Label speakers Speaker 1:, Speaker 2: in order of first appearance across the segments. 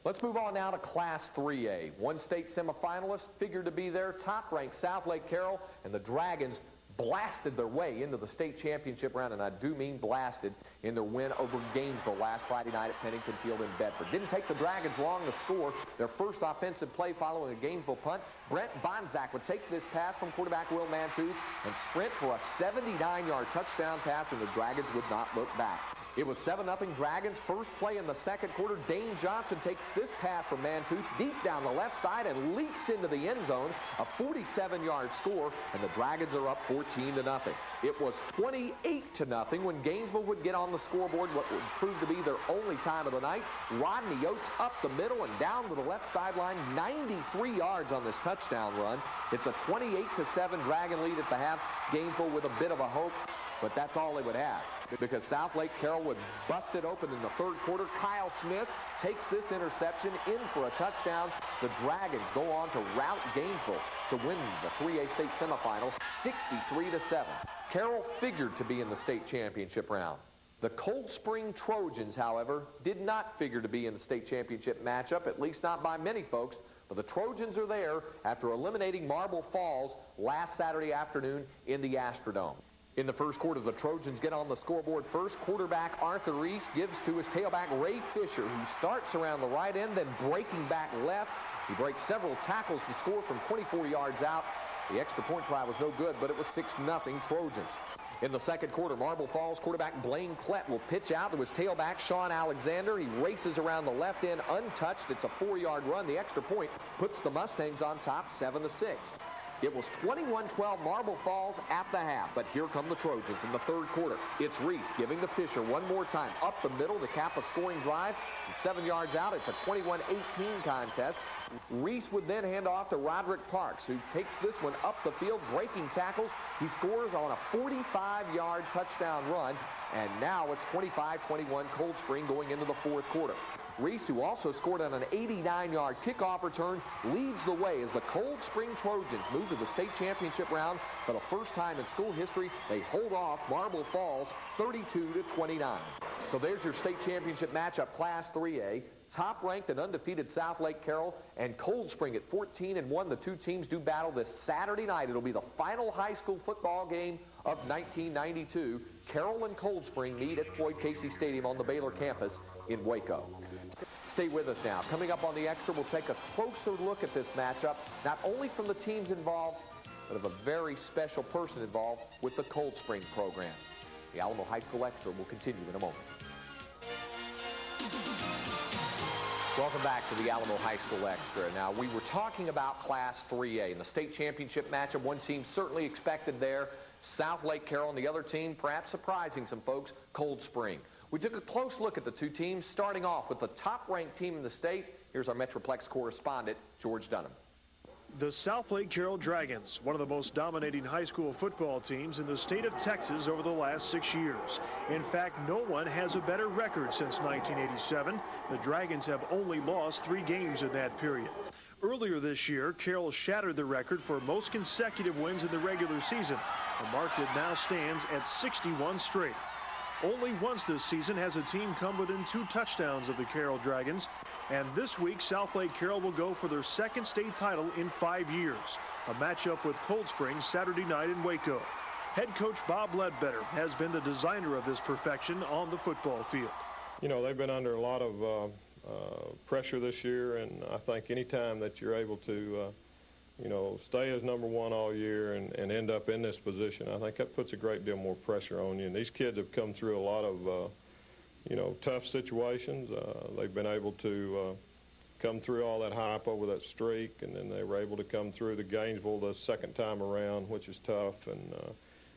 Speaker 1: Let's move on now to Class 3A. One state semifinalist figured to be there, top-ranked Southlake Carroll, and the Dragons blasted their way into the state championship round, and I do mean blasted, in their win over Gainesville last Friday night at Pennington Field in Bedford. Didn't take the Dragons long to score their first offensive play following a Gainesville punt. Brent Bonzak would take this pass from quarterback Will Mantooth and sprint for a 79-yard touchdown pass, and the Dragons would not look back. It was 7-0 Dragons. First play in the second quarter, Dane Johnson takes this pass from Mantooth deep down the left side and leaps into the end zone. A 47-yard score, and the Dragons are up 14-0. It was 28-0 when Gainesville would get on the scoreboard what would prove to be their only time of the night. Rodney Oates up the middle and down to the left sideline, 93 yards on this touchdown run. It's a 28-7 Dragon lead at the half. Gainesville with a bit of a hope, but that's all they would have, because Southlake Carroll would bust it open in the third quarter. Kyle Smith takes this interception in for a touchdown. The Dragons go on to rout Gainesville to win the 3A state semifinal 63-7. Carroll figured to be in the state championship round. The Coldspring Trojans, however, did not figure to be in the state championship matchup, at least not by many folks. But the Trojans are there after eliminating Marble Falls last Saturday afternoon in the Astrodome. In the first quarter, the Trojans get on the scoreboard first. Quarterback Arthur Reese gives to his tailback Ray Fisher, who starts around the right end, then breaking back left. He breaks several tackles to score from 24 yards out. The extra point try was no good, but it was 6-0 Trojans. In the second quarter, Marble Falls quarterback Blaine Klett will pitch out to his tailback Sean Alexander. He races around the left end untouched. It's a 4-yard run. The extra point puts the Mustangs on top 7-6. It was 21-12 Marble Falls at the half, but here come the Trojans in the third quarter. It's Reese giving to Fisher one more time up the middle to cap a scoring drive. And 7 yards out, it's a 21-18 contest. Reese would then hand off to Roderick Parks, who takes this one up the field, breaking tackles. He scores on a 45-yard touchdown run, and now it's 25-21 Coldspring going into the fourth quarter. Reese, who also scored on an 89-yard kickoff return, leads the way as the Coldspring Trojans move to the state championship round for the first time in school history. They hold off Marble Falls 32-29. So there's your state championship matchup, Class 3A. Top-ranked and undefeated Southlake Carroll and Coldspring at 14-1. The two teams do battle this Saturday night. It'll be the final high school football game of 1992. Carroll and Coldspring meet at Floyd Casey Stadium on the Baylor campus in Waco. Stay with us now. Coming up on the Extra, we'll take a closer look at this matchup, not only from the teams involved, but of a very special person involved with the Coldspring program. The Alamo High School Extra will continue in a moment. Welcome back to the Alamo High School Extra. Now, we were talking about Class 3A and the state championship matchup. One team certainly expected there, Southlake Carroll, and the other team, perhaps surprising some folks, Coldspring. We took a close look at the two teams, starting off with the top-ranked team in the state. Here's our Metroplex correspondent, George Dunham.
Speaker 2: The Southlake Carroll Dragons, one of the most dominating high school football teams in the state of Texas over the last 6 years. In fact, no one has a better record since 1987. The Dragons have only lost 3 games in that period. Earlier this year, Carroll shattered the record for most consecutive wins in the regular season, a mark that now stands at 61 straight. Only once this season has a team come within 2 touchdowns of the Carroll Dragons, and this week Southlake Carroll will go for their second state title in 5 years. A matchup with Coldspring Saturday night in Waco. Head coach Bob Ledbetter has been the designer of this perfection on the football field.
Speaker 3: You know, they've been under a lot of pressure this year, and I think any time that you're able to you know, stay as number 1 all year and end up in this position, I think that puts a great deal more pressure on you. And these kids have come through a lot of, you know, tough situations. They've been able to come through all that hype over that streak, and then they were able to come through the Gainesville the second time around, which is tough. And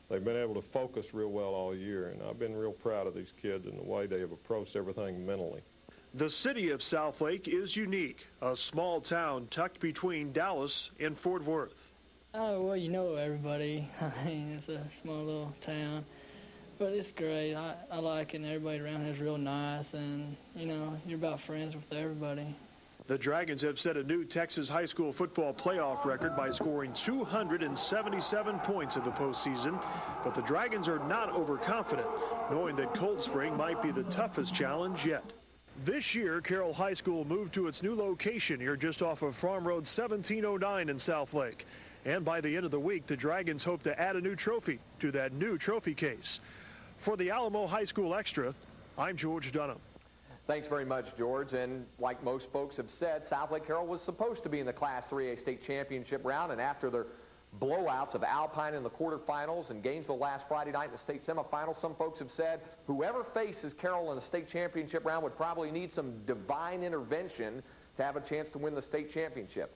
Speaker 3: they've been able to focus real well all year. And I've been real proud of these kids and the way they have approached everything mentally.
Speaker 2: The city of Southlake is unique, a small town tucked between Dallas and Fort Worth.
Speaker 4: Oh, well, you know everybody. I mean, it's a small little town, but it's great. I like it, and everybody around here is real nice, and, you know, you're about friends with everybody.
Speaker 2: The Dragons have set a new Texas high school football playoff record by scoring 277 points in the postseason, but the Dragons are not overconfident, knowing that Coldspring might be the toughest challenge yet. This year, Carroll High School moved to its new location here just off of Farm Road 1709 in Southlake. And by the end of the week, the Dragons hope to add a new trophy to that new trophy case. For the Alamo High School Extra, I'm George Dunham.
Speaker 1: Thanks very much, George. And like most folks have said, Southlake Carroll was supposed to be in the Class 3A state championship round, and after their blowouts of Alpine in the quarterfinals and Gainesville last Friday night in the state semifinals, some folks have said whoever faces Carroll in the state championship round would probably need some divine intervention to have a chance to win the state championship.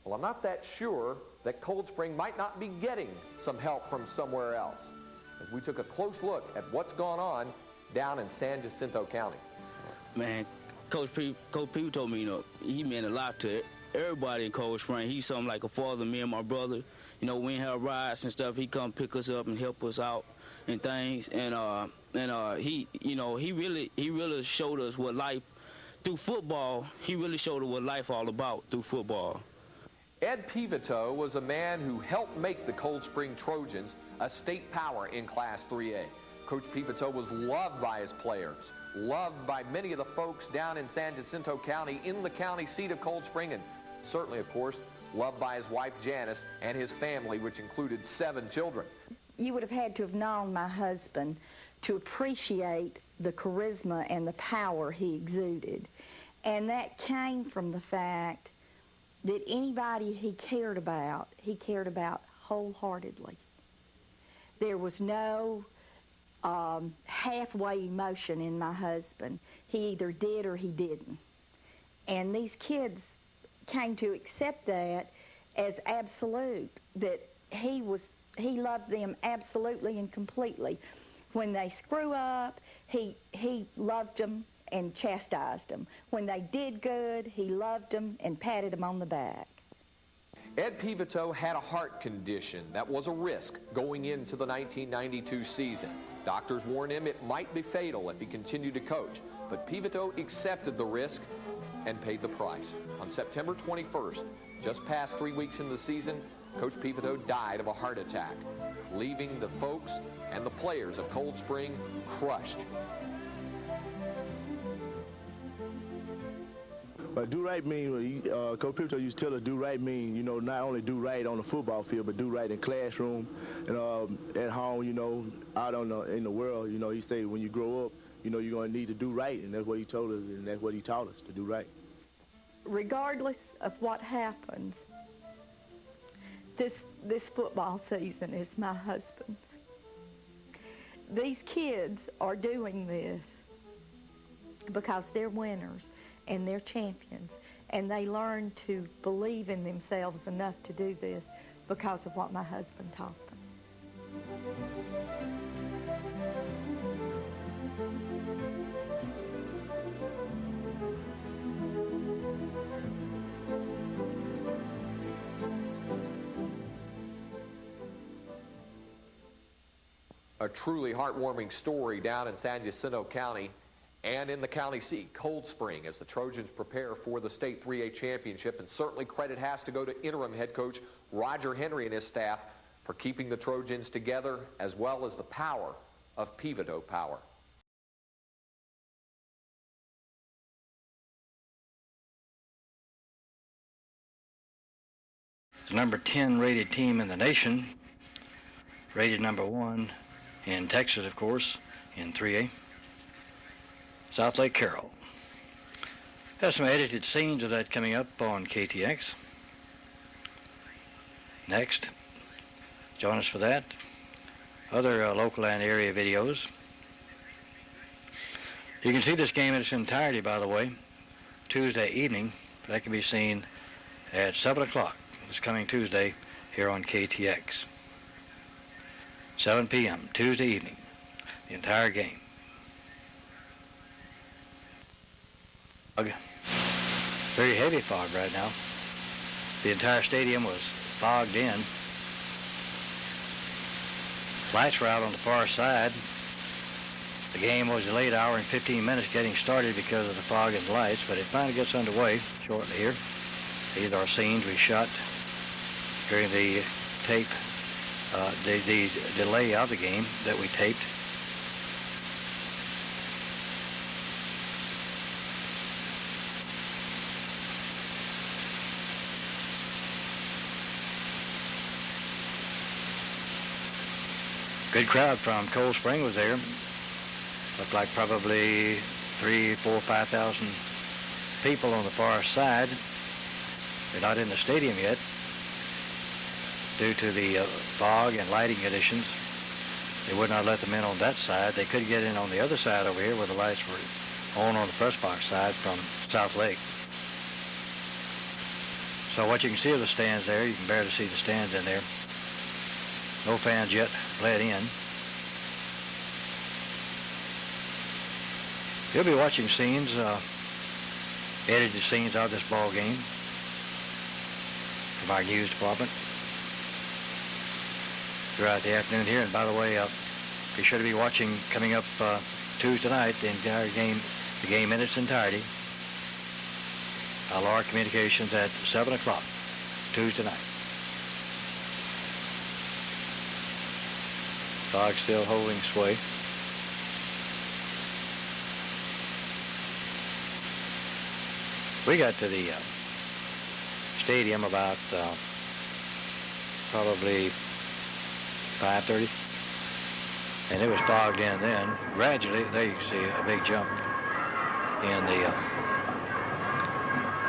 Speaker 1: Well, I'm not that sure that Coldspring might not be getting some help from somewhere else, as we took a close look at what's gone on down in San Jacinto County.
Speaker 5: Man, Coach Peveto, you know, he meant a lot to everybody in Coldspring. He's something like a father, me and my brother. You know, we have rides and stuff. He come pick us up and help us out and things. And he, you know, he really showed us what life through football. He really showed us what life all about through football.
Speaker 1: Ed Peveto was a man who helped make the Coldspring Trojans a state power in Class 3A. Coach Peveto was loved by his players, loved by many of the folks down in San Jacinto County, in the county seat of Coldspring, and certainly, of course, loved by his wife Janice and his family, which included 7 children.
Speaker 6: You would have had to have known my husband to appreciate the charisma and the power he exuded. And that came from the fact that anybody he cared about wholeheartedly. There was no halfway emotion in my husband. He either did or he didn't. And these kids came to accept that as absolute, that he loved them absolutely and completely. When they screw up, he loved them and chastised them. When they did good, he loved them and patted them on the back.
Speaker 1: Ed Peveto had a heart condition that was a risk going into the 1992 season. Doctors warned him it might be fatal if he continued to coach, but Peveto accepted the risk and paid the price. On September 21st, just past 3 weeks into the season, Coach Peveto died of a heart attack, leaving the folks and the players of Coldspring crushed.
Speaker 7: Do right mean, Coach Peveto used to tell us do right mean, you know, not only do right on the football field, but do right in classroom and at home, you know, out in the world. You know, he said when you grow up, you know, you're going to need to do right, and that's what he told us, and that's what he taught us, to do right.
Speaker 6: Regardless of what happens, this football season is my husband's. These kids are doing this because they're winners and they're champions, and they learn to believe in themselves enough to do this because of what my husband taught them.
Speaker 1: A truly heartwarming story down in San Jacinto County and in the county seat, Coldspring, as the Trojans prepare for the state 3A championship. And certainly credit has to go to interim head coach Roger Henry and his staff for keeping the Trojans together, as well as the power of Peveto power.
Speaker 8: The number 10 rated team in the nation, rated number 1 in Texas, of course, in 3A. Southlake Carroll. Have some edited scenes of that coming up on KTX. Next, join us for that. Other local and area videos. You can see this game in its entirety, by the way, Tuesday evening. That can be seen at 7 o'clock this coming Tuesday here on KTX. 7 p.m. Tuesday evening, the entire game. Very heavy fog right now. The entire stadium was fogged in. Lights were out on the far side. The game was delayed an hour and 15 minutes getting started because of the fog and lights, but it finally gets underway shortly here. These are scenes we shot during the tape, the delay of the game that we taped. Good crowd from Coldspring was there. Looked like probably 3,000, 4,000, 5,000 people on the far side. They're not in the stadium yet due to the fog and lighting conditions. They would not let them in on that side. They could get in on the other side over here where the lights were on the press box side from Southlake. So what you can see of the stands there, you can barely see the stands in there. No fans yet let in. You'll be watching scenes, edited scenes of this ball game from our news department throughout the afternoon here. And by the way, be sure to be watching coming up Tuesday night the entire game, the game in its entirety. LR Communications at 7 o'clock Tuesday night. Fog still holding sway. We got to the stadium about probably 5:30, and it was fogged in then. Gradually, there you can see a big jump in the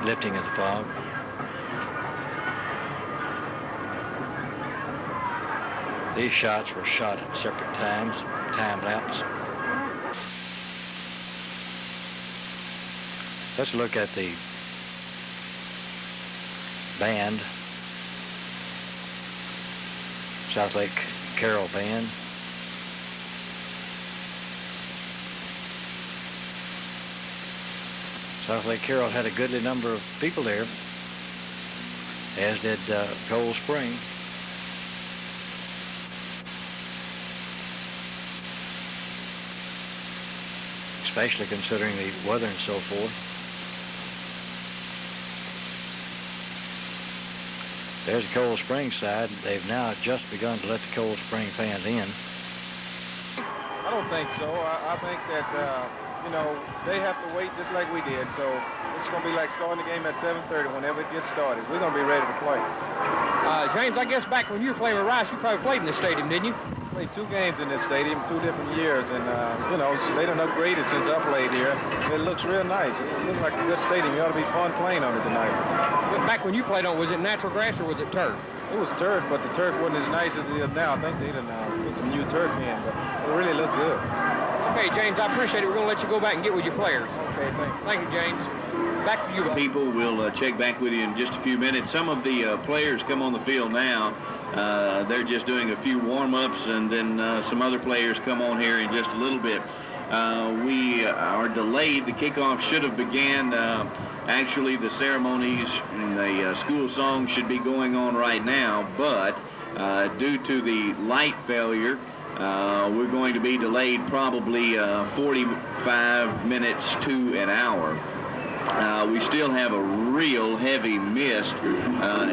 Speaker 8: lifting of the fog. These shots were shot at separate times, time lapse. Let's look at the band, Southlake Carroll band. Southlake Carroll had a goodly number of people there, as did Coldspring. Especially considering the weather and so forth. There's the Coldspring side. They've now just begun to let the Coldspring fans in.
Speaker 9: I don't think so. I think that, you know, they have to wait just like we did. So it's going to be like starting the game at 7:30 whenever it gets started. We're going to be ready to play.
Speaker 10: James, I guess back when you were playing with Rice, you probably played in this stadium, didn't you?
Speaker 9: Played 2 games in this stadium, 2 different years, and you know, so they done upgraded since I played here. It looks real nice. It looks like a good stadium. You ought to be fun playing on it tonight.
Speaker 10: Back when you played on, was it natural grass or was it turf?
Speaker 9: It was turf, but the turf wasn't as nice as it is now. I think they done put some new turf in, but it really looked good.
Speaker 10: Okay, James, I appreciate it. We're going to let you go back and get with your players.
Speaker 9: Okay, thanks.
Speaker 10: Thank you, James. Back to you.
Speaker 11: People will check back with you in just a few minutes. Some of the players come on the field now. They're just doing a few warm-ups, and then some other players come on here in just a little bit. We are delayed. The kickoff should have began. Actually, the ceremonies and the school song should be going on right now, but due to the light failure, we're going to be delayed probably 45 minutes to an hour. We still have a real heavy mist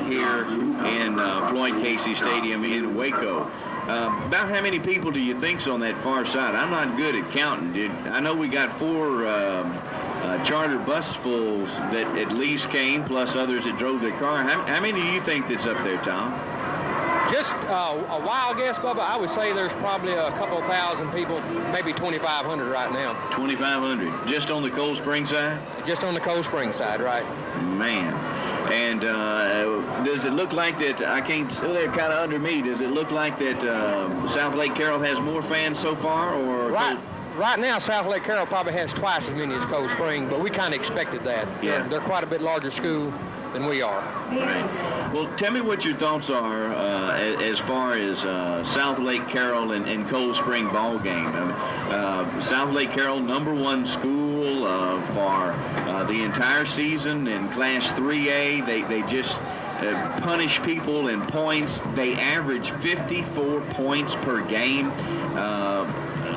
Speaker 11: here in Floyd Casey Stadium in Waco. About how many people do you think's on that far side? I'm not good at counting. I know we got 4 charter bus fulls that at least came, plus others that drove their car. How many do you think that's up there, Tom?
Speaker 10: Just a wild guess, Bubba, I would say there's probably a couple thousand people, maybe 2,500 right now. 2,500,
Speaker 11: just on the Coldspring side?
Speaker 10: Just on the Coldspring side, right.
Speaker 11: Man. And does it look like that, I can't, they're kind of under me, does it look like that Southlake Carroll has more fans so far? Or
Speaker 10: Right now, Southlake Carroll probably has twice as many as Coldspring, but we kind of expected that.
Speaker 11: Yeah.
Speaker 10: They're quite a bit larger school than we are.
Speaker 11: Right. Well, tell me what your thoughts are as far as Southlake Carroll and Coldspring ball game. Southlake Carroll, #1 school for the entire season in Class 3A. They just punish people in points. They average 54 points per game.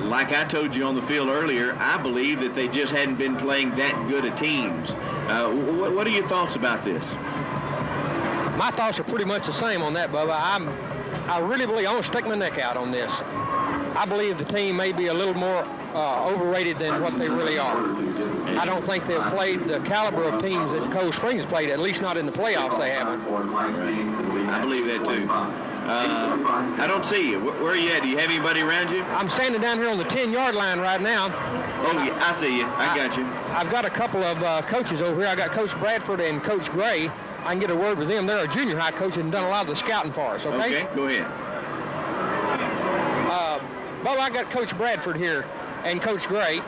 Speaker 11: Like I told you on the field earlier, I believe that they just hadn't been playing that good of teams. What are your thoughts about this?
Speaker 10: My thoughts are pretty much the same on that, Bubba. I really believe, I'm going to stick my neck out on this. I believe the team may be a little more overrated than what they really are. I don't think they've played the caliber of teams that Coldspring has played, at least not in the playoffs they haven't.
Speaker 11: Right. I believe that too. I don't see you. Where are you at? Do you have anybody around you?
Speaker 10: I'm standing down here on the 10-yard line right now.
Speaker 11: Oh, yeah, I see you. I got you.
Speaker 10: I've got a couple of coaches over here. I got Coach Bradford and Coach Gray. I can get a word with them. They're a junior high coach and done a lot of the scouting for us, okay?
Speaker 11: Okay, go ahead.
Speaker 10: Bo, I got Coach Bradford here and Coach Gray.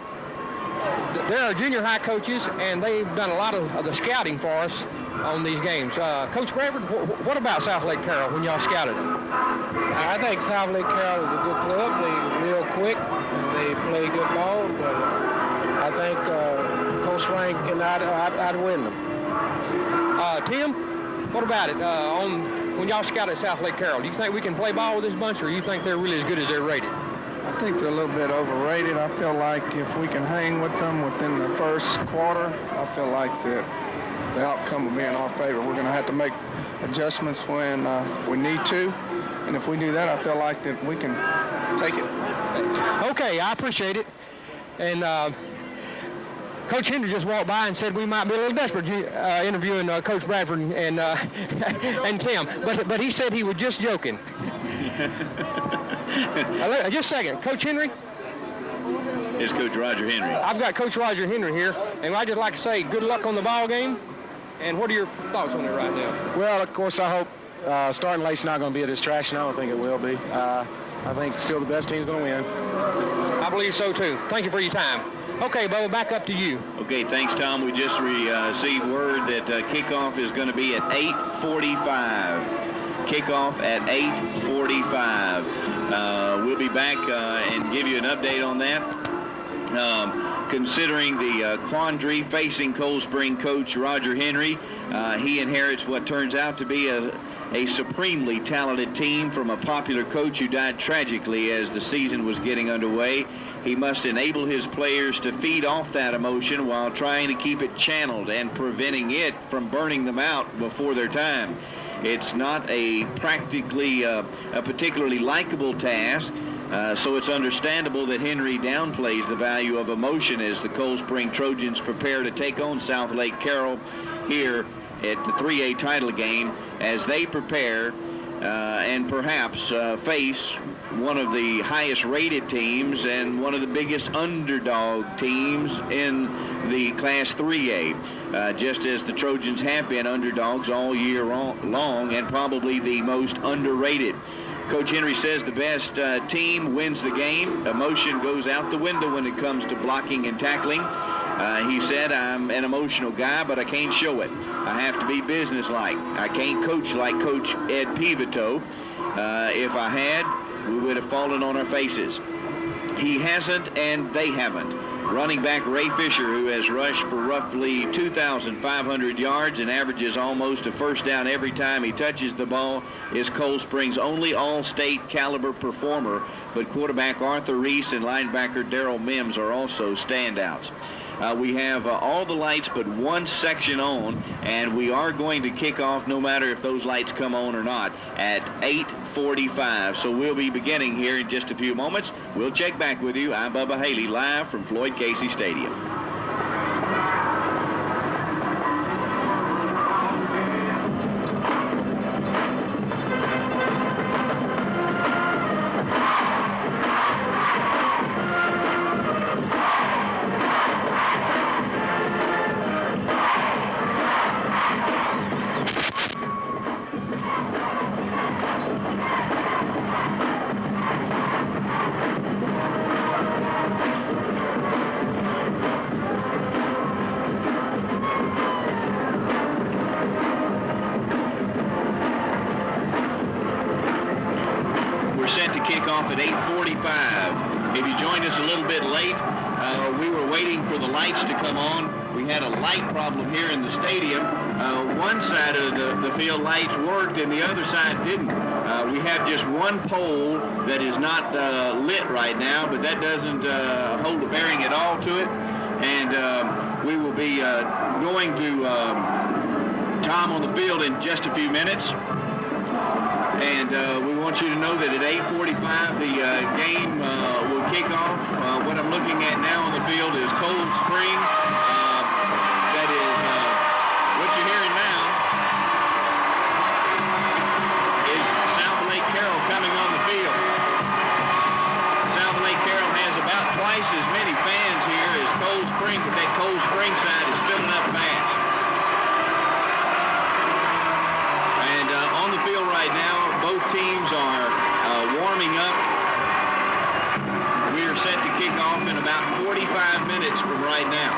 Speaker 10: They're our junior high coaches, and they've done a lot of the scouting for us on these games. Coach Bradford, what about Southlake Carroll when y'all scouted them?
Speaker 9: I think Southlake Carroll is a good club. They're real quick. They play good ball, but I think Coldspring can outwin them.
Speaker 10: Tim, what about it? When y'all scouted Southlake Carroll, do you think we can play ball with this bunch, or do you think they're really as good as they're rated?
Speaker 9: I think they're a little bit overrated. I feel like if we can hang with them within the first quarter, I feel like the outcome will be in our favor. We're going to have to make adjustments when we need to, and if we do that, I feel like that we can take it.
Speaker 10: Okay, I appreciate it. And Coach Henry just walked by and said we might be a little desperate interviewing Coach Bradford and and Tim, but he said he was just joking. Just a second, Coach Henry.
Speaker 11: It's Coach Roger Henry.
Speaker 10: I've got Coach Roger Henry here, and I'd just like to say good luck on the ball game. And what are your thoughts on it right now?
Speaker 9: Well, of course, I hope starting late's not going to be a distraction. I don't think it will be. I think still the best team's going to win.
Speaker 10: I believe so, too. Thank you for your time. Okay, Bubba, back up to you.
Speaker 11: Okay, thanks, Tom. We just received word that kickoff is going to be at 8:45. Kickoff at 8:45. We'll be back and give you an update on that. Considering the quandary facing Coldspring coach Roger Henry, he inherits what turns out to be a supremely talented team from a popular coach who died tragically as the season was getting underway. He must enable his players to feed off that emotion while trying to keep it channeled and preventing it from burning them out before their time. It's not a particularly likable task, so it's understandable that Henry downplays the value of emotion as the Coldspring Trojans prepare to take on Southlake Carroll here at the 3A title game as they prepare and perhaps face one of the highest rated teams and one of the biggest underdog teams in the Class 3A. Just as the Trojans have been underdogs all year long and probably the most underrated. Coach Henry says the best team wins the game. Emotion goes out the window when it comes to blocking and tackling. He said, I'm an emotional guy, but I can't show it. I have to be businesslike. I can't coach like Coach Ed Peveto. If I had, we would have fallen on our faces. He hasn't, and they haven't. Running back Ray Fisher, who has rushed for roughly 2,500 yards and averages almost a first down every time he touches the ball, is Coldspring's only all-state caliber performer, but quarterback Arthur Reese and linebacker Darrell Mims are also standouts. We have all the lights but one section on, and we are going to kick off no matter if those lights come on or not at 8:45. So we'll be beginning here in just a few moments. We'll check back with you. I'm Bubba Haley, live from Floyd Casey Stadium. At 8:45. If you joined us a little bit late, we were waiting for the lights to come on. We had a light problem here in the stadium. One side of the field lights worked and the other side didn't. We have just one pole that is not lit right now, but that doesn't hold a bearing at all to it. And we will be going to Tom on the field in just a few minutes. And we want you to know that at 8:45 the game will kick off. What I'm looking at now on the field is Coldspring. That is what you're hearing now is Southlake Carroll. as many fans here as Coldspring, but that Coldspring side is filling up fast. And on the field right now, both teams are warming up. We are set to kick off in about 45 minutes from right now.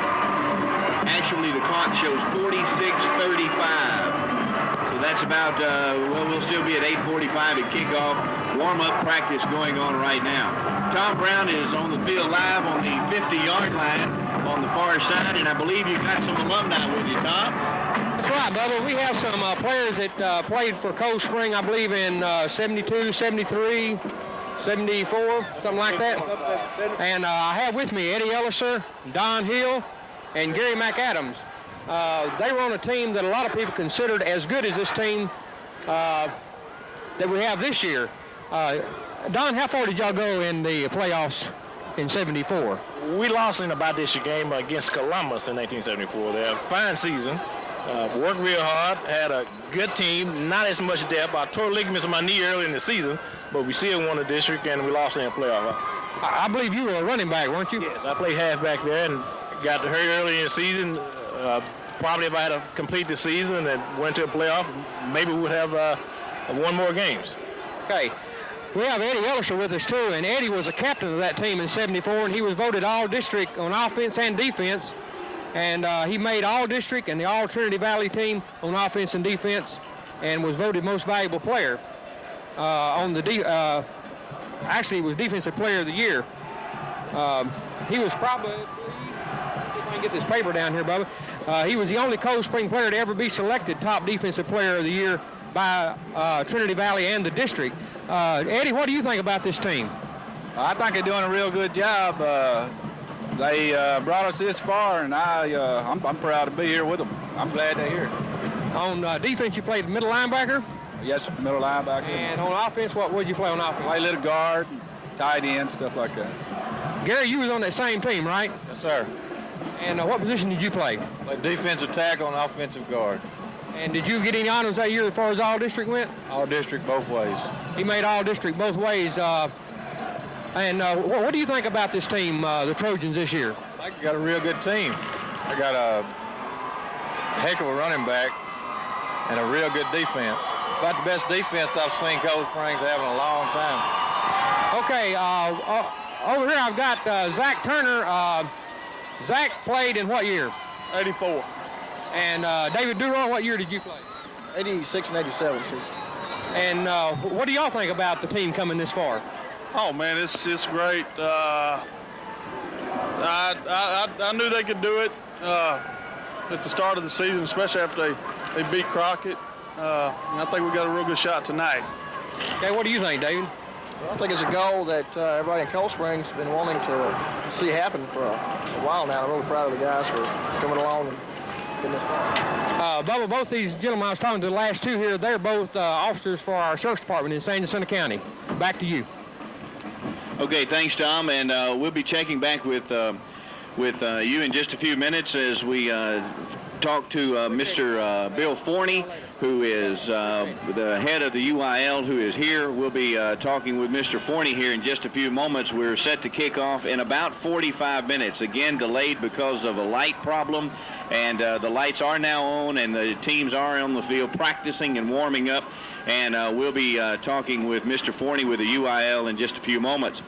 Speaker 11: Actually, the clock shows 46:35. So that's about, well, we'll still be at 8:45 at kickoff. Warm-up practice going on right now. Tom Brown is on the field live on the 50-yard line on the far side, and I believe you've got some alumni with you, Tom.
Speaker 10: That's right, Bubba. We have some players that played for Coldspring, I believe, in 72, 73, 74, something like that. And I have with me Eddie Elliser, Don Hill, and Gary McAdams. They were on a team that a lot of people considered as good as this team that we have this year. Don, how far did y'all go in the playoffs in 74?
Speaker 7: We lost in a by-district game against Columbus in 1974. They had a fine season. Worked real hard, had a good team, not as much depth. I tore ligaments in my knee early in the season, but we still won the district and we lost in the playoff.
Speaker 10: I believe you were a running back, weren't you?
Speaker 7: Yes, I played halfback there and got hurt early in the season. Probably if I had complete the season and went to a playoff, maybe we would have won more games.
Speaker 10: Okay. We have Eddie Elliser with us, too, and Eddie was a captain of that team in 74, and he was voted all-district on offense and defense, and he made all-district and the all-Trinity Valley team on offense and defense, and was voted most valuable player on the actually, he was Defensive Player of the Year. He was probably, if I can get this paper down here, Bubba, he was the only Coldspring player to ever be selected top Defensive Player of the Year by Trinity Valley and the district. Eddie, what do you think about this team?
Speaker 12: I think they're doing a real good job. They brought us this far, and I'm proud to be here with them. I'm glad they're here.
Speaker 10: On defense, you played middle linebacker?
Speaker 12: Yes, middle linebacker.
Speaker 10: And on offense, what would you play on offense?
Speaker 12: Play little guard, tight end, stuff like that.
Speaker 10: Gary, you was on that same team, right?
Speaker 3: Yes, sir.
Speaker 10: And what position did you play?
Speaker 3: Played defensive tackle and offensive guard.
Speaker 10: And did you get any honors that year as far as all-district went?
Speaker 3: All-district both ways.
Speaker 10: He made all-district both ways. What do you think about this team, the Trojans, this year?
Speaker 3: I think we got a real good team. I got a heck of a running back and a real good defense. About the best defense I've seen Coldspring have in a long time.
Speaker 10: Okay, over here I've got Zach Turner. Zach played in what year?
Speaker 7: 84.
Speaker 10: And David Duron, what year did you play?
Speaker 12: 86 and 87, too.
Speaker 10: And what do y'all think about the team coming this far?
Speaker 13: Oh, man, it's great. I knew they could do it at the start of the season, especially after they beat Crockett. And I think we got a real good shot tonight.
Speaker 10: Okay, what do you think, David?
Speaker 12: Well, I think it's a goal that everybody in Coldspring's been wanting to see happen for a while now. I'm really proud of the guys for coming along and getting this far.
Speaker 10: Bubba, both these gentlemen I was talking to, the last two here, they're both officers for our sheriff's department in San Jacinto County. Back to you.
Speaker 11: Okay, thanks, Tom, and we'll be checking back with you in just a few minutes as we talk to Mr. Bill Forney, who is the head of the UIL, who is here. We'll be talking with Mr. Forney here in just a few moments. We're set to kick off in about 45 minutes. Again, delayed because of a light problem, and the lights are now on, and the teams are on the field practicing and warming up. And we'll be talking with Mr. Forney with the UIL in just a few moments.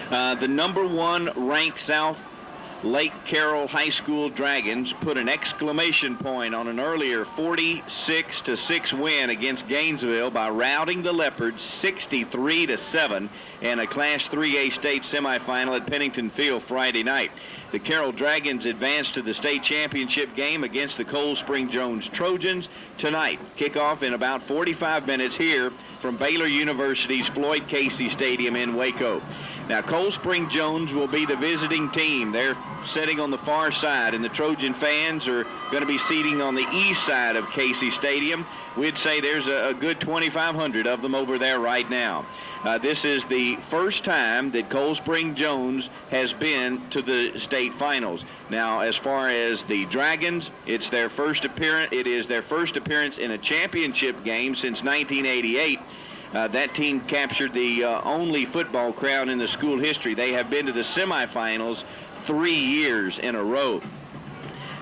Speaker 11: The #1 ranked Southlake Carroll High School Dragons put an exclamation point on an earlier 46-6 win against Gainesville by routing the Leopards 63-7 in a Class 3A state semifinal at Pennington Field Friday night. The Carroll Dragons advanced to the state championship game against the Coldspring Jones Trojans tonight. Kickoff in about 45 minutes here from Baylor University's Floyd Casey Stadium in Waco. Now, Coldspring Jones will be the visiting team. They're sitting on the far side, and the Trojan fans are going to be seating on the east side of Casey Stadium. We'd say there's a good 2,500 of them over there right now. This is the first time that Coldspring Jones has been to the state finals. Now, as far as the Dragons, it's their first appearance. It is their first appearance in a championship game since 1988. That team captured the only football crown in the school history. They have been to the semifinals 3 years in a row.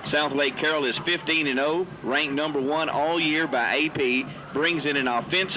Speaker 11: Southlake Carroll is 15-0, ranked number 1 all year by AP, brings in an offense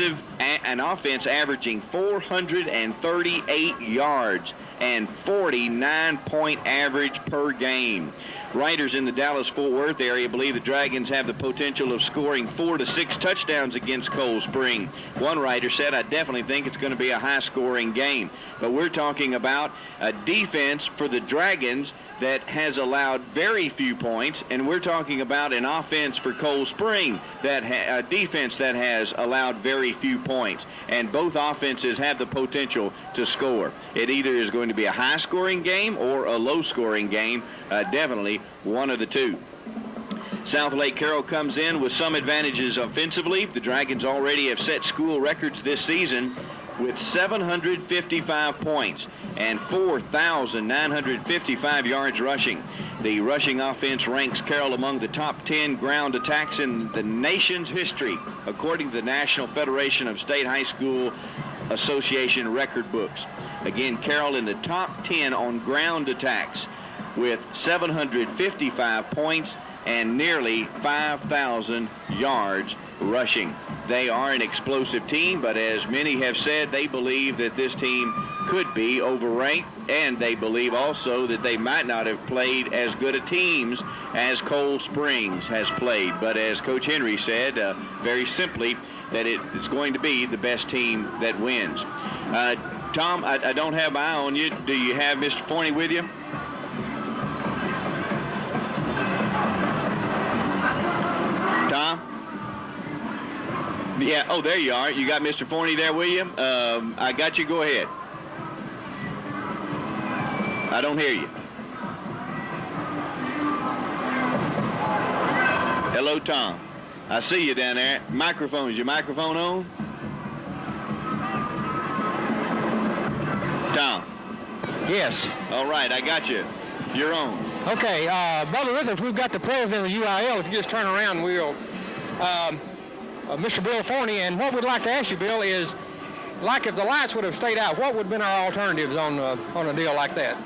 Speaker 11: averaging 438 yards and 49-point average per game. Writers in the Dallas-Fort Worth area believe the Dragons have the potential of scoring 4 to 6 touchdowns against Coldspring. One writer said, "I definitely think it's going to be a high-scoring game." But we're talking about a defense for the Dragons that has allowed very few points, and we're talking about an offense for Coldspring, a defense that has allowed very few points. And both offenses have the potential to score. It either is going to be a high-scoring game or a low-scoring game, definitely one of the two. Southlake Carroll comes in with some advantages offensively. The Dragons already have set school records this season with 755 points and 4,955 yards rushing. The rushing offense ranks Carroll among the top 10 ground attacks in the nation's history, according to the National Federation of State High School Association record books. Again, Carroll in the top 10 on ground attacks with 755 points and nearly 5,000 yards rushing. They are an explosive team, but as many have said, they believe that this team could be overranked, and they believe also that they might not have played as good a teams as Coldspring has played. But as Coach Henry said, very simply, that it's going to be the best team that wins. Tom, I don't have my eye on you. Do you have Mr. Forney with you? Tom? Yeah, oh, there you are. You got Mr. Forney there with you? I got you. Go ahead. I don't hear you. Hello, Tom. I see you down there. Microphone. Is your microphone on? Tom.
Speaker 10: Yes.
Speaker 11: All right, I got you. You're on.
Speaker 10: Okay, Brother Withers, we've got the president of UIL. If you just turn around, we'll... Mr. Bill Forney, and what we'd like to ask you, Bill, is, like if the lights would have stayed out, what would have been our alternatives on a deal like that?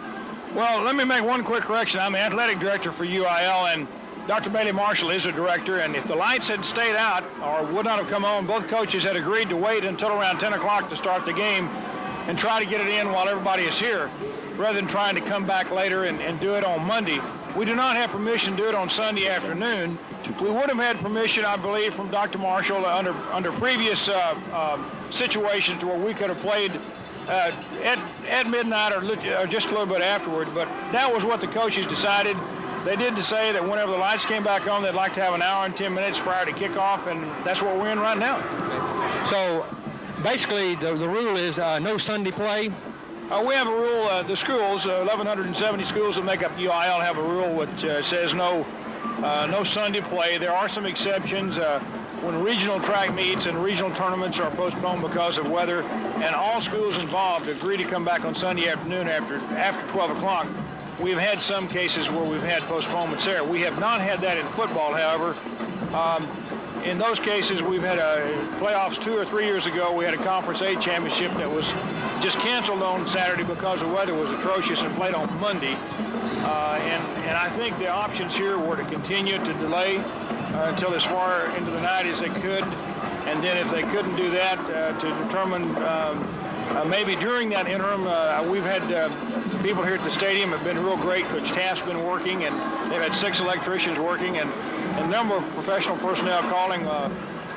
Speaker 14: Well, let me make one quick correction. I'm the athletic director for UIL, and Dr. Bailey Marshall is the director, and if the lights had stayed out or would not have come on, both coaches had agreed to wait until around 10 o'clock to start the game and try to get it in while everybody is here, rather than trying to come back later and do it on Monday. We do not have permission to do it on Sunday afternoon. We would have had permission, I believe, from Dr. Marshall under previous situations where we could have played at midnight or just a little bit afterward, but that was what the coaches decided. They did say that whenever the lights came back on, they'd like to have an hour and 10 minutes prior to kickoff, and that's what we're in right now.
Speaker 10: So basically the rule is no Sunday play?
Speaker 14: We have a rule, the schools, 1,170 schools that make up the UIL have a rule which says no Sunday play. There are some exceptions when regional track meets and regional tournaments are postponed because of weather, and all schools involved agree to come back on Sunday afternoon after 12 o'clock. We've had some cases where we've had postponements there. We have not had that in football, however. In those cases, we've had playoffs 2 or 3 years ago. We had a Conference A championship that was just canceled on Saturday because the weather was atrocious and played on Monday. And I think the options here were to continue to delay until as far into the night as they could. And then if they couldn't do that, to determine maybe during that interim, we've had people here at the stadium have been real great. Coach Taft's been working, and they've had 6 electricians working, and a number of professional personnel calling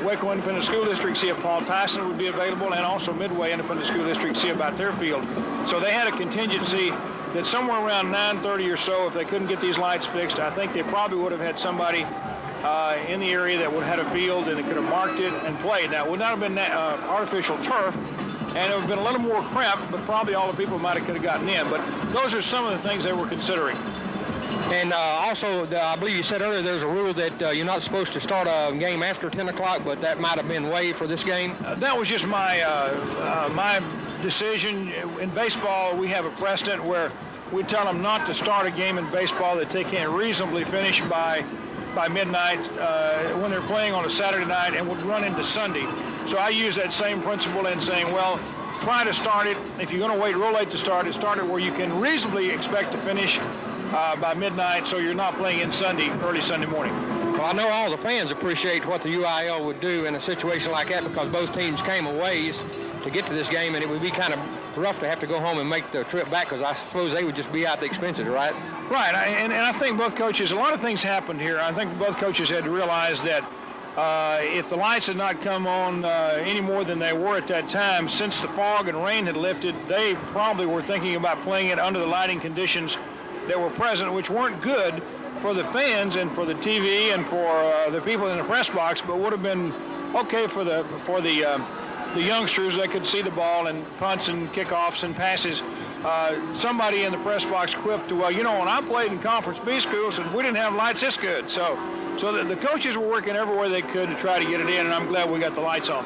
Speaker 14: Waco Independent School District, see if Paul Tyson would be available, and also Midway Independent School District, see about their field. So they had a contingency that somewhere around 9:30 or so, if they couldn't get these lights fixed, I think they probably would have had somebody in the area that would have had a field and they could have marked it and played. Now, it would not have been artificial turf, and it would have been a little more cramped, but probably all the people might have could have gotten in. But those are some of the things they were considering.
Speaker 10: And also, I believe you said earlier there's a rule that you're not supposed to start a game after 10 o'clock, but that might have been waived for this game?
Speaker 14: That was just my my decision. In baseball, we have a precedent where we tell them not to start a game in baseball that they can't reasonably finish by by midnight when they're playing on a Saturday night and would run into Sunday. So I use that same principle in saying, well, try to start it. If you're going to wait real late to start it where you can reasonably expect to finish by midnight, so you're not playing in Sunday, early Sunday morning.
Speaker 10: Well, I know all the fans appreciate what the UIL would do in a situation like that, because both teams came a ways to get to this game, and it would be kind of rough to have to go home and make the trip back, because I suppose they would just be out the expenses, right?
Speaker 14: Right, and I think both coaches, a lot of things happened here. I think both coaches had to realize that if the lights had not come on any more than they were at that time, since the fog and rain had lifted, they probably were thinking about playing it under the lighting conditions that were present, which weren't good for the fans and for the TV and for the people in the press box, but would have been okay for the youngsters that could see the ball and punts and kickoffs and passes. Somebody in the press box quipped, well, you know, when I played in Conference B schools, we didn't have lights this good. So the coaches were working every way they could to try to get it in, and I'm glad we got the lights on.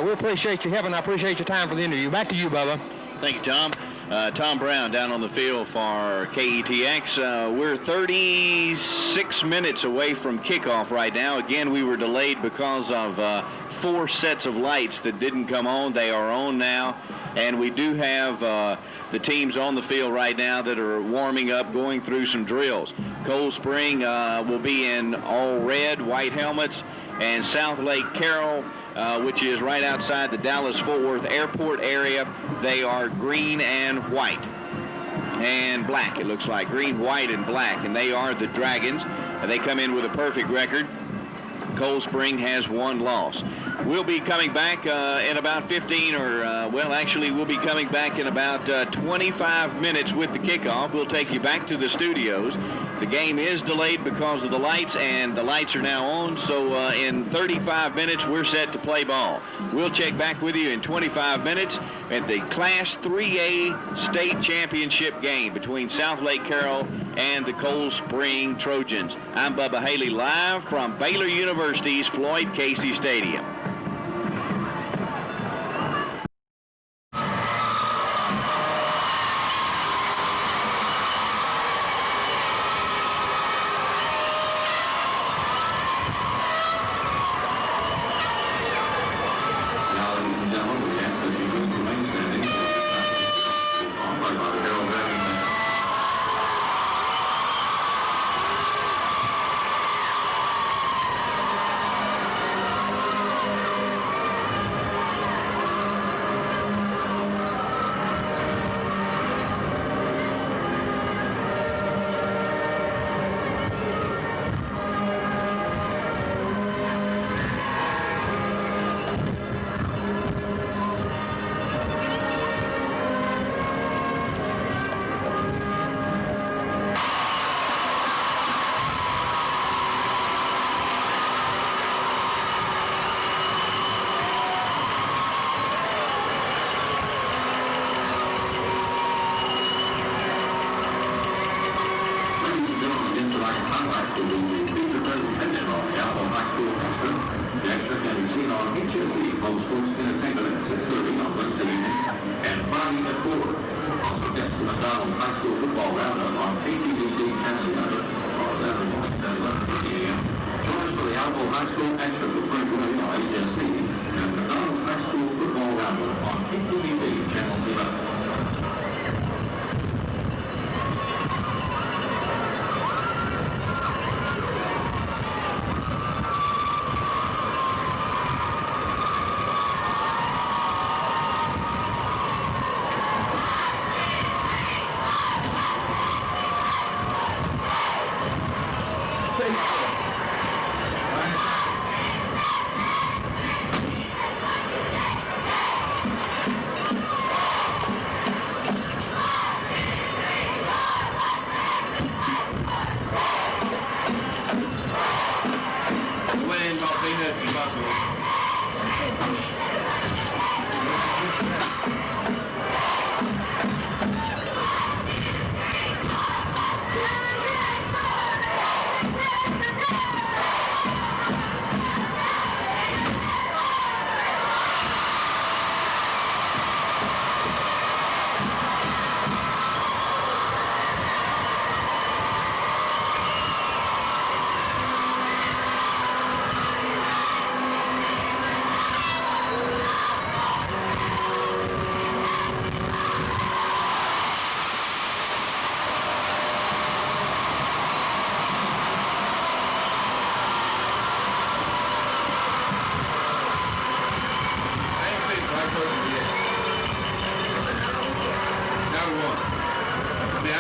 Speaker 10: We appreciate you, Kevin. I appreciate your time for the interview. Back to you, Bubba.
Speaker 11: Thank you, Tom. Tom Brown down on the field for KETX. We're 36 minutes away from kickoff right now. Again, we were delayed because of 4 sets of lights that didn't come on. They are on now, and we do have the teams on the field right now that are warming up, going through some drills. Coldspring will be in all red, white helmets, and Southlake Carroll, which is right outside the Dallas-Fort Worth airport area, they are green and white and black, it looks like. Green, white, and black, and they are the Dragons. They come in with a perfect record. Coldspring has 1 loss. We'll be coming back in about 15 or, well, actually, we'll be coming back in about 25 minutes with the kickoff. We'll take you back to the studios. The game is delayed because of the lights, and the lights are now on, so in 35 minutes, we're set to play ball. We'll check back with you in 25 minutes at the Class 3A state championship game between Southlake Carroll and the Coldspring Trojans. I'm Bubba Haley, live from Baylor University's Floyd Casey Stadium.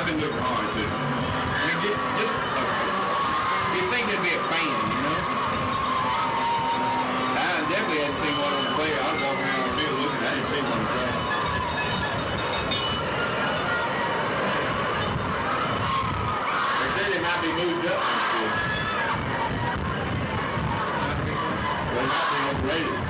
Speaker 15: I've been looking hard too. I mean, you'd think there'd be a fan, you know? I definitely hadn't seen one on the player. I was walking around the field looking. I didn't see one on the track. They said it might be moved up next year. Well, it might be overrated.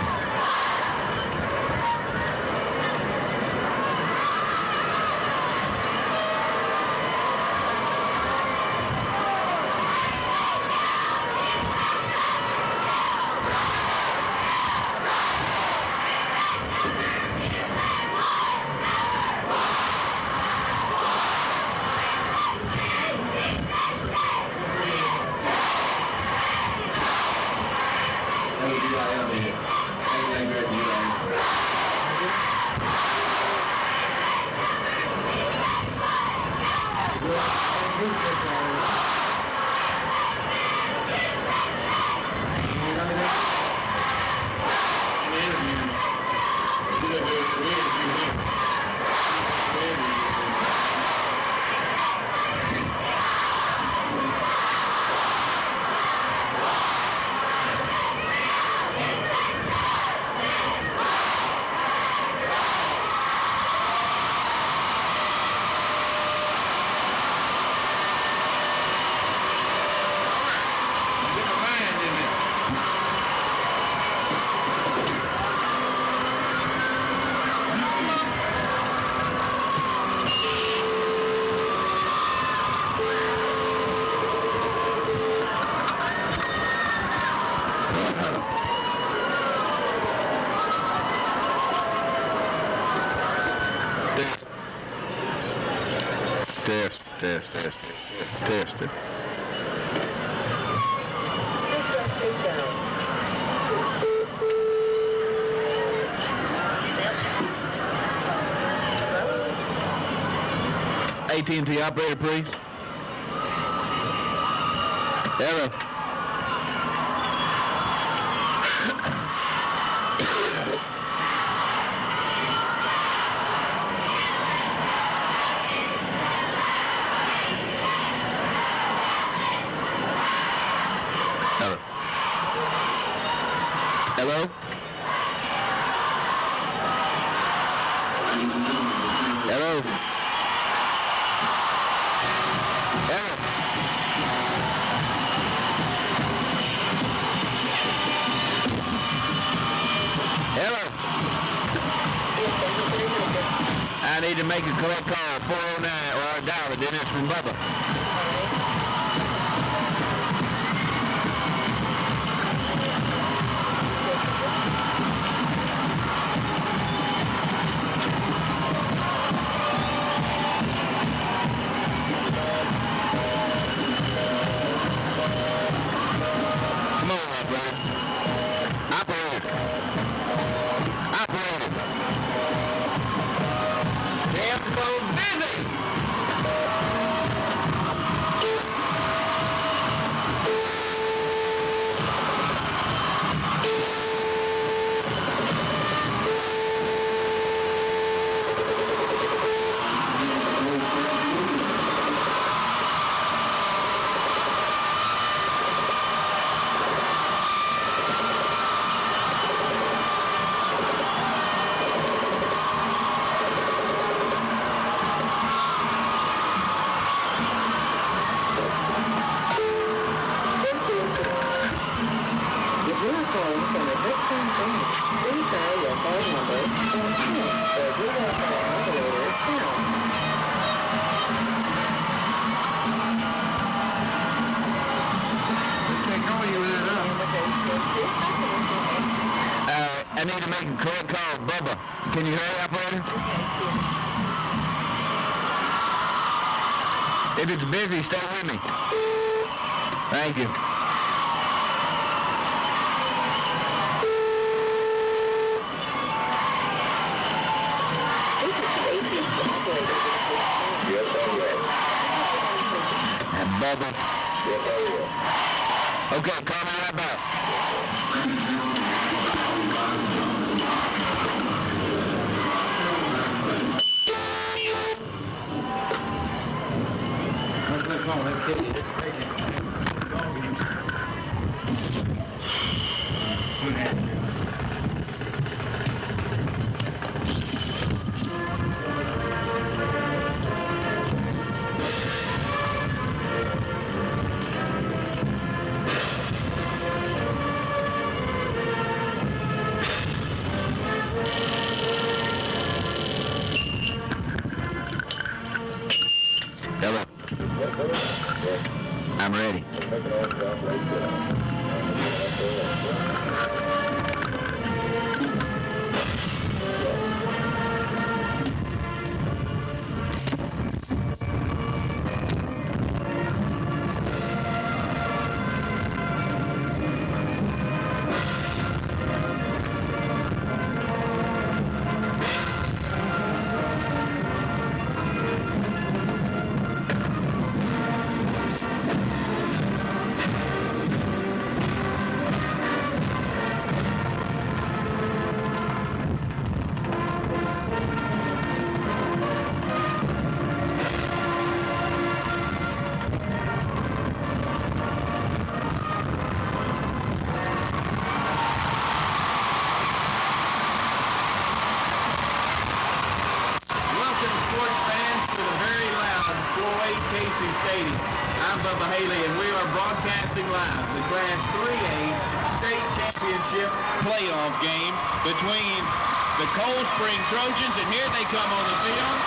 Speaker 16: Test it. AT&T operator, please. Hello. Hello? Hello? Hello? Hello? I need to make a collect call, 409, or a dollar, then it's from Bubba. I need to make a collect call, Bubba. Can you hurry up, operator? If it's busy, stay with me. Thank you. And Bubba. Okay, call me right back.
Speaker 15: Come on, let me tell you.
Speaker 16: I'm ready.
Speaker 11: Playoff game between the Coldspring Trojans, and here they come on the field.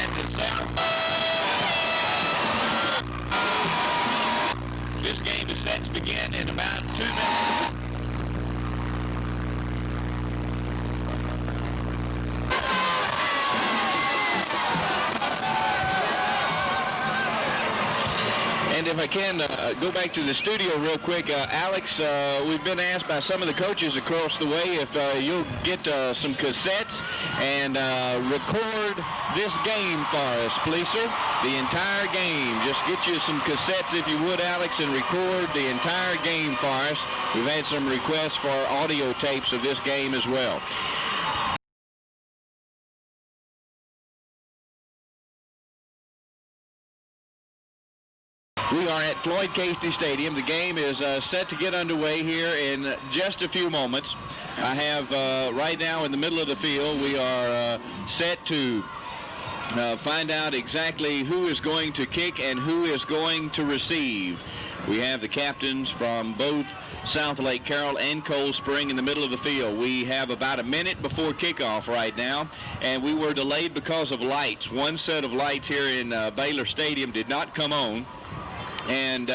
Speaker 11: And the South. This game is set to begin in about 2 minutes. And if I can go back to the studio real quick, Alex, we've been asked by some of the coaches across the way if you'll get some cassettes and record this game for us, please, sir. The entire game. Just get you some cassettes, if you would, Alex, and record the entire game for us. We've had some requests for audio tapes of this game as well. We are at Floyd Casey Stadium. The game is set to get underway here in just a few moments. I have right now in the middle of the field, we are set to find out exactly who is going to kick and who is going to receive. We have the captains from both Southlake Carroll and Coldspring in the middle of the field. We have about a minute before kickoff right now, and we were delayed because of lights. One set of lights here in Baylor Stadium did not come on. And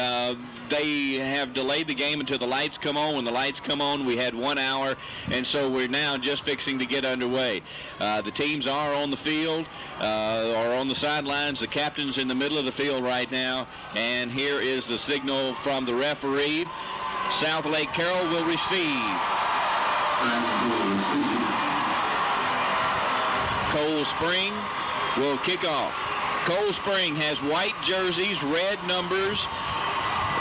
Speaker 11: they have delayed the game until the lights come on. When the lights come on, we had 1 hour, and so we're now just fixing to get underway. The teams are on the field, or on the sidelines. The captain's in the middle of the field right now, and here is the signal from the referee. Southlake Carroll will receive. Coldspring will kick off. Coldspring has white jerseys, red numbers,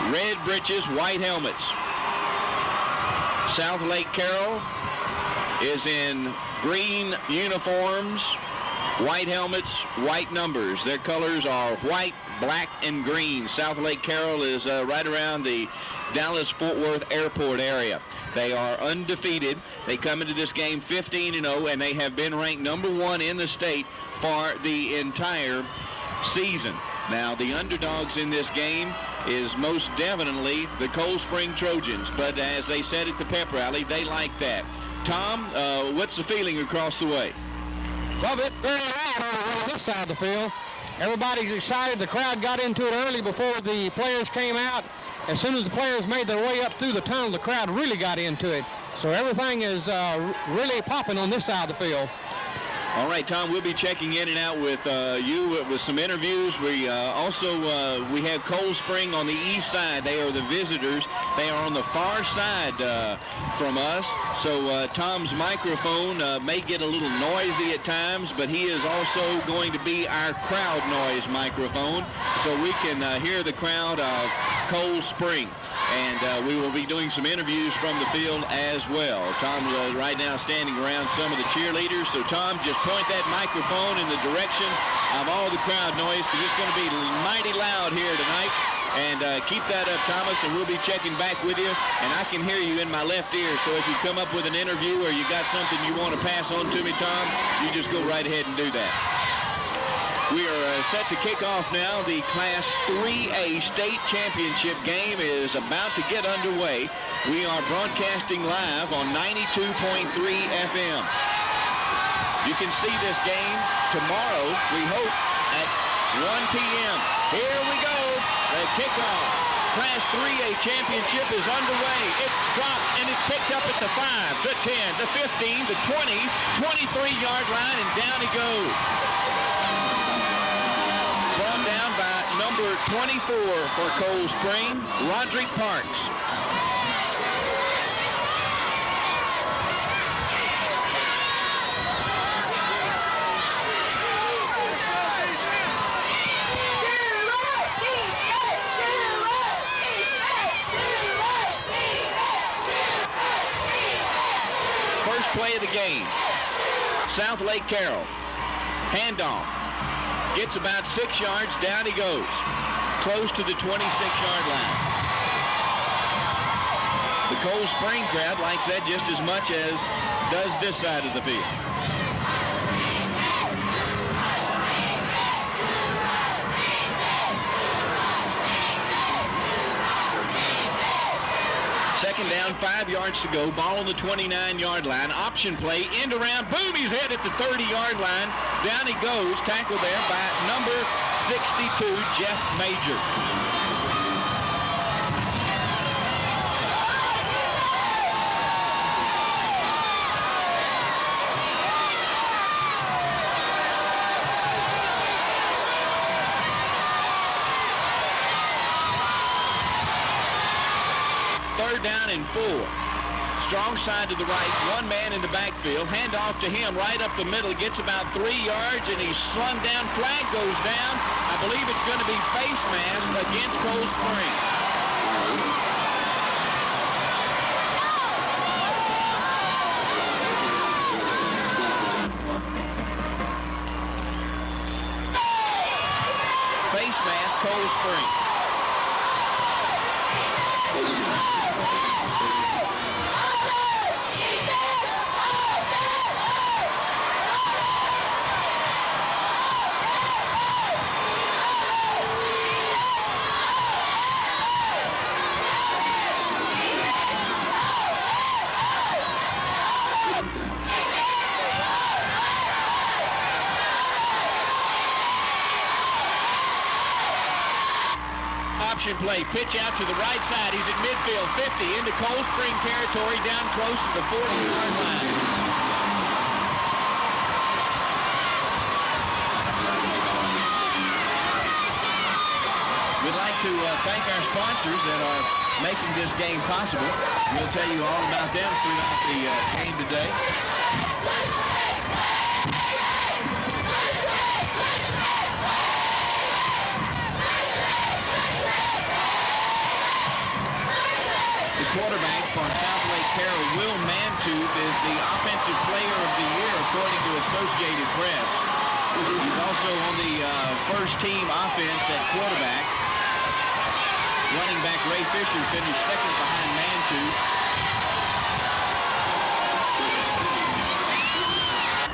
Speaker 11: red breeches, white helmets. Southlake Carroll is in green uniforms, white helmets, white numbers. Their colors are white, black, and green. Southlake Carroll is right around the Dallas-Fort Worth Airport area. They are undefeated. They come into this game 15-0, and they have been ranked #1 in the state for the entire season. Now, the underdogs in this game is most definitely the Coldspring Trojans, but as they said at the pep rally, they like that. Tom, what's the feeling across the way?
Speaker 10: Well, it's very loud over this side of the field. Everybody's excited. The crowd got into it early before the players came out. As soon as the players made their way up through the tunnel, the crowd really got into it. So everything is really popping on this side of the field.
Speaker 11: All right, Tom, we'll be checking in and out with you with some interviews. We also we have Coldspring on the east side. They are the visitors. They are on the far side from us, so Tom's microphone may get a little noisy at times, but he is also going to be our crowd noise microphone, so we can hear the crowd of Coldspring. And we will be doing some interviews from the field as well. Tom's right now standing around some of the cheerleaders. So, Tom, just point that microphone in the direction of all the crowd noise, because it's going to be mighty loud here tonight. And keep that up, Thomas, and we'll be checking back with you. And I can hear you in my left ear, so if you come up with an interview or you got something you want to pass on to me, Tom, you just go right ahead and do that. We are set to kick off now. The Class 3A state championship game is about to get underway. We are broadcasting live on 92.3 FM. You can see this game tomorrow, we hope, at 1 p.m. Here we go, the kickoff. Class 3A championship is underway. It's dropped and it's picked up at the 5, the 10, the 15, the 20, 23-yard line, and down he goes. Brought down by number 24 for Coldspring, Roderick Parks. First play of the game, Southlake Carroll, handoff. Gets about 6 yards, down he goes, close to the 26-yard line. The Coldspring crowd likes that just as much as does this side of the field. Second down, 5 yards to go. Ball on the 29-yard line. Option play, end around. Boom, he's hit at the 30-yard line. Down he goes. Tackled there by number 62, Jeff Major. Third down and 4. Strong side to the right, one man in the backfield. Hand off to him right up the middle. Gets about 3 yards, and he's slung down. Flag goes down. I believe it's going to be face mask against Coldspring. Face mask, Coldspring. Option play, pitch out to the right side. He's at midfield, 50, into Coldspring territory, down close to the 40-yard line. We'd like to thank our sponsors that are making this game possible. We'll tell you all about them throughout the game today. Quarterback for Southlake Carroll, Will Mantooth, is the Offensive Player of the Year according to Associated Press. He's also on the first team offense at quarterback. Running back Ray Fisher finished second behind Mantooth.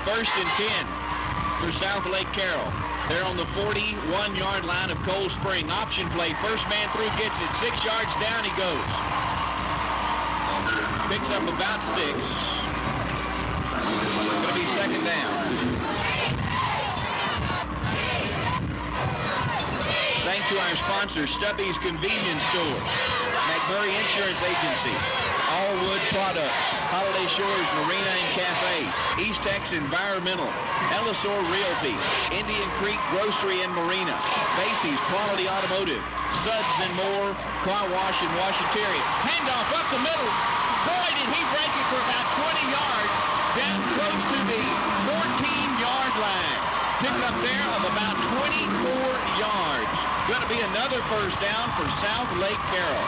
Speaker 11: First and 10 for Southlake Carroll. They're on the 41-yard line of Coldspring. Option play, first man through gets it, 6 yards down he goes. Picks up about 6. Going to be second down. Thanks to our sponsor, Stubby's Convenience Store, McMurray Insurance Agency, All Wood Products, Holiday Shores Marina and Cafe, East Tex Environmental, Ellisor Realty, Indian Creek Grocery and Marina, Macy's Quality Automotive, Suds and More, Car Wash and Washateria. Handoff up the middle. Boy, did he break it for about 20 yards, down close to the 14-yard line. Picked up there of about 24 yards. Going to be another first down for Southlake Carroll.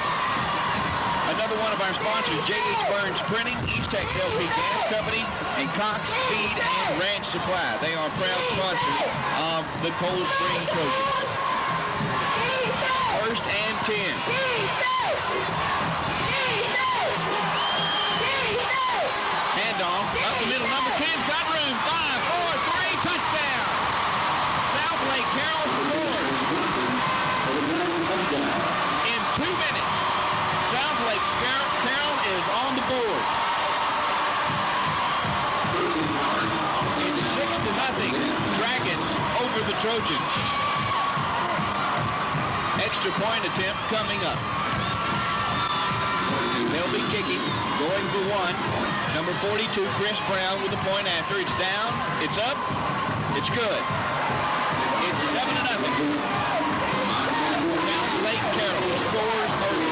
Speaker 11: Another one of our sponsors, J.H. Burns Printing, East Tex LP Gas Company, and Cox Feed and Ranch Supply. They are proud sponsors of the Coldspring Trojans. First and 10. Handoff up the middle. Number 10's got room. 5, 4, 3, touchdown. Southlake Carroll scores. In 2 minutes, Southlake Carroll is on the board. It's 6-0. Dragons over the Trojans. Extra point attempt coming up. They'll be kicking, going for one. Number 42, Chris Brown with the point after. It's down, it's up, it's good. It's 7-0. Southlake Carroll scores early.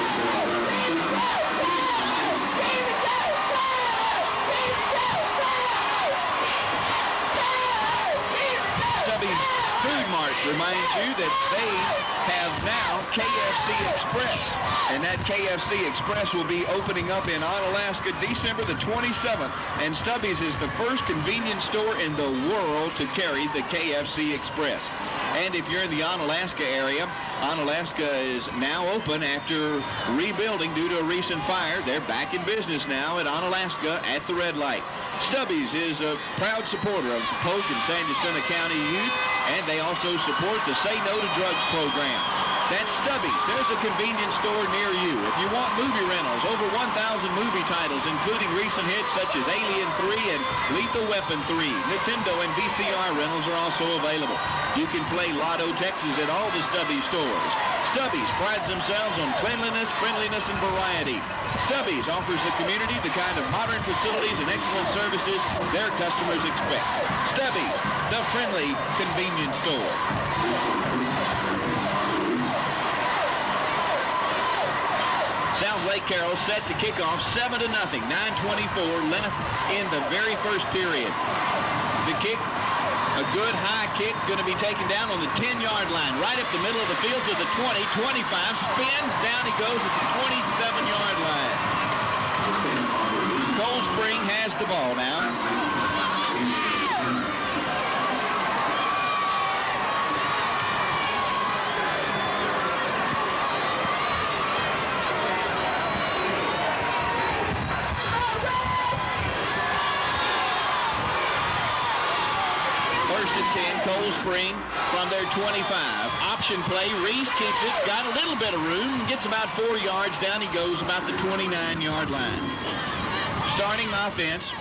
Speaker 11: Stubby's Food Mart reminds you that they have now KFC Express, and that KFC Express will be opening up in Onalaska December the 27th, and Stubby's is the first convenience store in the world to carry the KFC Express. And if you're in the Onalaska area, Onalaska is now open after rebuilding due to a recent fire. They're back in business now at Onalaska at the red light. Stubby's is a proud supporter of the Polk and San Jacinto County youth, and they also support the Say No to Drugs program. That's Stubby's. There's a convenience store near you. If you want movie rentals, over 1,000 movie titles, including recent hits such as Alien 3 and Lethal Weapon 3. Nintendo and VCR rentals are also available. You can play Lotto Texas at all the Stubby's stores. Stubby's prides themselves on cleanliness, friendliness, and variety. Stubby's offers the community the kind of modern facilities and excellent services their customers expect. Stubby's, the friendly convenience store. Southlake Carroll set to kick off 7-0. 9:24 left in the very first period. The kick, a good high kick, going to be taken down on the 10-yard line, right up the middle of the field to the 20, 25, spins, down he goes at the 27-yard line. Coldspring has the ball now. First and 10, Coldspring from their 25. Option play, Reese keeps it, got a little bit of room, gets about 4 yards, down he goes about the 29-yard line. Starting offense,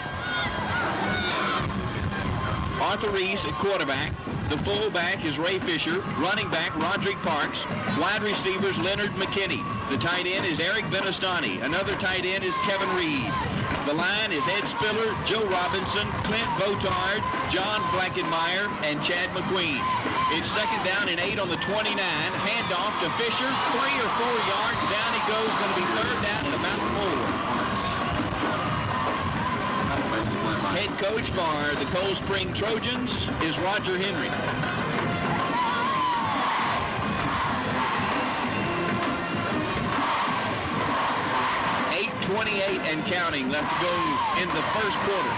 Speaker 11: Arthur Reese at quarterback. The fullback is Ray Fisher. Running back, Roderick Parks. Wide receivers, Leonard McKinney. The tight end is Eric Benestani. Another tight end is Kevin Reed. The line is Ed Spiller, Joe Robinson, Clint Botard, John Blankenmeyer, and Chad McQueen. It's second down and 8 on the 29. Handoff to Fisher, 3 or 4 yards. Down he goes, going to be third down and about 4. Head coach for the Coldspring Trojans is Roger Henry. 8:28 and counting left to go in the first quarter.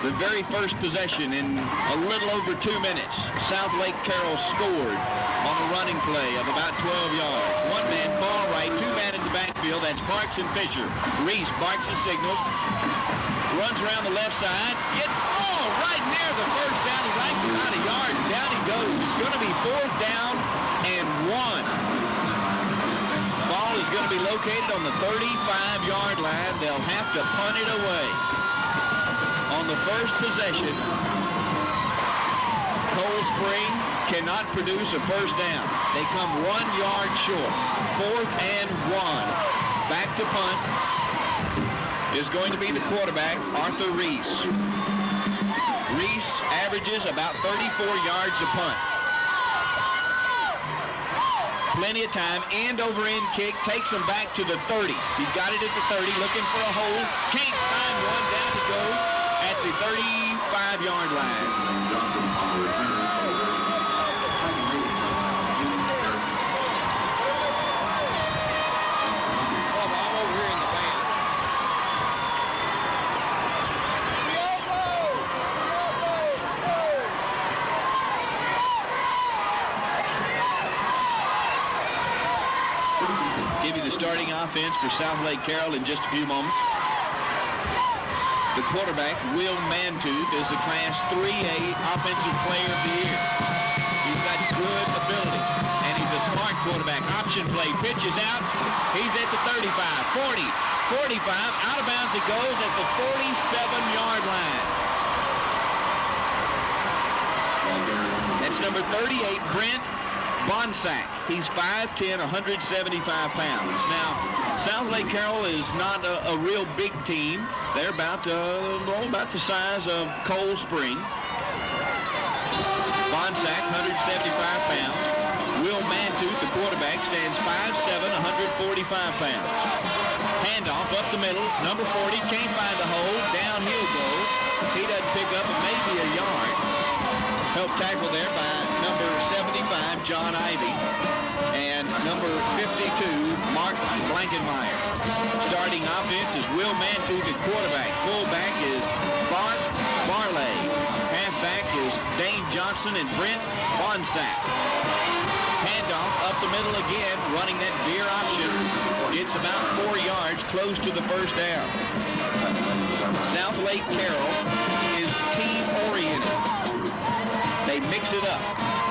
Speaker 11: The very first possession in a little over 2 minutes. Southlake Carroll scored on a running play of about 12 yards. One man far right, 2 men in the backfield. That's Parks and Fisher. Reese barks the signals. Runs around the left side. Gets right near the first down. He ranks about a yard. Down he goes. It's going to be 4th down and 1. Ball is going to be located on the 35-yard line. They'll have to punt it away. On the first possession, Coldspring cannot produce a first down. They come 1 yard short. 4th and 1. Back to punt. is going to be the quarterback, Arthur Reese. Reese averages about 34 yards a punt. Plenty of time, end over end kick, takes him back to the 30. He's got it at the 30, looking for a hole. Can't find one, down he goes at the 35-yard line. Give you the starting offense for Southlake Carroll in just a few moments. The quarterback, Will Mantooth, is the Class 3A Offensive Player of the Year. He's got good ability, and he's a smart quarterback. Option play, pitches out. He's at the 35, 40, 45. Out of bounds it goes at the 47-yard line. That's number 38, Brent Bonsack. He's 5'10", 175 pounds. Now, Southlake Carroll is not a real big team. They're about the size of Coldspring. Bonsack, 175 pounds. Will Mantooth, the quarterback, stands 5'7", 145 pounds. Handoff up the middle. Number 40 can't find the hole. Downhill goes. He doesn't pick up maybe a yard. Help tackle there by number 75, John Ivey, and number 52, Mark Blankenmeyer. Starting offense is Will Mantooth at quarterback. Fullback is Bart Barley. Halfback is Dane Johnson and Brent Bonsack. Handoff up the middle again, running that veer option. It's about 4 yards, close to the first down. Southlake Carroll is team-oriented. They mix it up.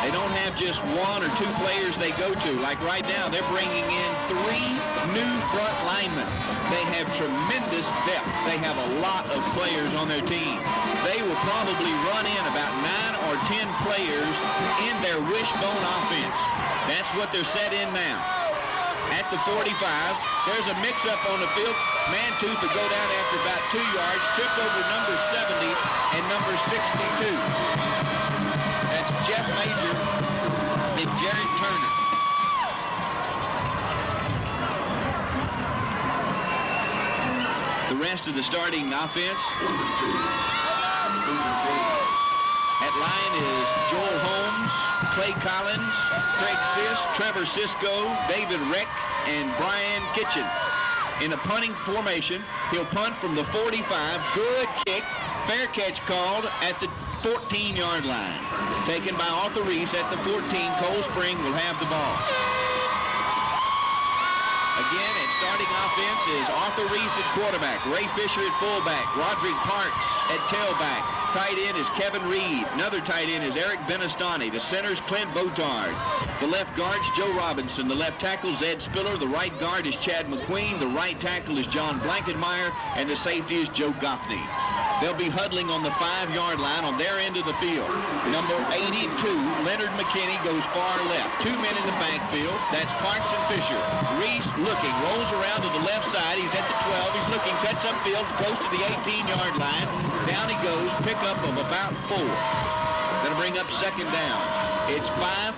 Speaker 11: They don't have just one or two players they go to. Like right now, they're bringing in 3 new front linemen. They have tremendous depth. They have a lot of players on their team. They will probably run in about 9 or 10 players in their wishbone offense. That's what they're set in now. At the 45, there's a mix-up on the field. Mantooth will go down after about 2 yards, tripped over number 70 and number 62. That's Jeff Major and Jared Turner. The rest of the starting offense. At line is Joel Holmes, Clay Collins, Craig Sisk, Trevor Sisko, David Reck, and Brian Kitchen. In a punting formation, he'll punt from the 45. Good kick. Fair catch called at the 14-yard line. Taken by Arthur Reese at the 14. Coldspring will have the ball. Again, at starting offense is Arthur Reese at quarterback, Ray Fisher at fullback, Roderick Parks at tailback. Tight end is Kevin Reed. Another tight end is Eric Benestani. The center is Clint Botard. The left guard's Joe Robinson. The left tackle is Ed Spiller. The right guard is Chad McQueen. The right tackle is John Blankenmeyer. And the safety is Joe Goffney. They'll be huddling on the 5-yard line on their end of the field. Number 82, Leonard McKinney, goes far left. 2 men in the backfield. That's Parks and Fisher. Reese looking, rolls around to the left side. He's at the 12. He's looking, cuts upfield, close to the 18-yard line. Down he goes, pickup of about 4. That'll bring up second down. It's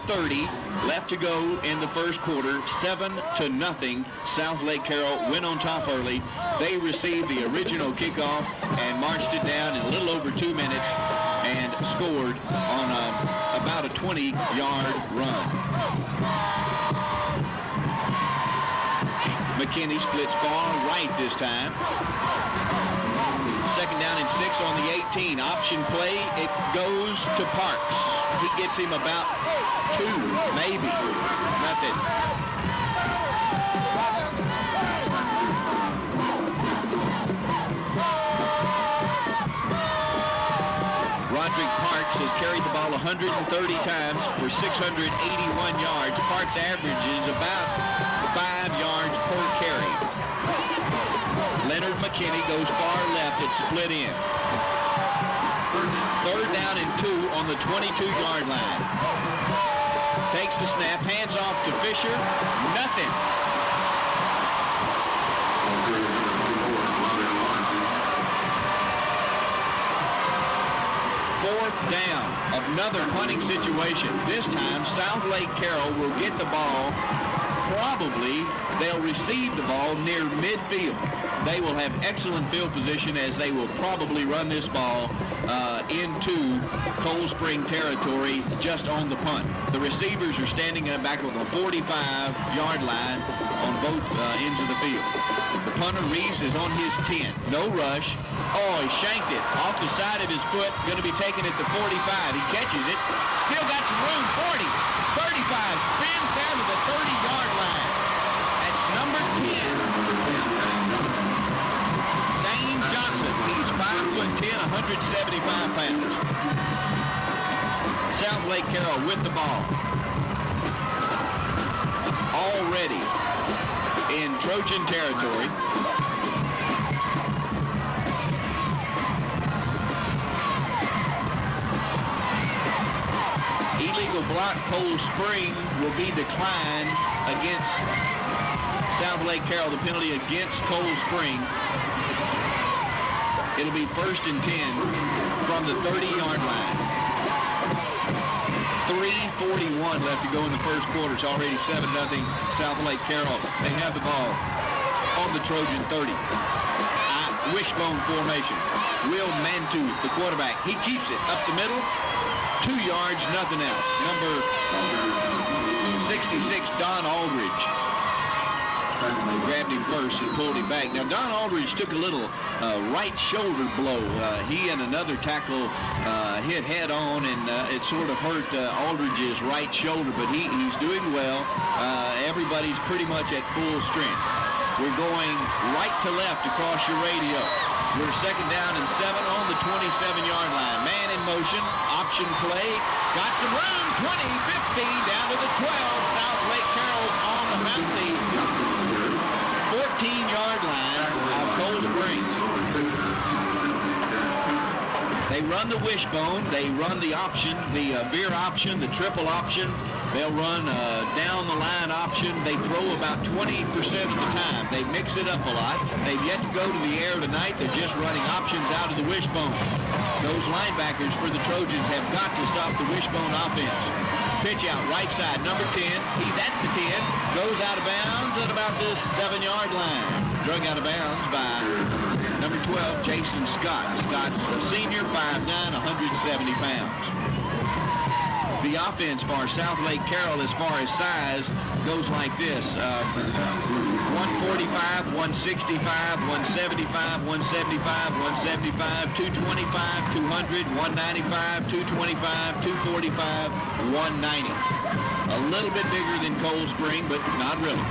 Speaker 11: 5:30 left to go in the first quarter. 7-0. Southlake Carroll went on top early. They received the original kickoff and marched it down in a little over 2 minutes and scored on about a 20-yard run. McKinney splits far right this time. Second down and 6 on the 18. Option play, it goes to Parks. He gets him about 2, maybe. Nothing. Roderick Parks has carried the ball 130 times for 681 yards. Parks averages about 5 yards per carry. Leonard McKinney goes far left. It's split in. Third down and 2 on the 22-yard line. Takes the snap, hands off to Fisher. Nothing. 4th down. Another punting situation. This time, Southlake Carroll will get the ball. Probably they'll receive the ball near midfield. They will have excellent field position as they will probably run this ball into Coldspring territory just on the punt. The receivers are standing back on the 45-yard line on both ends of the field. The punter, Reese, is on his 10. No rush. Oh, he shanked it off the side of his foot. Going to be taken at the 45. He catches it. Still got some room. 40, 35. Spins down to the 30-yard line. That's number 10. Dane Johnson. He's 5'10", 175 pounds. Southlake Carroll with the ball. Already in Trojan territory. Illegal block. Coldspring will be declined against Southlake Carroll. The penalty against Coldspring. It'll be 1st and 10 from the 30-yard line. 3:41 left to go in the first quarter. It's already 7-0 Southlake Carroll. They have the ball on the Trojan 30. Wishbone formation. Will Mantooth, the quarterback. He keeps it up the middle. 2 yards, nothing else. Number 66, Don Aldridge. Grabbed him first and pulled him back. Now, Don Aldridge took a little right shoulder blow. He and another tackle hit head on, and it sort of hurt Aldridge's right shoulder, but he's doing well. Everybody's pretty much at full strength. We're going right to left across your radio. We're 2nd down and 7 on the 27-yard line. Man in motion, option play. Got some room, 20, 15, down to the 12. Southlake Carroll on about the 14-yard line of Coldspring. They run the wishbone. They run the option, the veer option, the triple option. They'll run down the line option. They throw about 20% of the time. They mix it up a lot. They've yet to go to the air tonight. They're just running options out of the wishbone. Those linebackers for the Trojans have got to stop the wishbone offense. Pitch out right side, number 10. He's at the 10. Goes out of bounds at about the 7-yard line. Drug out of bounds by number 12, Jason Scott. Scott's a senior, 5'9", 170 pounds. The offense for Southlake Carroll, as far as size, goes like this. 145, 165, 175, 175, 175, 225, 200, 195, 225, 245, 190. A little bit bigger than Coldspring, but not really.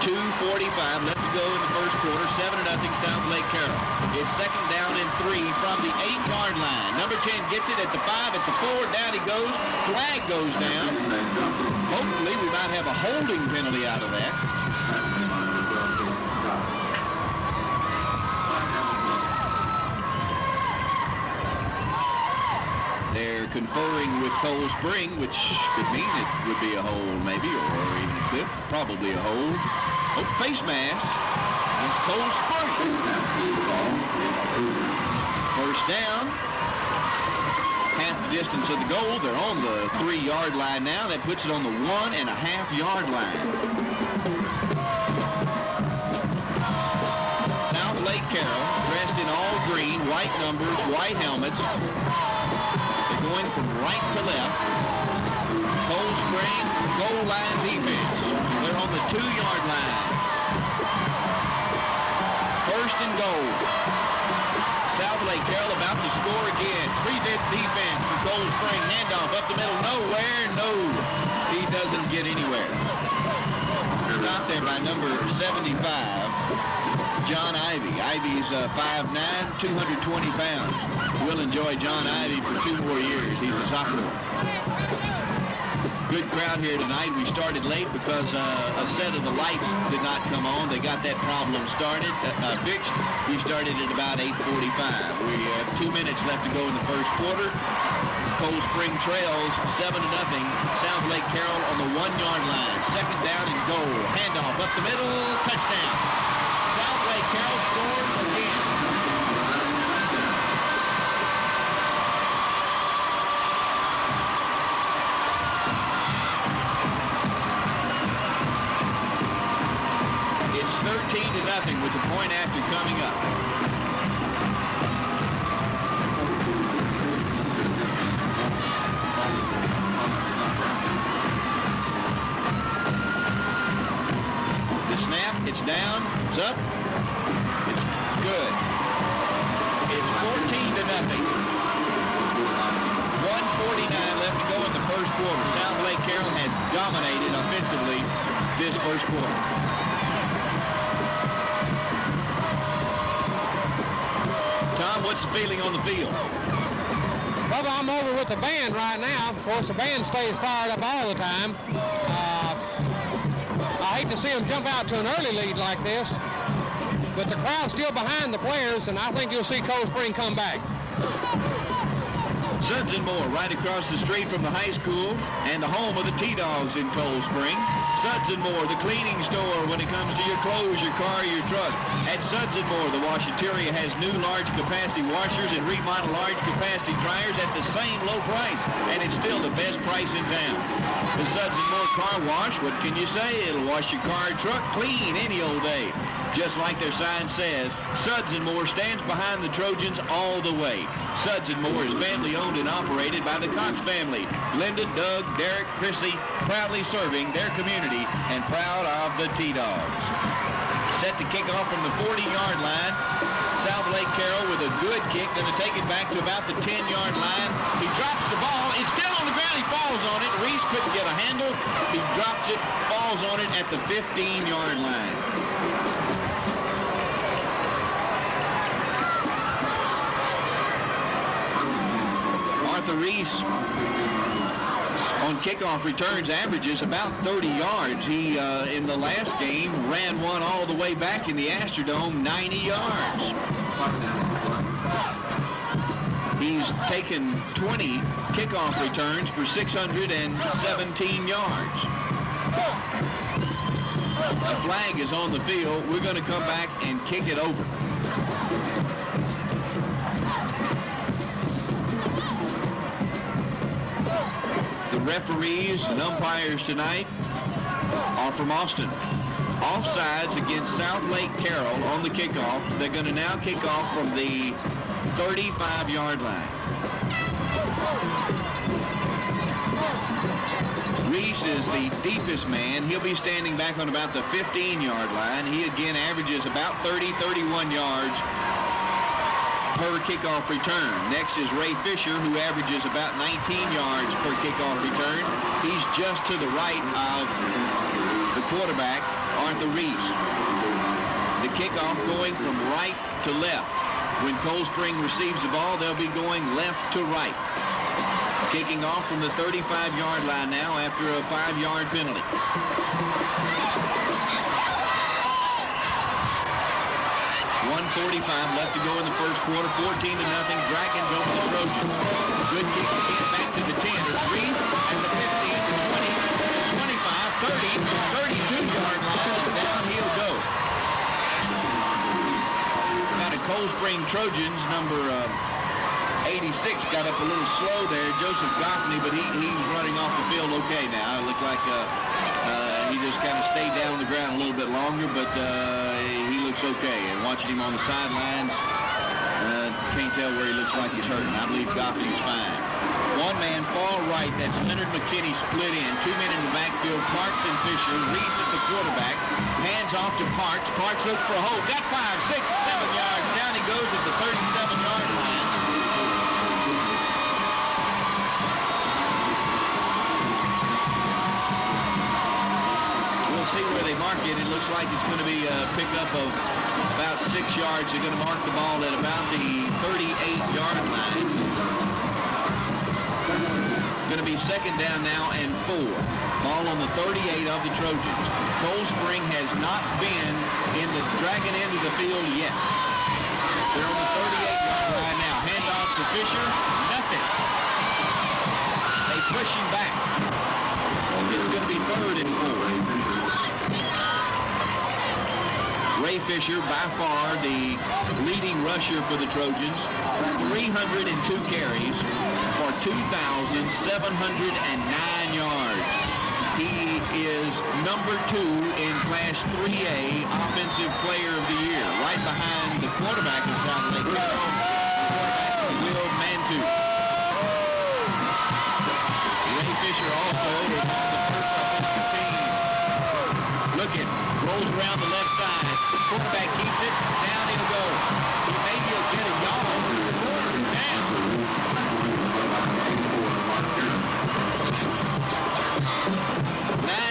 Speaker 11: 2:45 left to go in the first quarter. 7-0 Southlake Carroll. It's 2nd down and 3 from the 8-yard line. Number 10 gets it at the 5, at the 4. Down he goes. Flag goes down. Hopefully we might have a holding penalty out of that. They're conferring with Coldspring, which could mean it would be a hold maybe, or even could probably a hold. Oh, face mask against Coldspring. 1st down. Half the distance of the goal. They're on the 3-yard line now. That puts it on the 1.5-yard line. Southlake Carroll, dressed in all green, white numbers, white helmets. They're going from right to left. Coldspring, goal line defense. They're on the 2-yard line. 1st and goal. Southlake Carroll about to score again. Prevent defense for Coldspring. Handoff up the middle. Nowhere. No. He doesn't get anywhere. Stopped there by number 75, John Ivey. Ivey's 5'9", 220 pounds. We'll enjoy John Ivey for 2 more years. He's a sophomore. Good crowd here tonight. We started late because a set of the lights did not come on. They got that problem fixed. We started at about 8:45. We have 2 minutes left to go in the first quarter. Coldspring trails 7-0. Southlake Carroll on the 1-yard line. 2nd down and goal. Handoff up the middle. Touchdown. Southlake Carroll scores again. with the point after coming up. The snap, it's down, it's up, it's good. It's 14-0. 1:49 left to go in the first quarter. Southlake Carroll has dominated offensively this first quarter. Tom, what's the feeling on the field?
Speaker 10: Bubba, I'm over with the band right now. Of course, the band stays fired up all the time. I hate to see them jump out to an early lead like this, but the crowd's still behind the players, and I think you'll see Coldspring come back.
Speaker 11: Suds & More, right across the street from the high school and the home of the T-Dogs in Coldspring. Suds & More, the cleaning store when it comes to your clothes, your car, your truck. At Suds & More, the washateria has new large capacity washers and remodeled large capacity dryers at the same low price, and it's still the best price in town. The Suds & More car wash, what can you say? It'll wash your car or truck clean any old day. Just like their sign says, Suds & More stands behind the Trojans all the way. Suds & More is family owned and operated by the Cox family. Linda, Doug, Derek, Chrissy, proudly serving their community and proud of the T-Dogs. Set to kick off from the 40-yard line. Southlake Carroll with a good kick, going to take it back to about the 10-yard line. He drops the ball. It's still on the ground. He falls on it. Reese couldn't get a handle. He drops it, falls on it at the 15-yard line. Arthur Reese on kickoff returns averages about 30 yards. He, in the last game, ran one all the way back in the Astrodome, 90 yards. He's taken 20 kickoff returns for 617 yards. A flag is on the field. We're going to come back and kick it over. The referees and umpires tonight are from Austin. Offsides against Southlake Carroll on the kickoff. They're going to now kick off from the 35-yard line. Reese is the deepest man. He'll be standing back on about the 15-yard line. He again averages about 31 yards per kickoff return. Next is Ray Fisher, who averages about 19 yards per kickoff return. He's just to the right of the quarterback, Arthur Reese. The kickoff going from right to left. When Coldspring receives the ball, they'll be going left to right. Kicking off from the 35-yard line now after a 5-yard penalty. 1:45 left to go in the first quarter. 14-0. Dragons over the Trojans. Good kick again back to the 10. It's Reese at the 15, 20, 25, 30, 32-yard line. Down he'll go. Got a Coldspring Trojans, number 86, got up a little slow there. Joseph Goffney, but he's running off the field okay now. It looked like he just kind of stayed down on the ground a little bit longer, but he looks okay. And watching him on the sidelines, can't tell where he looks like he's hurting. I believe Goffney's fine. One man far right, that's Leonard McKinney split in. 2 men in the backfield, Parks and Fisher. Reese at the quarterback. Hands off to Parks. Parks looks for a hole. Got 5, 6, 7 yards. Down he goes at the 37-yard line. See where they mark it. It looks like it's going to be a pickup of about 6 yards. They're going to mark the ball at about the 38-yard line. Going to be second down now and 4. Ball on the 38 of the Trojans. Coldspring has not been in the Dragon end of the field yet. They're on the 38-yard line now. Handoff to Fisher. Nothing. They push him back. It's going to be 3rd and 4. Ray Fisher, by far the leading rusher for the Trojans, 302 carries for 2,709 yards. He is number 2 in Class 3A Offensive Player of the Year, right behind the quarterback of Southlake Carroll, Will Mantu. Ray Fisher also is on the first offensive team. Looking, rolls around the left side. Quarterback keeps it, down he'll go. Maybe he'll get a yard. Down.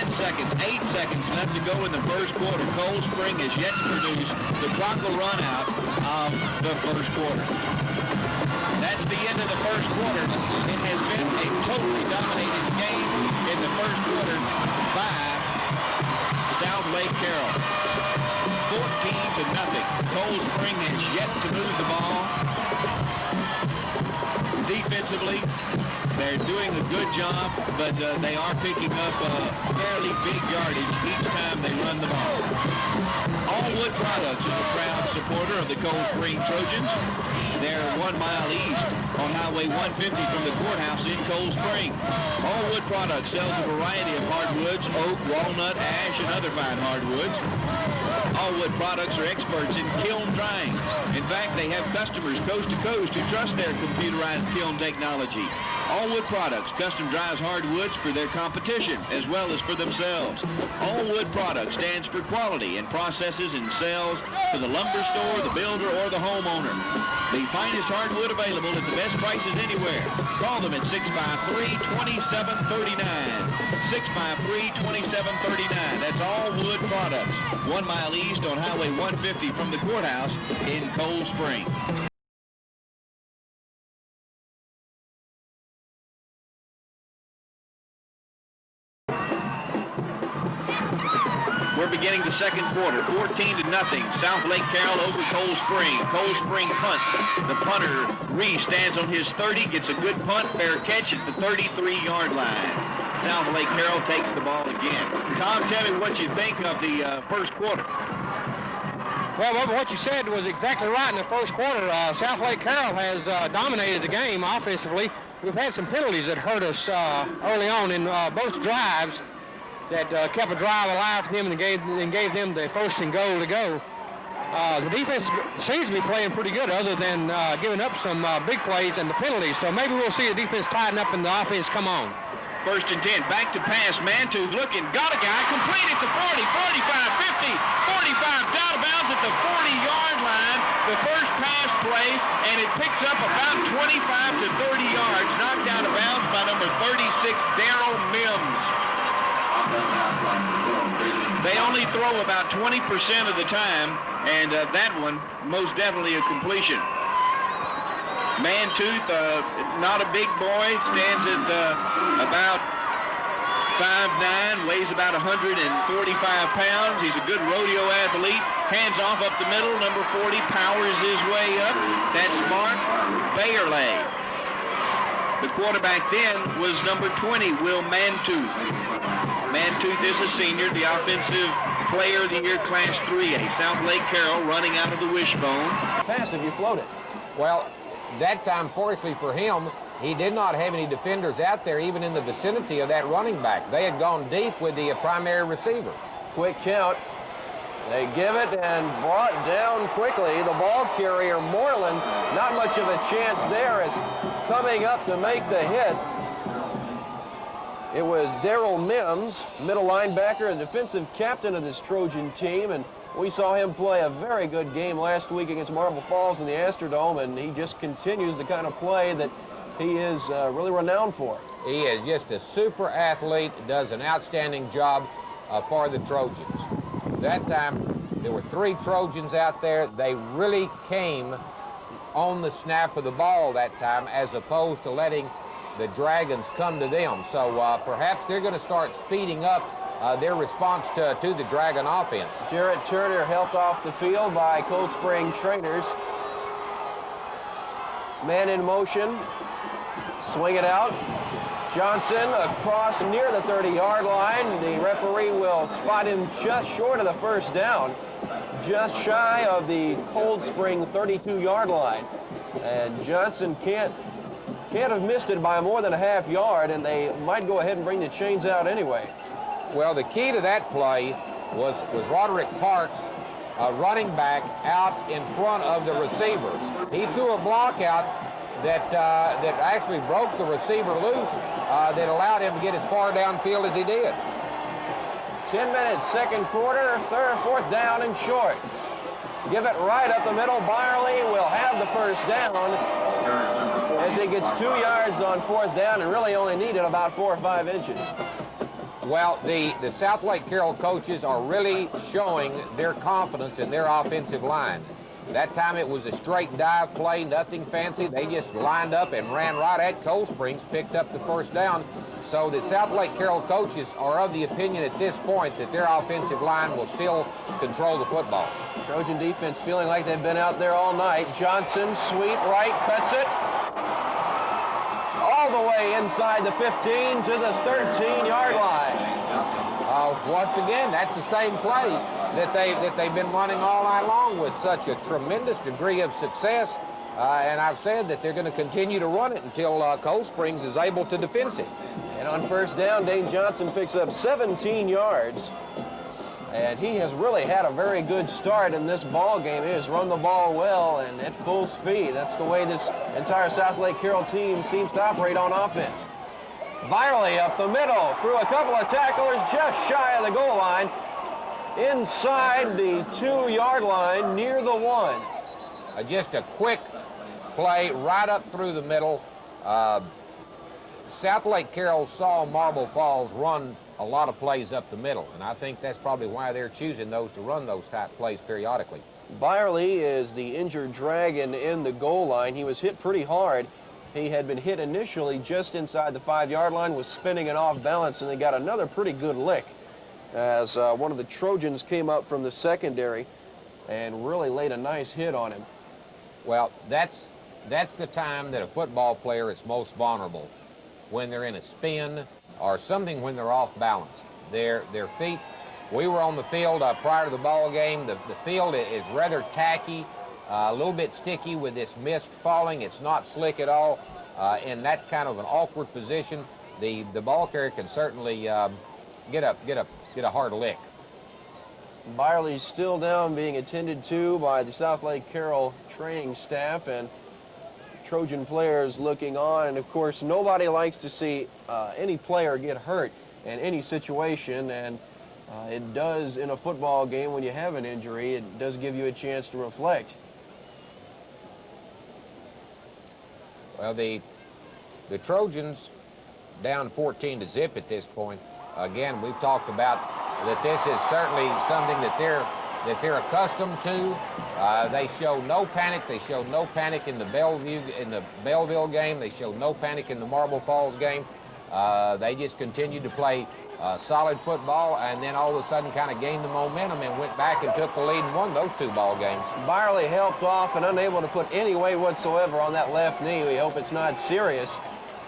Speaker 11: 9 seconds, 8 seconds left to go in the first quarter. Coldspring is yet to produce. The clock will run out of the first quarter. That's the end of the first quarter. It has been a totally dominated game in the first quarter by Southlake Carroll. 14-0. Coldspring has yet to move the ball. Defensively, they're doing a good job, but they are picking up fairly big yardage each time they run the ball. All Wood Products is a proud supporter of the Coldspring Trojans. They're 1 mile east on Highway 150 from the courthouse in Coldspring. All Wood Products sells a variety of hardwoods, oak, walnut, ash, and other fine hardwoods. All Wood Products are experts in kiln drying. In fact, they have customers coast to coast who trust their computerized kiln technology. All Wood Products custom dries hardwoods for their competition as well as for themselves. All Wood Products stands for quality and processes and sells to the lumber store, the builder, or the homeowner. The finest hardwood available at the best prices anywhere. Call them at 653-2739. 653-2739. That's All Wood Products. 1 mile east on Highway 150 from the courthouse in Coldspring. We're beginning the second quarter, 14-0. Southlake Carroll over Coldspring. Coldspring punts. The punter, Reese, stands on his 30, gets a good punt, fair catch at the 33-yard line. Southlake Carroll takes the ball again. Tom, tell me what you think of the first quarter.
Speaker 10: Well, Bubba, what you said was exactly right in the first quarter. Southlake Carroll has dominated the game offensively. We've had some penalties that hurt us early on in both drives that kept a drive alive for them and gave them the first and goal to go. The defense seems to be playing pretty good other than giving up some big plays and the penalties. So maybe we'll see the defense tighten up and the offense come on.
Speaker 11: First and 10, back to pass. Mantu looking, got a guy, complete at the 40, 45, 50, 45, down of bounds at the 40-yard line. The first pass play, and it picks up about 25 to 30 yards, knocked out of bounds by number 36, Darrell Mims. They only throw about 20% of the time, and that one most definitely a completion. Mantooth, not a big boy, stands at about 5'9", weighs about 145 pounds. He's a good rodeo athlete. Hands off up the middle, number 40 powers his way up. That's Mark Bayerley. The quarterback then was number 20, Will Mantooth. Mantooth is a senior, the offensive player of the year, Class 3A. Southlake Carroll running out of the wishbone.
Speaker 17: Pass if you float it. Well, that time, fortunately for him, he did not have any defenders out there, even in the vicinity of that running back. They had gone deep with the primary receiver.
Speaker 18: Quick count. They give it and brought down quickly. The ball carrier, Moreland, not much of a chance there as coming up to make the hit. It was Darrell Mims, middle linebacker and defensive captain of this Trojan team, and we saw him play a very good game last week against Marble Falls in the Astrodome, and he just continues the kind of play that he is really renowned for.
Speaker 17: He is just a super athlete, does an outstanding job for the Trojans. That time, there were 3 Trojans out there. They really came on the snap of the ball that time, as opposed to letting the Dragons come to them. So perhaps they're going to start speeding up their response to the Dragon offense.
Speaker 18: Jarrett Turner helped off the field by Coldspring trainers. Man in motion, swing it out. Johnson across near the 30-yard line. The referee will spot him just short of the first down, just shy of the Coldspring 32-yard line. And Johnson can't have missed it by more than a half yard, and they might go ahead and bring the chains out anyway.
Speaker 17: Well, the key to that play was Roderick Parks, running back, out in front of the receiver. He threw a block out that actually broke the receiver loose, that allowed him to get as far downfield as he did.
Speaker 18: 10 minutes, second quarter, fourth down and short. Give it right up the middle. Byerly will have the first down as he gets 2 yards on fourth down and really only needed about 4 or 5 inches.
Speaker 17: Well, the Southlake Carroll coaches are really showing their confidence in their offensive line. That time it was a straight dive play, nothing fancy. They just lined up and ran right at Coldspring, picked up the first down. So the Southlake Carroll coaches are of the opinion at this point that their offensive line will still control the football.
Speaker 18: Trojan defense feeling like they've been out there all night. Johnson, sweep right, cuts it. All the way inside the 15 to the 13-yard line.
Speaker 17: Once again, that's the same play that they've been running all night long with such a tremendous degree of success. And I've said that they're going to continue to run it until Coldspring is able to defend it.
Speaker 18: And on first down, Dane Johnson picks up 17 yards. And he has really had a very good start in this ball game. He has run the ball well and at full speed. That's the way this entire Southlake Carroll team seems to operate on offense. Byerly up the middle, through a couple of tacklers, just shy of the goal line. Inside the 2-yard line, near the 1.
Speaker 17: Just a quick play right up through the middle. Southlake Carroll saw Marble Falls run a lot of plays up the middle, and I think that's probably why they're choosing those to run those type plays periodically.
Speaker 18: Byerly is the injured Dragon in the goal line. He was hit pretty hard. He had been hit initially just inside the 5-yard line, was spinning it off balance, and they got another pretty good lick as one of the Trojans came up from the secondary and really laid a nice hit on him.
Speaker 17: Well, that's the time that a football player is most vulnerable, when they're in a spin or something, when they're off balance. Their feet, we were on the field prior to the ball game. The field is rather tacky, a little bit sticky with this mist falling. It's not slick at all. In that kind of an awkward position, the ball carrier can certainly get a hard lick.
Speaker 18: Byerly's still down, being attended to by the Southlake Carroll training staff, and Trojan players looking on. And of course, nobody likes to see any player get hurt in any situation, and it does in a football game. When you have an injury, it does give you a chance to reflect.
Speaker 17: Well, the Trojans down 14-0 at this point. Again, we've talked about that this is certainly something that they're accustomed to. They show no panic. They showed no panic in the Belleville game. They showed no panic in the Marble Falls game. They just continued to play solid football, and then all of a sudden kind of gained the momentum and went back and took the lead and won those 2 ball games.
Speaker 18: Byerly helped off and unable to put any weight whatsoever on that left knee. We hope it's not serious,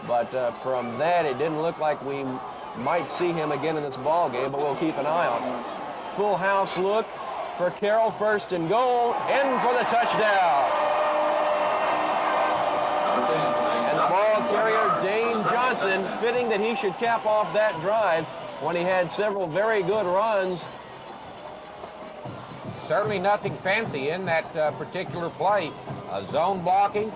Speaker 18: but from that, it didn't look like we might see him again in this ball game, but we'll keep an eye on him. Full house look for Carroll, first and goal, in for the touchdown. And the ball carrier, Dane Johnson, fitting that he should cap off that drive when he had several very good runs.
Speaker 17: Certainly nothing fancy in that particular play. Zone blocking,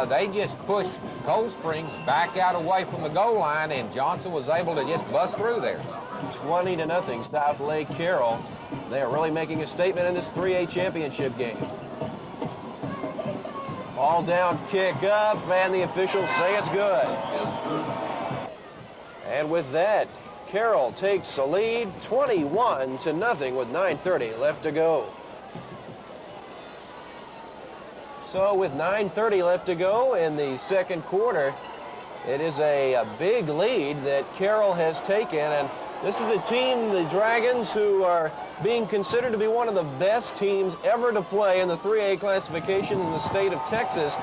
Speaker 17: they just pushed Coldspring back out away from the goal line, and Johnson was able to just bust through there.
Speaker 18: 20-0, Southlake Carroll. They are really making a statement in this 3A championship game. Ball down, kick up, and the officials say it's good. And with that, Carroll takes the lead 21-0 with 9:30 left to go. So with 9:30 left to go in the second quarter, it is a big lead that Carroll has taken. And this is a team, the Dragons, who are being considered to be one of the best teams ever to play in the 3A classification in the state of Texas,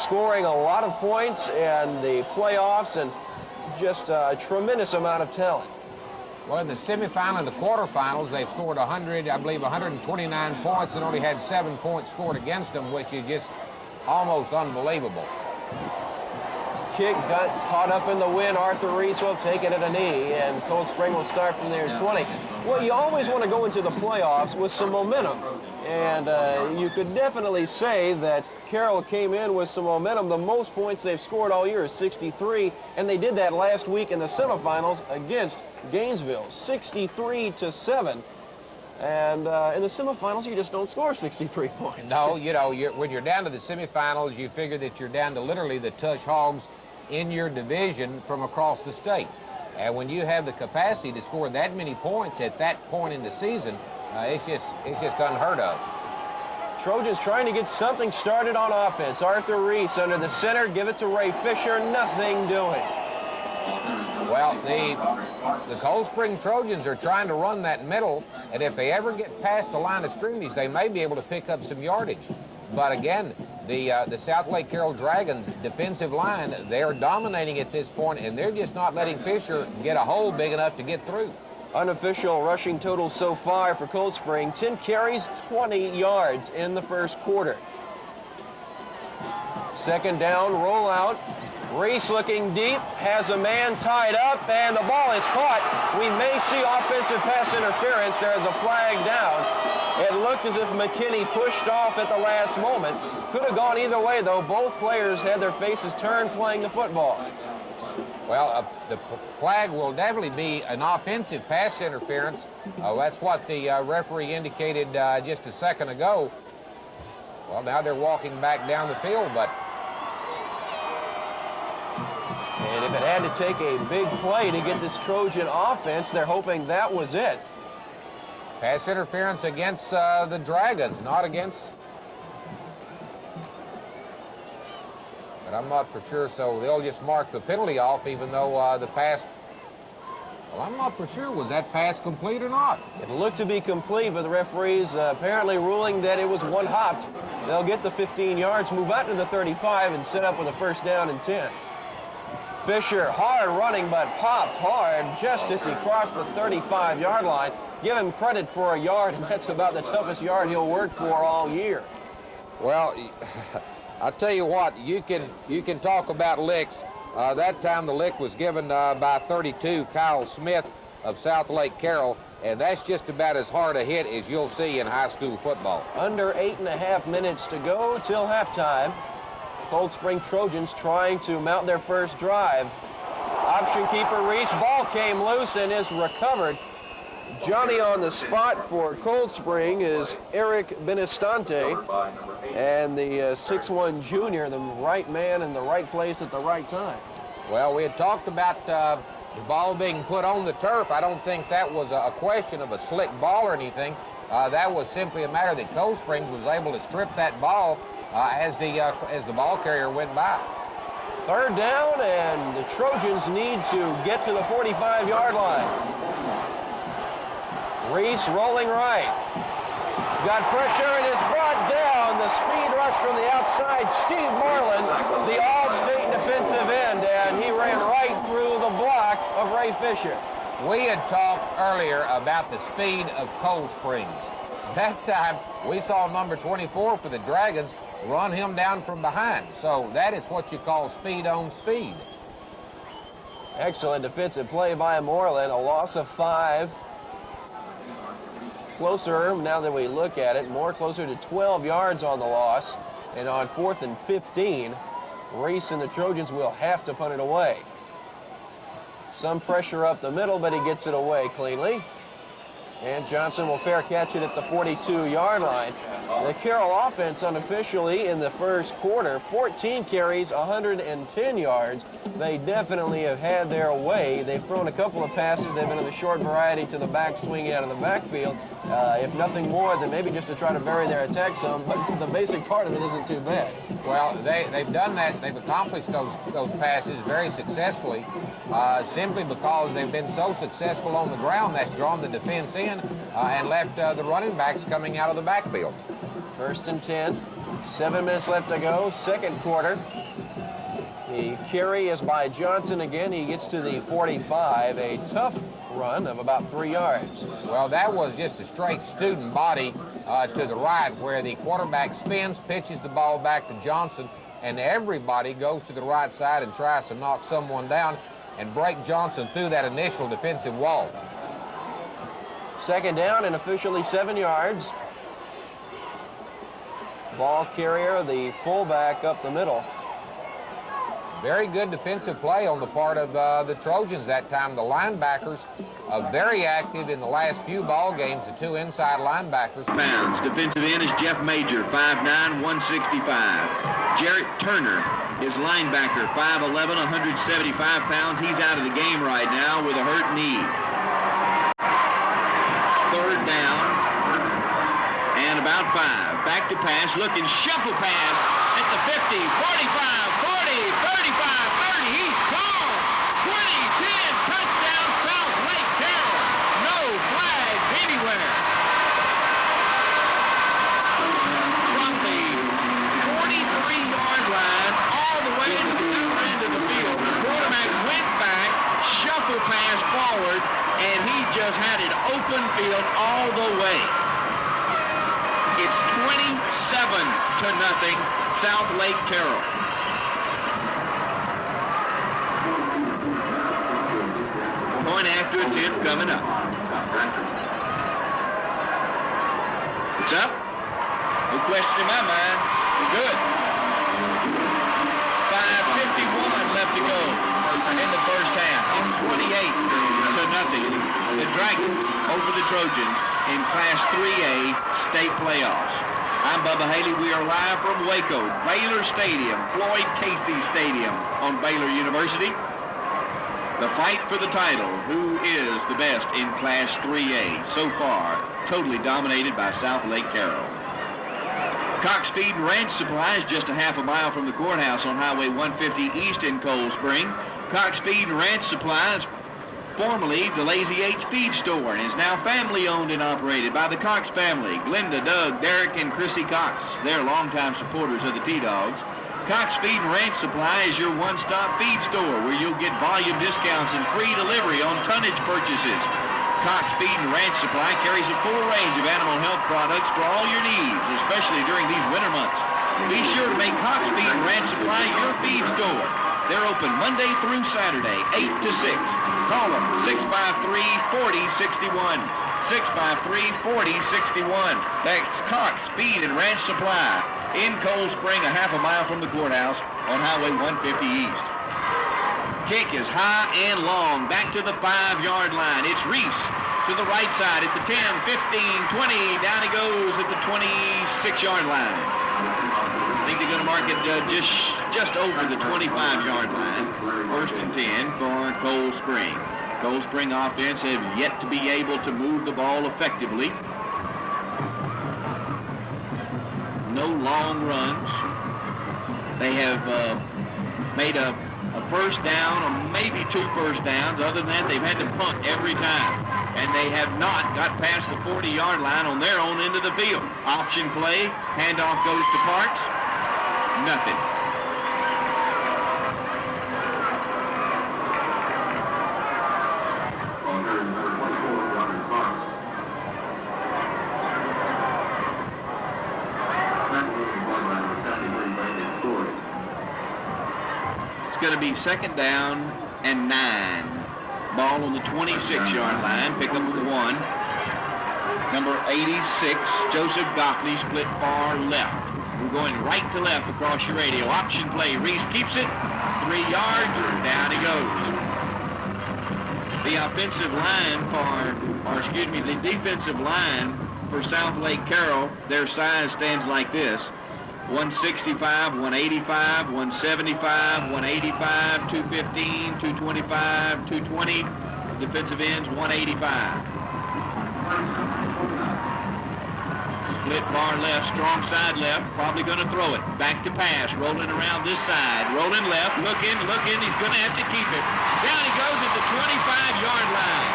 Speaker 18: scoring a lot of points in the playoffs and just a tremendous amount of talent.
Speaker 17: Well, in the semifinal and the quarterfinals, they've scored 129 points and only had 7 points scored against them, which is just almost unbelievable.
Speaker 18: kick got caught up in the wind. Arthur Reese will take it at a knee, and Coldspring will start from their 20. Well, you always want to go into the playoffs with some momentum, and you could definitely say that Carroll came in with some momentum. The most points they've scored all year is 63, and they did that last week in the semifinals against Gainesville, 63-7. And in the semifinals, you just don't score 63 points.
Speaker 17: No, you know, when you're down to the semifinals, you figure that you're down to literally the Tush Hogs in your division from across the state. And when you have the capacity to score that many points at that point in the season, it's just unheard of.
Speaker 18: Trojans trying to get something started on offense. Arthur Reese under the center, give it to Ray Fisher, nothing doing.
Speaker 17: Well, the Coldspring Trojans are trying to run that middle, and if they ever get past the line of scrimmage, they may be able to pick up some yardage. But again, the Southlake Carroll Dragons defensive line, they're dominating at this point, and they're just not letting Fisher get a hole big enough to get through.
Speaker 18: Unofficial rushing totals so far for Coldspring, 10 carries, 20 yards in the first quarter. Second down, roll out. Reese looking deep, has a man tied up, and the ball is caught. We may see offensive pass interference. There is a flag down. It looked as if McKinney pushed off at the last moment. Could have gone either way, though. Both players had their faces turned playing the football.
Speaker 17: Well, the flag will definitely be an offensive pass interference. That's what the referee indicated just a second ago. Well, now they're walking back down the field, but...
Speaker 18: And if it had to take a big play to get this Trojan offense, they're hoping that was it.
Speaker 17: Pass interference against the Dragons, not against... But I'm not for sure, so they'll just mark the penalty off, even though the pass... Well, I'm not for sure. Was that pass complete or not?
Speaker 18: It looked to be complete, but the referees apparently ruling that it was one-hopped. They'll get the 15 yards, move out to the 35, and set up with a first down and 10. Fisher, hard running, but popped hard just as he crossed the 35-yard line. Give him credit for a yard, and that's about the toughest yard he'll work for all year.
Speaker 17: Well, I'll tell you what, you can talk about licks. That time the lick was given by 32, Kyle Smith of Southlake Carroll, and that's just about as hard a hit as you'll see in high school football.
Speaker 18: Under 8.5 minutes to go till halftime. Coldspring Trojans trying to mount their first drive. Option keeper Reese, ball came loose and is recovered. Johnny on the spot for Coldspring is Eric Benestante, and the 6'1 junior, the right man in the right place at the right time.
Speaker 17: Well, we had talked about the ball being put on the turf. I don't think that was a question of a slick ball or anything. That was simply a matter that Coldspring was able to strip that ball as the ball carrier went by.
Speaker 18: Third down, and the Trojans need to get to the 45-yard line. Reese rolling right. Got pressure and is brought down. The speed rush from the outside. Steve Marlin, the all-state defensive end, and he ran right through the block of Ray Fisher.
Speaker 17: We had talked earlier about the speed of Coldspring's. That time, we saw number 24 for the Dragons run him down from behind. So that is what you call speed on speed.
Speaker 18: Excellent defensive play by Moreland. A loss of 5. Closer, now that we look at it, more closer to 12 yards on the loss. And on 4th and 15, Reese and the Trojans will have to punt it away. Some pressure up the middle, but he gets it away cleanly. And Johnson will fair catch it at the 42-yard line. The Carroll offense unofficially in the first quarter, 14 carries, 110 yards. They definitely have had their way. They've thrown a couple of passes. They've been in the short variety to the back, swinging out of the backfield. If nothing more than maybe just to try to vary their attack some, but the basic part of it isn't too bad.
Speaker 17: Well, they've done that. They've accomplished those passes very successfully, simply because they've been so successful on the ground. That's drawn the defense in and left the running backs coming out of the backfield.
Speaker 18: 1st and 10, 7 minutes left to go, second quarter. The carry is by Johnson again. He gets to the 45, a tough run of about 3 yards.
Speaker 17: Well, that was just a straight student body to the right where the quarterback spins, pitches the ball back to Johnson, and everybody goes to the right side and tries to knock someone down and break Johnson through that initial defensive wall.
Speaker 18: Second down and officially 7 yards. Ball carrier, the fullback up the middle.
Speaker 17: Very good defensive play on the part of the Trojans that time. The linebackers very active in the last few ball games, the two inside linebackers.
Speaker 11: Pounds. Defensive end is Jeff Major, 5'9", 165. Jarrett Turner is linebacker, 5'11", 175 pounds. He's out of the game right now with a hurt knee. Third down and about 5. Back to pass, looking, shuffle pass at the 50, 45, 40, 35, 30. He's called. 20, 10, touchdown, Southlake Carroll. No flags anywhere. From the 43-yard line all the way to the other end of the field, the quarterback went back, shuffle pass forward, and he just had it open field all the way. It's 27-0, Southlake Carroll. Point after attempt coming up. It's up. No question in my mind. Good. 5:51 left to go in the first half. It's 28-0. The Dragons over the Trojans in Class 3A state playoffs. I'm Bubba Haley. We are live from Waco, Baylor Stadium, Floyd Casey Stadium on Baylor University. The fight for the title, who is the best in Class 3A so far, totally dominated by Southlake Carroll. Cox Feed and Ranch Supply is just a half a mile from the courthouse on Highway 150 East in Coldspring. Cox Feed and Ranch Supply is formerly the Lazy H Feed Store and is now family-owned and operated by the Cox family, Glenda, Doug, Derek, and Chrissy Cox. They're longtime supporters of the T-Dogs. Cox Feed and Ranch Supply is your one-stop feed store where you'll get volume discounts and free delivery on tonnage purchases. Cox Feed and Ranch Supply carries a full range of animal health products for all your needs, especially during these winter months. Be sure to make Cox Feed and Ranch Supply your feed store. They're open Monday through Saturday, 8 to 6. Call them 653-4061. 653-4061. That's Cox Feed and Ranch Supply in Coldspring, a half a mile from the courthouse on Highway 150 East. Kick is high and long, back to the 5-yard line. It's Reese to the right side at the 10, 15, 20. Down he goes at the 26-yard line. I think they're going to mark it just over the 25-yard line. First and 10 for Coldspring. Coldspring offense have yet to be able to move the ball effectively. No long runs. They have made a first down or maybe 2 first downs. Other than that, they've had to punt every time. And they have not got past the 40-yard line on their own end of the field. Option play, handoff goes to Parks. Nothing. It's going to be second down and 9. Ball on the 26-yard line. Pick up the 1. Number 86, Joseph Goffney, split far left. We're going right to left across your radio. Option play. Reese keeps it. 3 yards. Down he goes. The offensive line the defensive line for Southlake Carroll, their size stands like this. 165, 185, 175, 185, 215, 225, 220. Defensive ends, 185. Split far left, strong side left, probably going to throw it. Back to pass, rolling around this side. Rolling left, looking, he's going to have to keep it. Down he goes at the 25-yard line.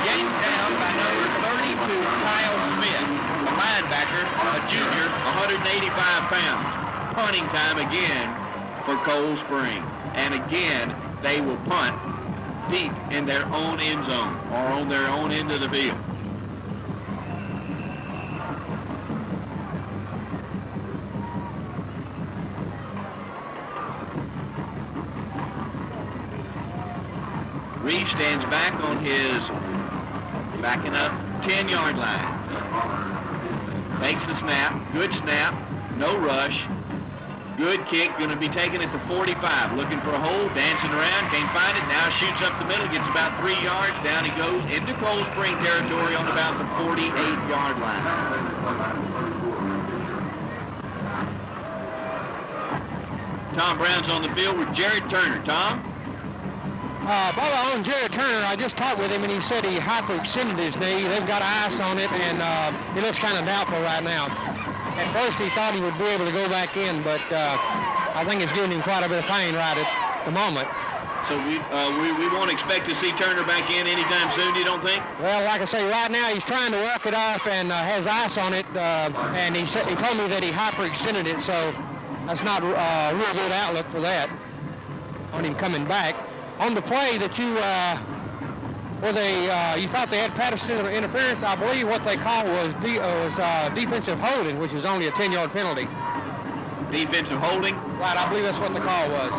Speaker 11: Yanked down by number 32, Kyle Smith, a linebacker, a junior, 185 pounds. Punting time again for Coldspring. And again, they will punt deep in their own end zone or on their own end of the field. Reese stands back on his backing up 10-yard line. Takes the snap. Good snap. No rush. Good kick. Going to be taken at the 45. Looking for a hole. Dancing around. Can't find it. Now shoots up the middle. Gets about 3 yards. Down he goes into Coldspring territory on about the 48-yard line. Tom Brown's on the field with Jared Turner. Tom?
Speaker 10: Bubba, on Jared Turner, I just talked with him, and he said he hyperextended his knee. They've got ice on it, and he looks kind of doubtful right now. At first, he thought he would be able to go back in, but I think it's giving him quite a bit of pain right at the moment.
Speaker 11: So we won't expect to see Turner back in anytime soon, you don't think?
Speaker 10: Well, like I say, right now he's trying to work it off and has ice on it, and he told me that he hyperextended it, so that's not a real good outlook for that on him coming back. On the play that you, you thought they had Patterson interference, I believe what they called was defensive holding, which was only a 10-yard penalty.
Speaker 11: Defensive holding?
Speaker 10: Right, I believe that's what the call was.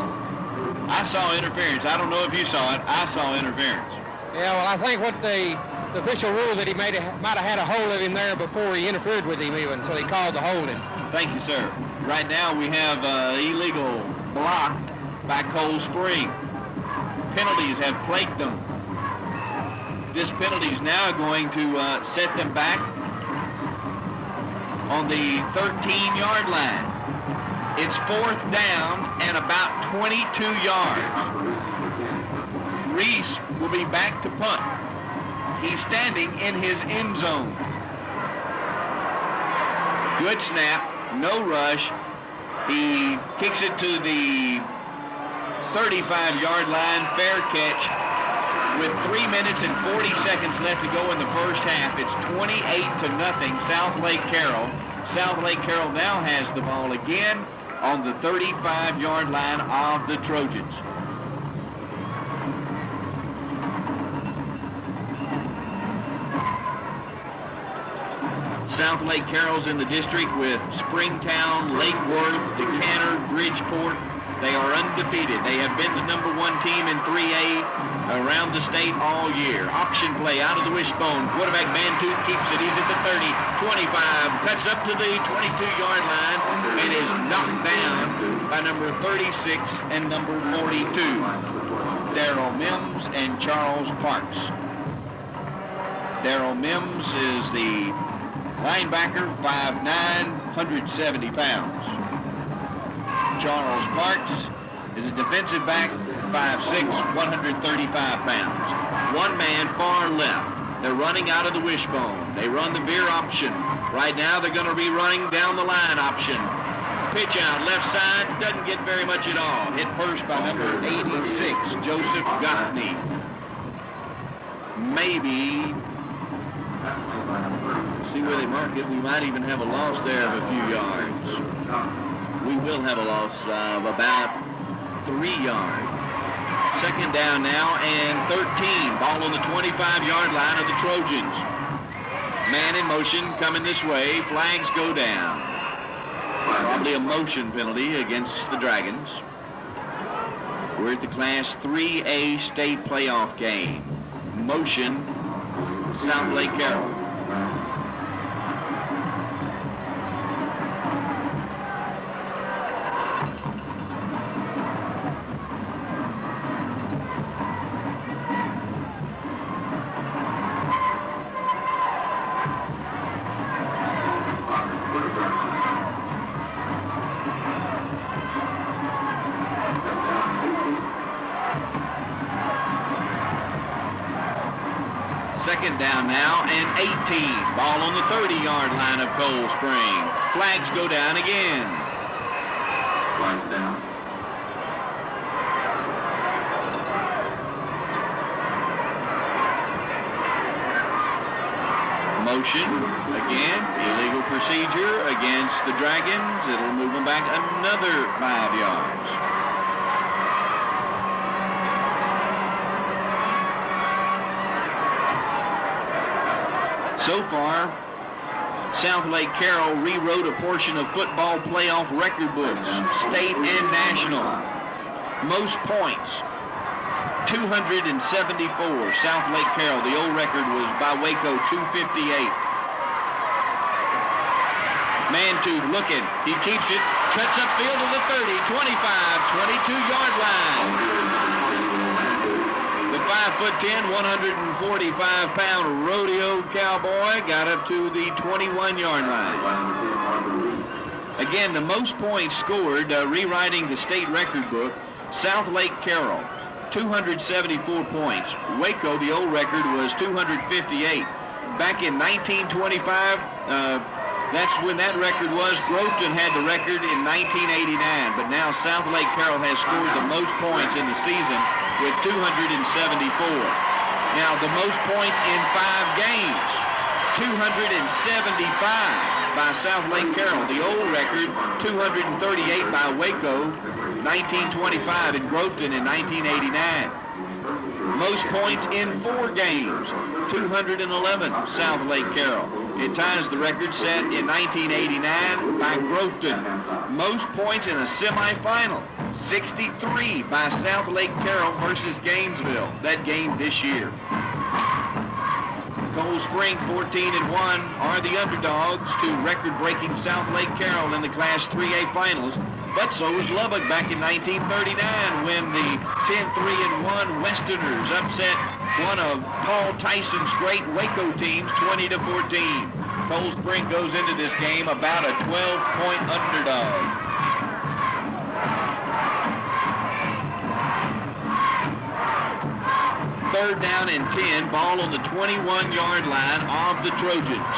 Speaker 11: I saw interference. I don't know if you saw it. I saw interference.
Speaker 10: Yeah, well, I think what the official rule that he might have had a hold of him there before he interfered with him even, so he called the holding.
Speaker 11: Thank you, sir. Right now we have illegal blocked by Coldspring. Penalties have plagued them. This penalty is now going to set them back on the 13-yard line. It's 4th down and about 22 yards. Reese will be back to punt. He's standing in his end zone. Good snap, no rush. He kicks it to the 35-yard line, fair catch. With 3 minutes and 40 seconds left to go in the first half, it's 28-0, Southlake Carroll. Southlake Carroll now has the ball again on the 35-yard line of the Trojans. Southlake Carroll's in the district with Springtown, Lake Worth, Decatur, Bridgeport. They are undefeated. They have been the #1 team in 3A around the state all year. Option play out of the wishbone. Quarterback Bantu keeps it. He's at the 30, 25, cuts up to the 22-yard line, and is knocked down by number 36 and number 42, Darrell Mims and Charles Parks. Darrell Mims is the linebacker, 5'9", 170 pounds. Charles Parks is a defensive back, 5'6", 135 pounds. One man far left. They're running out of the wishbone. They run the veer option. Right now they're going to be running down the line option. Pitch out, left side, doesn't get very much at all. Hit first by number 86, Joseph Gottney. Maybe, see where they mark it, we might even have a loss there of a few yards. We will have a loss of about 3 yards. 2nd down now and 13. Ball on the 25-yard line of the Trojans. Man in motion coming this way. Flags go down. Probably a motion penalty against the Dragons. We're at the Class 3A state playoff game. Motion, Southlake Carroll. Down now and 18. Ball on the 30-yard line of Coldspring. Flags go down again. Flags down. Motion again. Illegal procedure against the Dragons. It'll move them back another 5 yards. So far, Southlake Carroll rewrote a portion of football playoff record books, state and national. Most points, 274. Southlake Carroll, the old record was by Waco, 258. Mantooth looking. He keeps it. Cuts upfield to the 30, 25, 22-yard line. The 5'10", 145-pound rodeo cowboy got up to the 21-yard line. Again, the most points scored, rewriting the state record book, Southlake Carroll, 274 points. Waco, the old record, was 258. Back in 1925, that's when that record was. Groveton had the record in 1989, but now Southlake Carroll has scored the most points in the season with 274. Now, the most points in 5 games, 275 by Southlake Carroll. The old record, 238 by Waco, 1925, and Groveton in 1989. Most points in 4 games, 211, Southlake Carroll. It ties the record set in 1989 by Groveton. Most points in a semifinal, 63 by Southlake Carroll versus Gainesville, that game this year. Coldspring, 14-1, are the underdogs to record-breaking Southlake Carroll in the Class 3A finals. But so was Lubbock back in 1939 when the 10-3-1 Westerners upset one of Paul Tyson's great Waco teams, 20-14. Coldspring goes into this game about a 12-point underdog. Third down and 10, ball on the 21-yard line of the Trojans.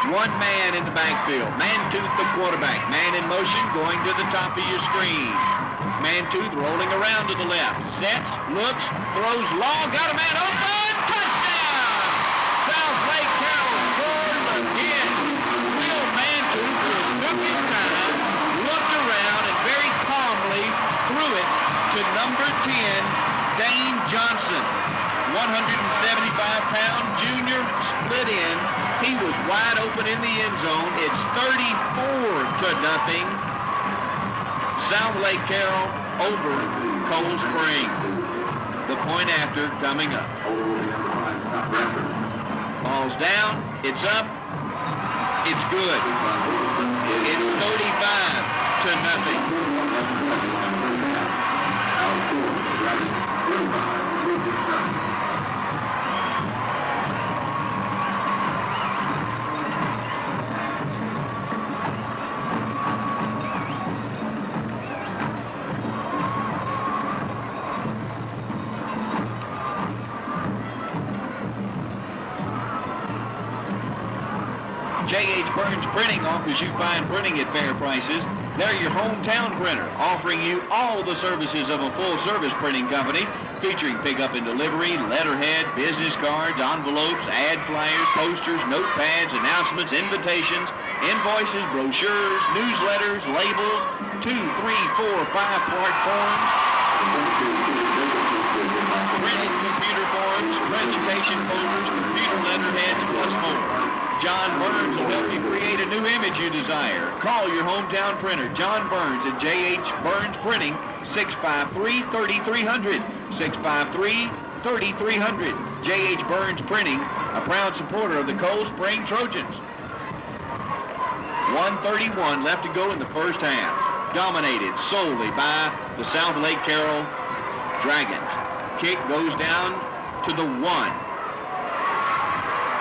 Speaker 11: One man in the backfield. Mantooth, the quarterback. Man in motion, going to the top of your screen. Mantooth rolling around to the left. Sets, looks, throws long, got a man open, touchdown! Southlake Carroll scores again. Will Mantooth just took his time, looked around, and very calmly threw it to number 10, Dane Johnson. 175-pound junior split in. He was wide open in the end zone. It's 34-0. Southlake Carroll over Coldspring. The point after coming up. Ball's down. It's up. It's good. It's 35-0. J.H. Burns Printing offers you fine printing at fair prices. They're your hometown printer, offering you all the services of a full-service printing company, featuring pickup and delivery, letterhead, business cards, envelopes, ad flyers, posters, notepads, announcements, invitations, invoices, brochures, newsletters, labels, 2, 3, 4, 5-part forms, printed computer forms, presentation folders, computer letterheads, plus more. John Burns will help you create a new image you desire. Call your hometown printer, John Burns at J.H. Burns Printing, 653-3300. 653-3300. J.H. Burns Printing, a proud supporter of the Coldspring Trojans. 1:31 left to go in the first half. Dominated solely by the Southlake Carroll Dragons. Kick goes down to the 1.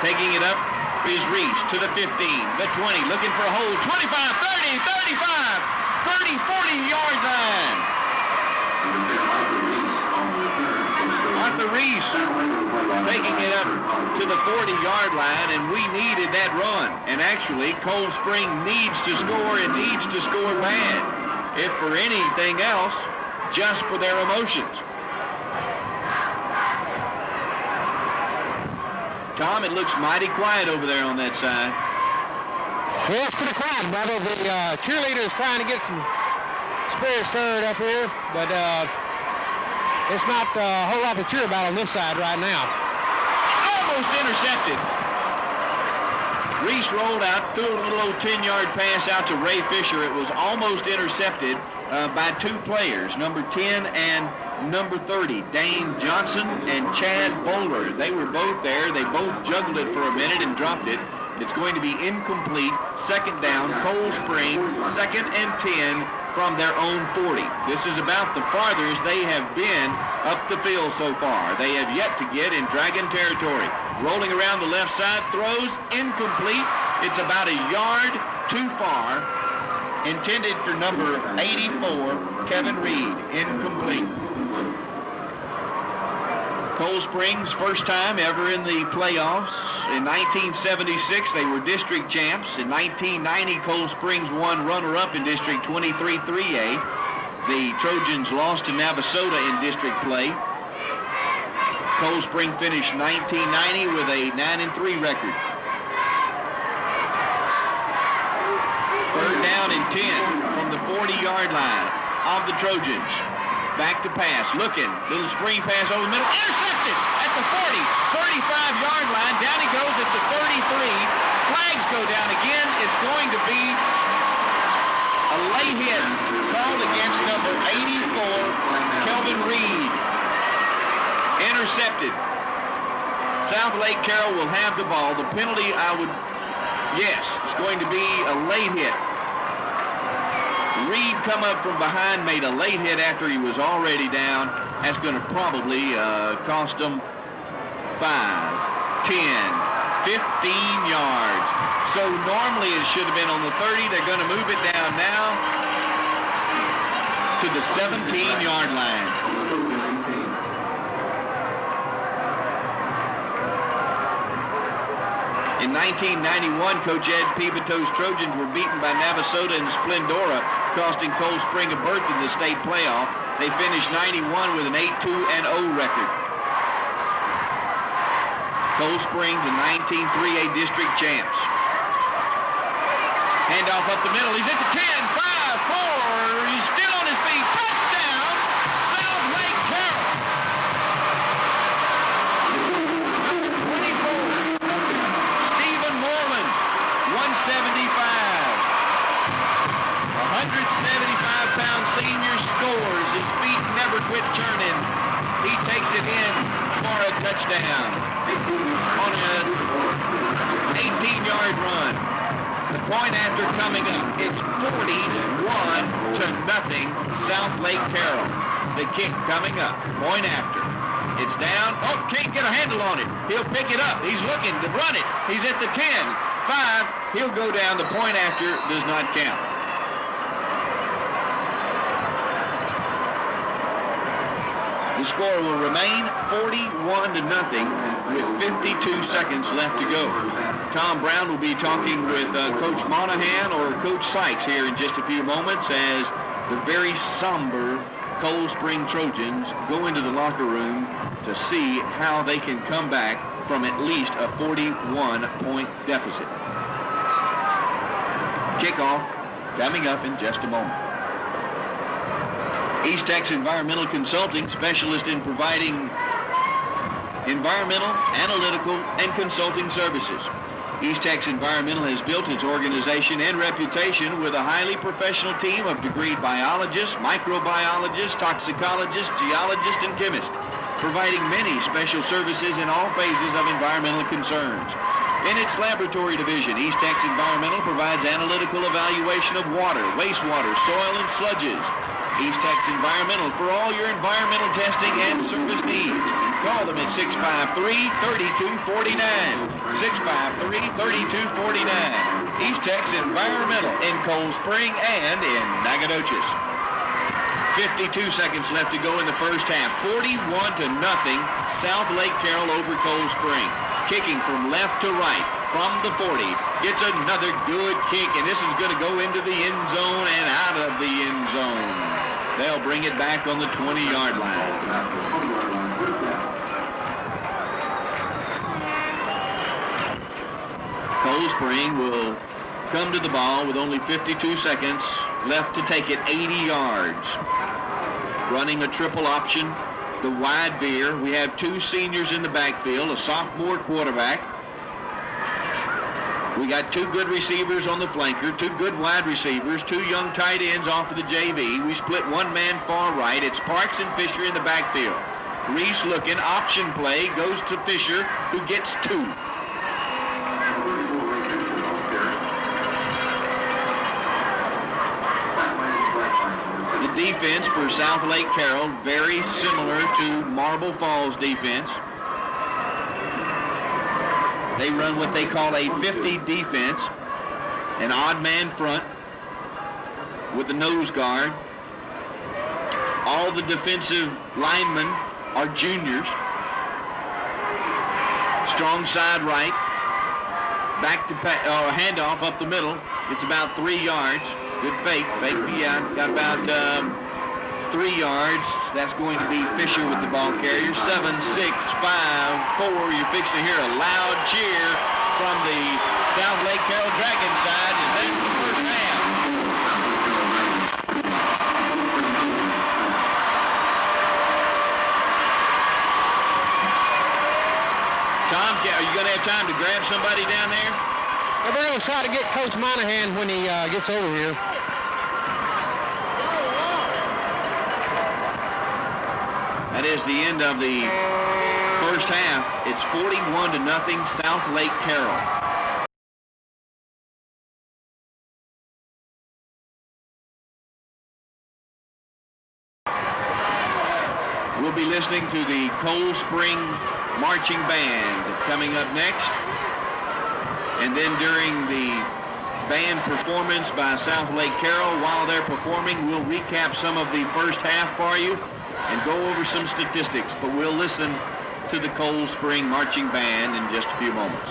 Speaker 11: Taking it up is Reese to the 15, the 20, looking for a hold, 25, 30, 35, 30, 40-yard line. Arthur Reese taking it up to the 40-yard line, and we needed that run. And actually, Coldspring needs to score and needs to score bad. If for anything else, just for their emotions. Tom, it looks mighty quiet over there on that side.
Speaker 10: Well, it's pretty quiet, brother. The cheerleaders trying to get some spirit stirred up here, but it's not a whole lot to cheer about on this side right now.
Speaker 11: Almost intercepted. Reese rolled out, threw a little old 10-yard pass out to Ray Fisher. It was almost intercepted by 2 players, number 10 and number 30, Dane Johnson and Chad Bowler. They were both there. They both juggled it for a minute and dropped it. It's going to be incomplete. Second down, Coldspring, 2nd and 10 from their own 40. This is about the farthest they have been up the field so far. They have yet to get in Dragon territory. Rolling around the left side, throws, incomplete. It's about a yard too far. Intended for number 84, Kevin Reed, incomplete. Coldspring's first time ever in the playoffs. In 1976, they were district champs. In 1990, Coldspring's won runner-up in District 23 3A. The Trojans lost to Navasota in district play. Coldspring finished 1990 with a 9-3 record. Third down and 10 from the 40-yard line of the Trojans. Back to pass, looking, little screen pass over the middle, intercepted at the 40, 35-yard line. Down he goes at the 33. Flags go down again. It's going to be a late hit called against number 84, Kelvin Reed. Intercepted. Southlake Carroll will have the ball. The penalty, it's going to be a late hit. Reed come up from behind, made a late hit after he was already down. That's going to probably cost them 5, 10, 15 yards. So normally it should have been on the 30. They're going to move it down now to the 17-yard line. In 1991, Coach Ed Peveto's Trojans were beaten by Navasota and Splendora, costing Coldspring a berth in the state playoff. They finished 91 with an 8-2-0 record. Coldspring, the 19 3A district champs. Handoff up the middle. He's at the 10, 5, 4. He's still on his feet. Touchdown, Southlake Carroll. 24. Stephen Moreland, 175. 175-pound senior scores. His feet never quit churning. He takes it in for a touchdown on an 18-yard run. The point after coming up, it's 41-0, Southlake Carroll. The kick coming up, point after. It's down. Oh, can't get a handle on it. He'll pick it up. He's looking to run it. He's at the 10, 5. He'll go down. The point after does not count. The score will remain 41-0 with 52 seconds left to go. Tom Brown will be talking with Coach Monahan or Coach Sykes here in just a few moments as the very somber Coldspring Trojans go into the locker room to see how they can come back from at least a 41-point deficit. Kickoff coming up in just a moment. East Tech's Environmental Consulting, specialist in providing environmental, analytical, and consulting services. East Tech's Environmental has built its organization and reputation with a highly professional team of degreed biologists, microbiologists, toxicologists, geologists, and chemists, providing many special services in all phases of environmental concerns. In its laboratory division, East Tech's Environmental provides analytical evaluation of water, wastewater, soil, and sludges. East Tech's Environmental for all your environmental testing and service needs. Call them at 653-3249. 653-3249. East Tech's Environmental in Coldspring and in Nacogdoches. 52 seconds left to go in the first half. 41-0, Southlake Carroll over Coldspring. Kicking from left to right from the 40. Gets another good kick, and this is going to go into the end zone and out of the end zone. They'll bring it back on the 20-yard line. Coldspring will come to the ball with only 52 seconds left to take it 80 yards. Running a triple option, the wide veer. We have two seniors in the backfield, a sophomore quarterback. We got 2 good receivers on the flanker, 2 good wide receivers, 2 young tight ends off of the JV. We split 1 man far right. It's Parks and Fisher in the backfield. Reese looking, option play, goes to Fisher, who gets 2. The defense for Southlake Carroll, very similar to Marble Falls defense. They run what they call a 50 defense, an odd man front with the nose guard. All the defensive linemen are juniors. Strong side right, back to handoff up the middle. It's about 3 yards. Good fake, yeah, got about 3 yards. That's going to be Fisher with the ball carrier. 7, 6, 5, 4. You're fixing to hear a loud cheer from the Southlake Carroll Dragons side, and that's the first half. Tom, are you going to have time to grab somebody down there?
Speaker 10: Well, we're going to try to get Coach Monahan when he gets over here.
Speaker 11: That is the end of the first half. It's 41-0 Southlake Carroll. We'll be listening to the Coldspring Marching Band coming up next. And then during the band performance by Southlake Carroll, while they're performing, we'll recap some of the first half for you and go over some statistics, but we'll listen to the Coldspring Marching Band in just a few moments.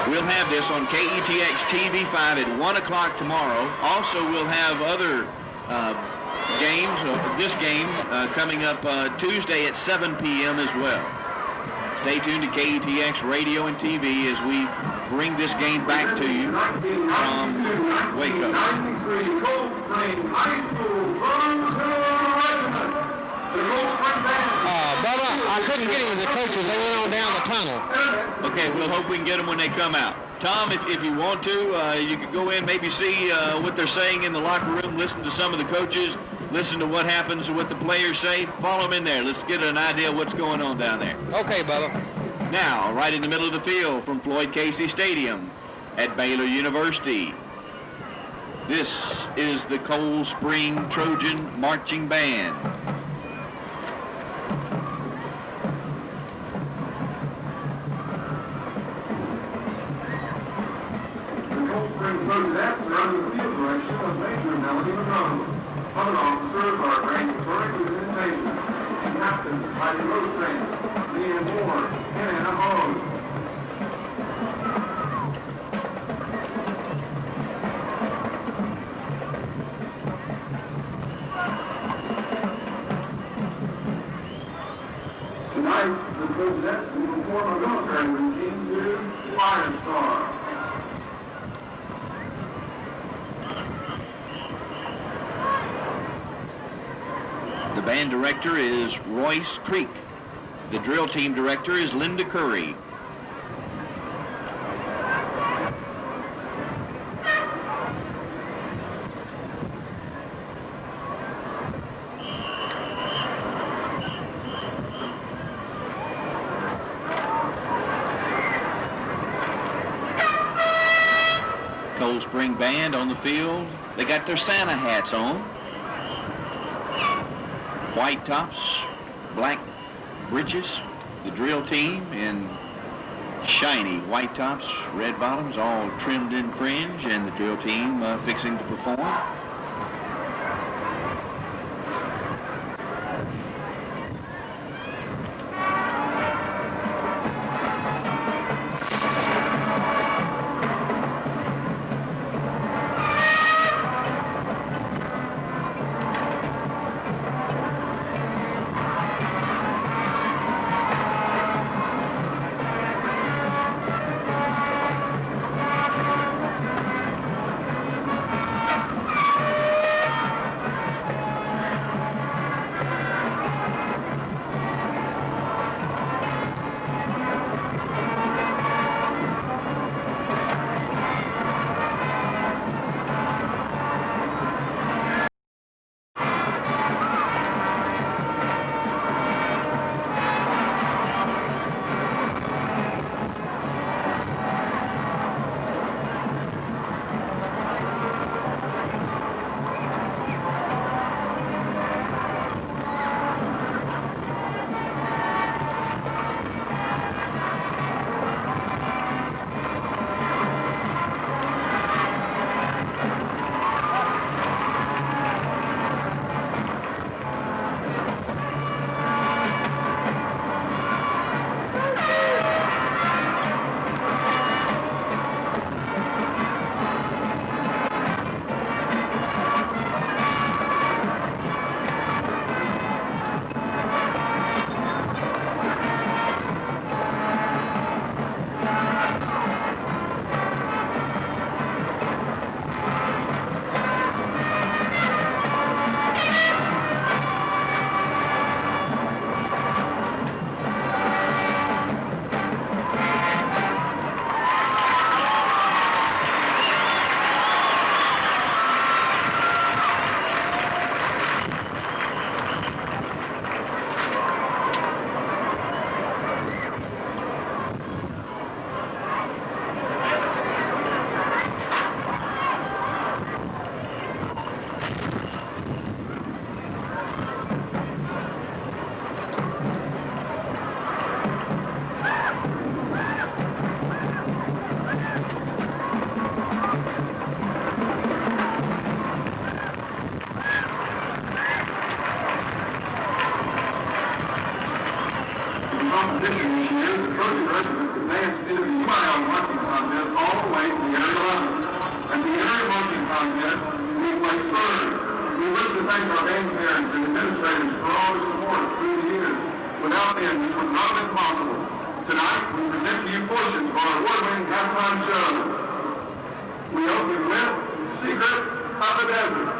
Speaker 11: We'll have this on KETX TV5 at 1 o'clock tomorrow. Also, we'll have other games, this game coming up Tuesday at 7 p.m. as well. Stay tuned to KETX Radio and TV as we bring this game back to you from Waco.
Speaker 10: Bubba, I couldn't get him with the coaches. They went on down the tunnel.
Speaker 11: Okay, we'll hope we can get them when they come out. Tom, if you want to, you could go in, maybe see what they're saying in the locker room, listen to some of the coaches, listen to what happens and what the players say. Follow them in there. Let's get an idea of what's going on down there.
Speaker 10: Okay, Bubba.
Speaker 11: Now, right in the middle of the field from Floyd Casey Stadium at Baylor University, this is the Coldspring Trojan Marching Band.
Speaker 19: Trojans after under the field direction of Major Melody McConnell. Other officers are Grant Representation and Captain Heidi Rostrand, Leanne Moore, and Anna Hose. Tonight, the Trojans will perform a military routine to Fire Star.
Speaker 11: The band director is Royce Creek. The drill team director is Linda Curry. Coldspring Band on the field. They got their Santa hats on. White tops, black breeches. The drill team in shiny white tops, red bottoms, all trimmed in fringe, and the drill team fixing to perform.
Speaker 19: portions of our award-winning halftime show. We open with Secret of the Desert.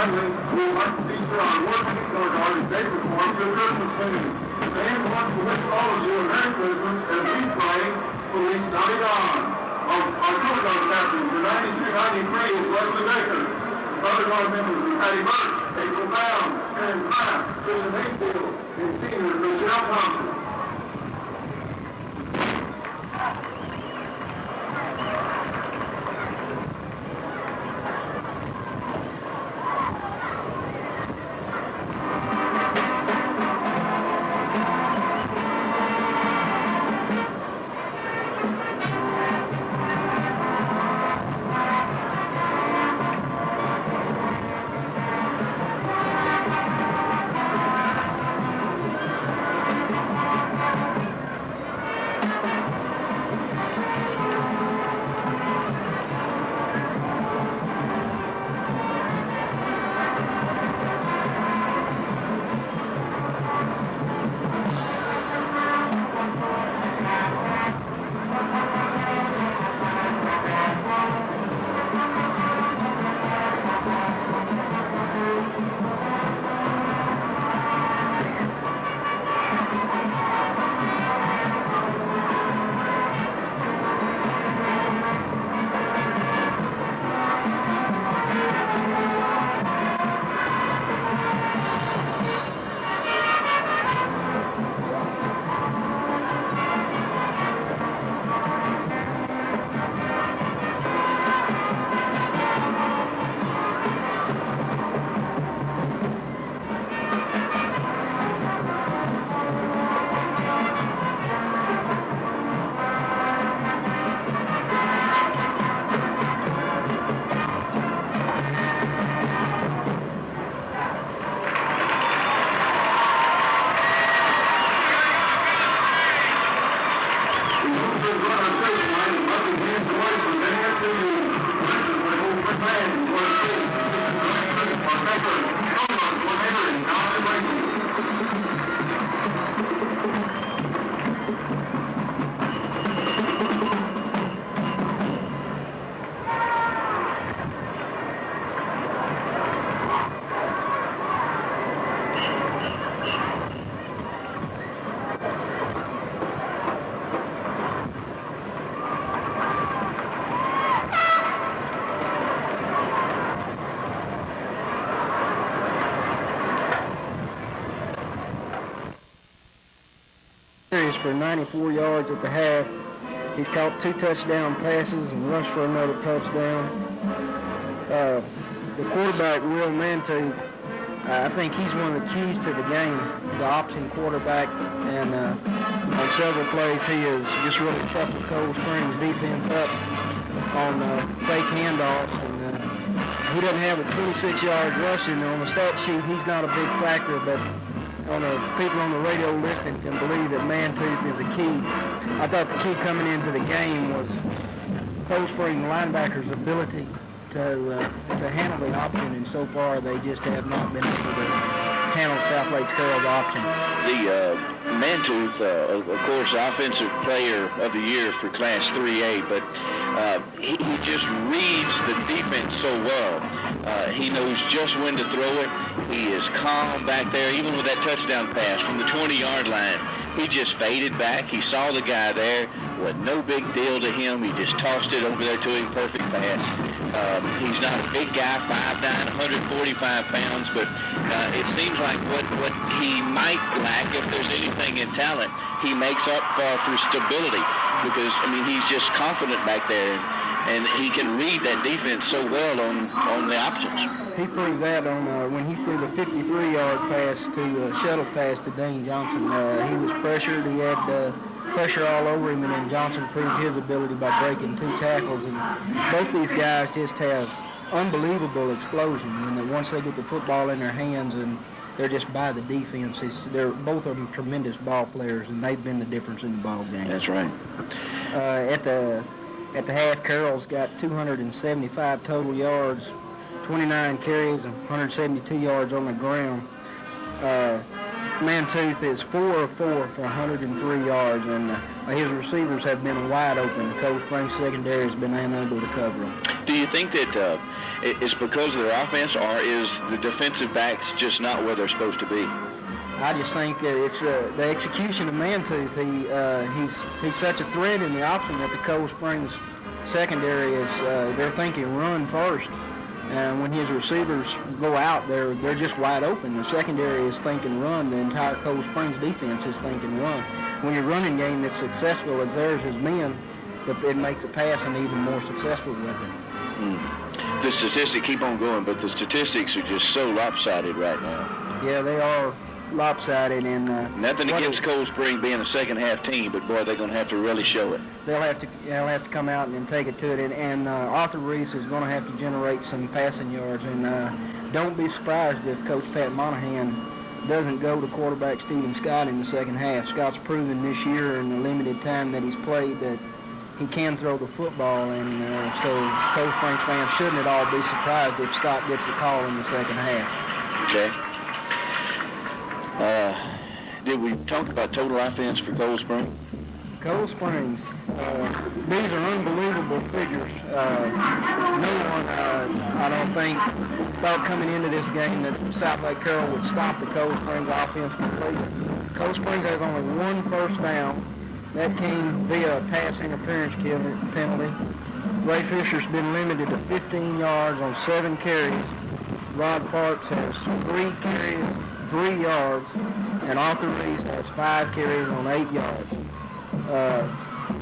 Speaker 19: finally, we'd like to feature our working color guard as they perform your Christmas theme. Fans want to wish all of you a Merry Christmas as we play Police Johnny Don. Our color guard captain for 92-93 is Leslie Baker. Other guard members are Patty Burke, April Brown, Karen Pratt, Susan Hayfield, and senior Michelle Thompson.
Speaker 20: For 94 yards at the half. He's caught 2 touchdown passes and rushed for another touchdown. The quarterback, Will Mantoo, I think he's one of the keys to the game, the option quarterback, and on several plays he has just really shuffled Coldspring's defense up on fake handoffs. And he doesn't have a 26-yard rushing. On the stat sheet, he's not a big factor, but people on the radio listening can believe that Mantooth is a key. I thought the key coming into the game was Coldspring linebackers' ability to handle the option, and so far they just have not been able to handle Southlake Carroll's option.
Speaker 11: The Mantooth, of course, offensive player of the year for Class 3A, but he just reads the defense so well. He knows just when to throw it. He is calm back there, even with that touchdown pass from the 20-yard line. He just faded back. He saw the guy there. Was no big deal to him. He just tossed it over there to him, perfect pass. He's not a big guy, 5'9", 145 pounds, but it seems like what he might lack, if there's anything in talent, he makes up for through stability, because, I mean, he's just confident back there, and he can read that defense so well on the options.
Speaker 20: He proved that on when he threw the 53-yard pass shuttle pass to Dean Johnson. He was pressured. He had pressure all over him, and then Johnson proved his ability by breaking 2 tackles. And both these guys just have unbelievable explosion. And once they get the football in their hands, and they're just by the defense. They're both of them tremendous ball players, and they've been the difference in the ball game.
Speaker 11: That's right.
Speaker 20: At the half, Carroll's got 275 total yards, 29 carries, and 172 yards on the ground. Mantooth is 4 of 4 for 103 yards, and his receivers have been wide open. Coldspring secondary has been unable to cover them.
Speaker 11: Do you think that is because of their offense, or is the defensive backs just not where they're supposed to be?
Speaker 20: I just think it's the execution of Mantooth. He's such a threat in the option that the Cold Springs secondary is they're thinking run first, and when his receivers go out, they're just wide open. The secondary is thinking run. The entire Cold Springs defense is thinking run. When your running game is successful as theirs has been, it makes the pass an even more successful weapon.
Speaker 11: The statistics keep on going, but the statistics are just so lopsided right now.
Speaker 20: Yeah, they are lopsided, and
Speaker 11: nothing against Cold Spring being a second-half team, but boy, they're going to have to really show it.
Speaker 20: They'll have to come out and take it to it, and Arthur Reese is going to have to generate some passing yards, and don't be surprised if Coach Pat Monahan doesn't go to quarterback Stephen Scott in the second half. Scott's proven this year in the limited time that he's played that he can throw the football, and so Cold Springs fans shouldn't at all be surprised if Scott gets the call in the second half.
Speaker 11: Okay. Did we talk about total offense for Cold Spring?
Speaker 20: Cold Springs, these are unbelievable figures. No one, I don't think, thought coming into this game that Southlake Carroll would stop the Cold Springs offense completely. Cold Springs has only one first down. That came via a pass interference penalty. Ray Fisher's been limited to 15 yards on 7 carries. Rod Parks has 3 carries, 3 yards, and Arthur Reese has 5 carries on 8 yards.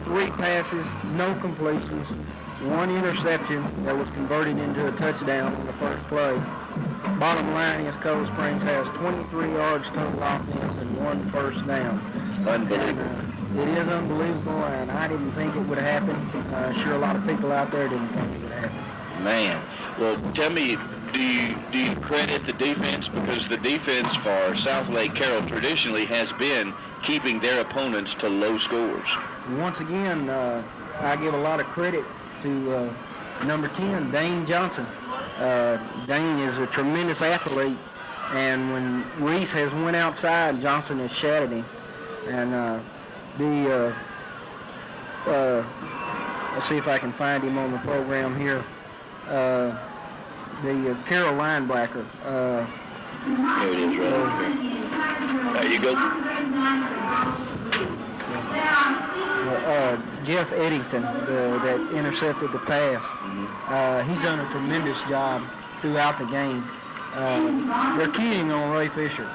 Speaker 20: 3 passes, no completions, 1 interception that was converted into a touchdown on the first play. Bottom line is Cold Springs has 23 yards total offense and 1 first down.
Speaker 11: Unbelievable.
Speaker 20: It is unbelievable, and I didn't think it would happen. Sure, a lot of people out there didn't think it would happen.
Speaker 11: Man, well, tell me, do you credit the defense? Because the defense for Southlake Carroll traditionally has been keeping their opponents to low scores.
Speaker 20: Once again, I give a lot of credit to number 10, Dane Johnson. Dane is a tremendous athlete, and when Reese has went outside, Johnson has shattered him. And let's see if I can find him on the program here. The Carroll linebacker.
Speaker 11: There it is, right there you go.
Speaker 20: Jeff Eddington, that intercepted the pass. He's done a tremendous job throughout the game. They're keying on Ray Fisher.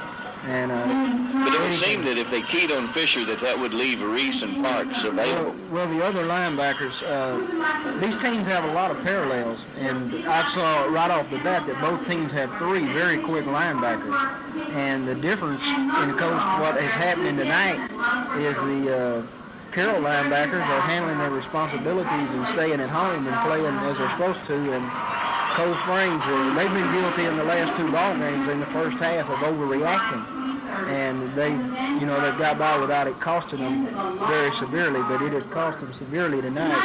Speaker 20: And,
Speaker 11: but it would seem that if they keyed on Fisher, that would leave Reese and Parks available.
Speaker 20: Well, the other linebackers, these teams have a lot of parallels, and I saw right off the bat that both teams have 3 very quick linebackers. And the difference in what is happening tonight is the Carroll linebackers are handling their responsibilities and staying at home and playing as they're supposed to. And Cold Springs, they've been guilty in the last 2 ball games in the first half of overreacting, and they've got by without it costing them very severely, but it has cost them severely tonight,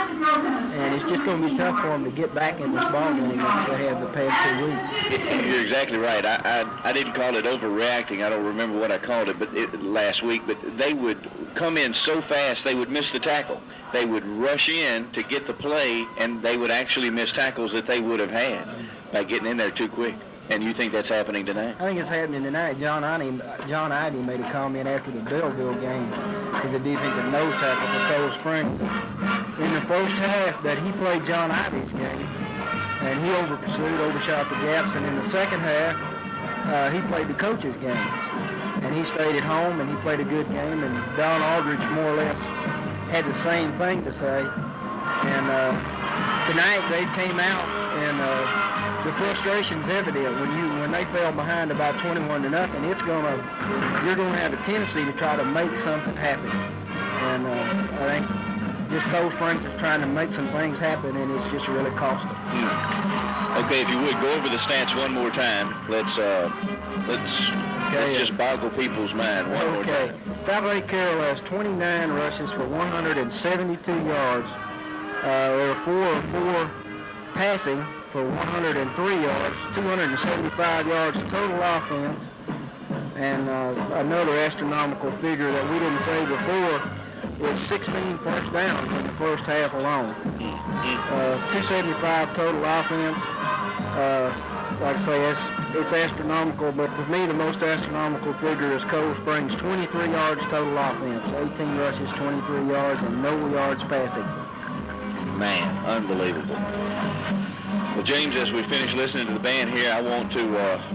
Speaker 20: and it's just going to be tough for them to get back in this ball game like they have the past 2 weeks.
Speaker 11: You're exactly right. I didn't call it overreacting. I don't remember what I called it, last week, but they would come in so fast they would miss the tackle. They would rush in to get the play, and they would actually miss tackles that they would have had by getting in there too quick. And you think that's happening tonight?
Speaker 20: I think it's happening tonight. John Ivey made a comment after the Belleville game. He's a defensive nose tackle for Cold Spring. In the first half that he played John Ivey's game, and he overshot the gaps. And in the second half, he played the coach's game. And he stayed at home, and he played a good game. And Don Aldridge more or less had the same thing to say. And tonight they came out, and the frustration's evident when they fell behind about 21-0. You're gonna have a tendency to try to make something happen. And I think just Cold Springs is trying to make some things happen, and it's just really costing.
Speaker 11: Okay, if you would go over the stats one more time. Let's just boggle people's mind one more time.
Speaker 20: Southlake Carroll has 29 rushes for 172 yards. There are 4 passing for 103 yards, 275 yards total offense, and another astronomical figure that we didn't say before is 16 first downs in the first half alone. 275 total offense, Like I say, it's astronomical, but for me the most astronomical figure is Coldspring's 23 yards total offense, 18 rushes, 23 yards, and no yards passing.
Speaker 11: Man, unbelievable. Well, James, as we finish listening to the band here, I want to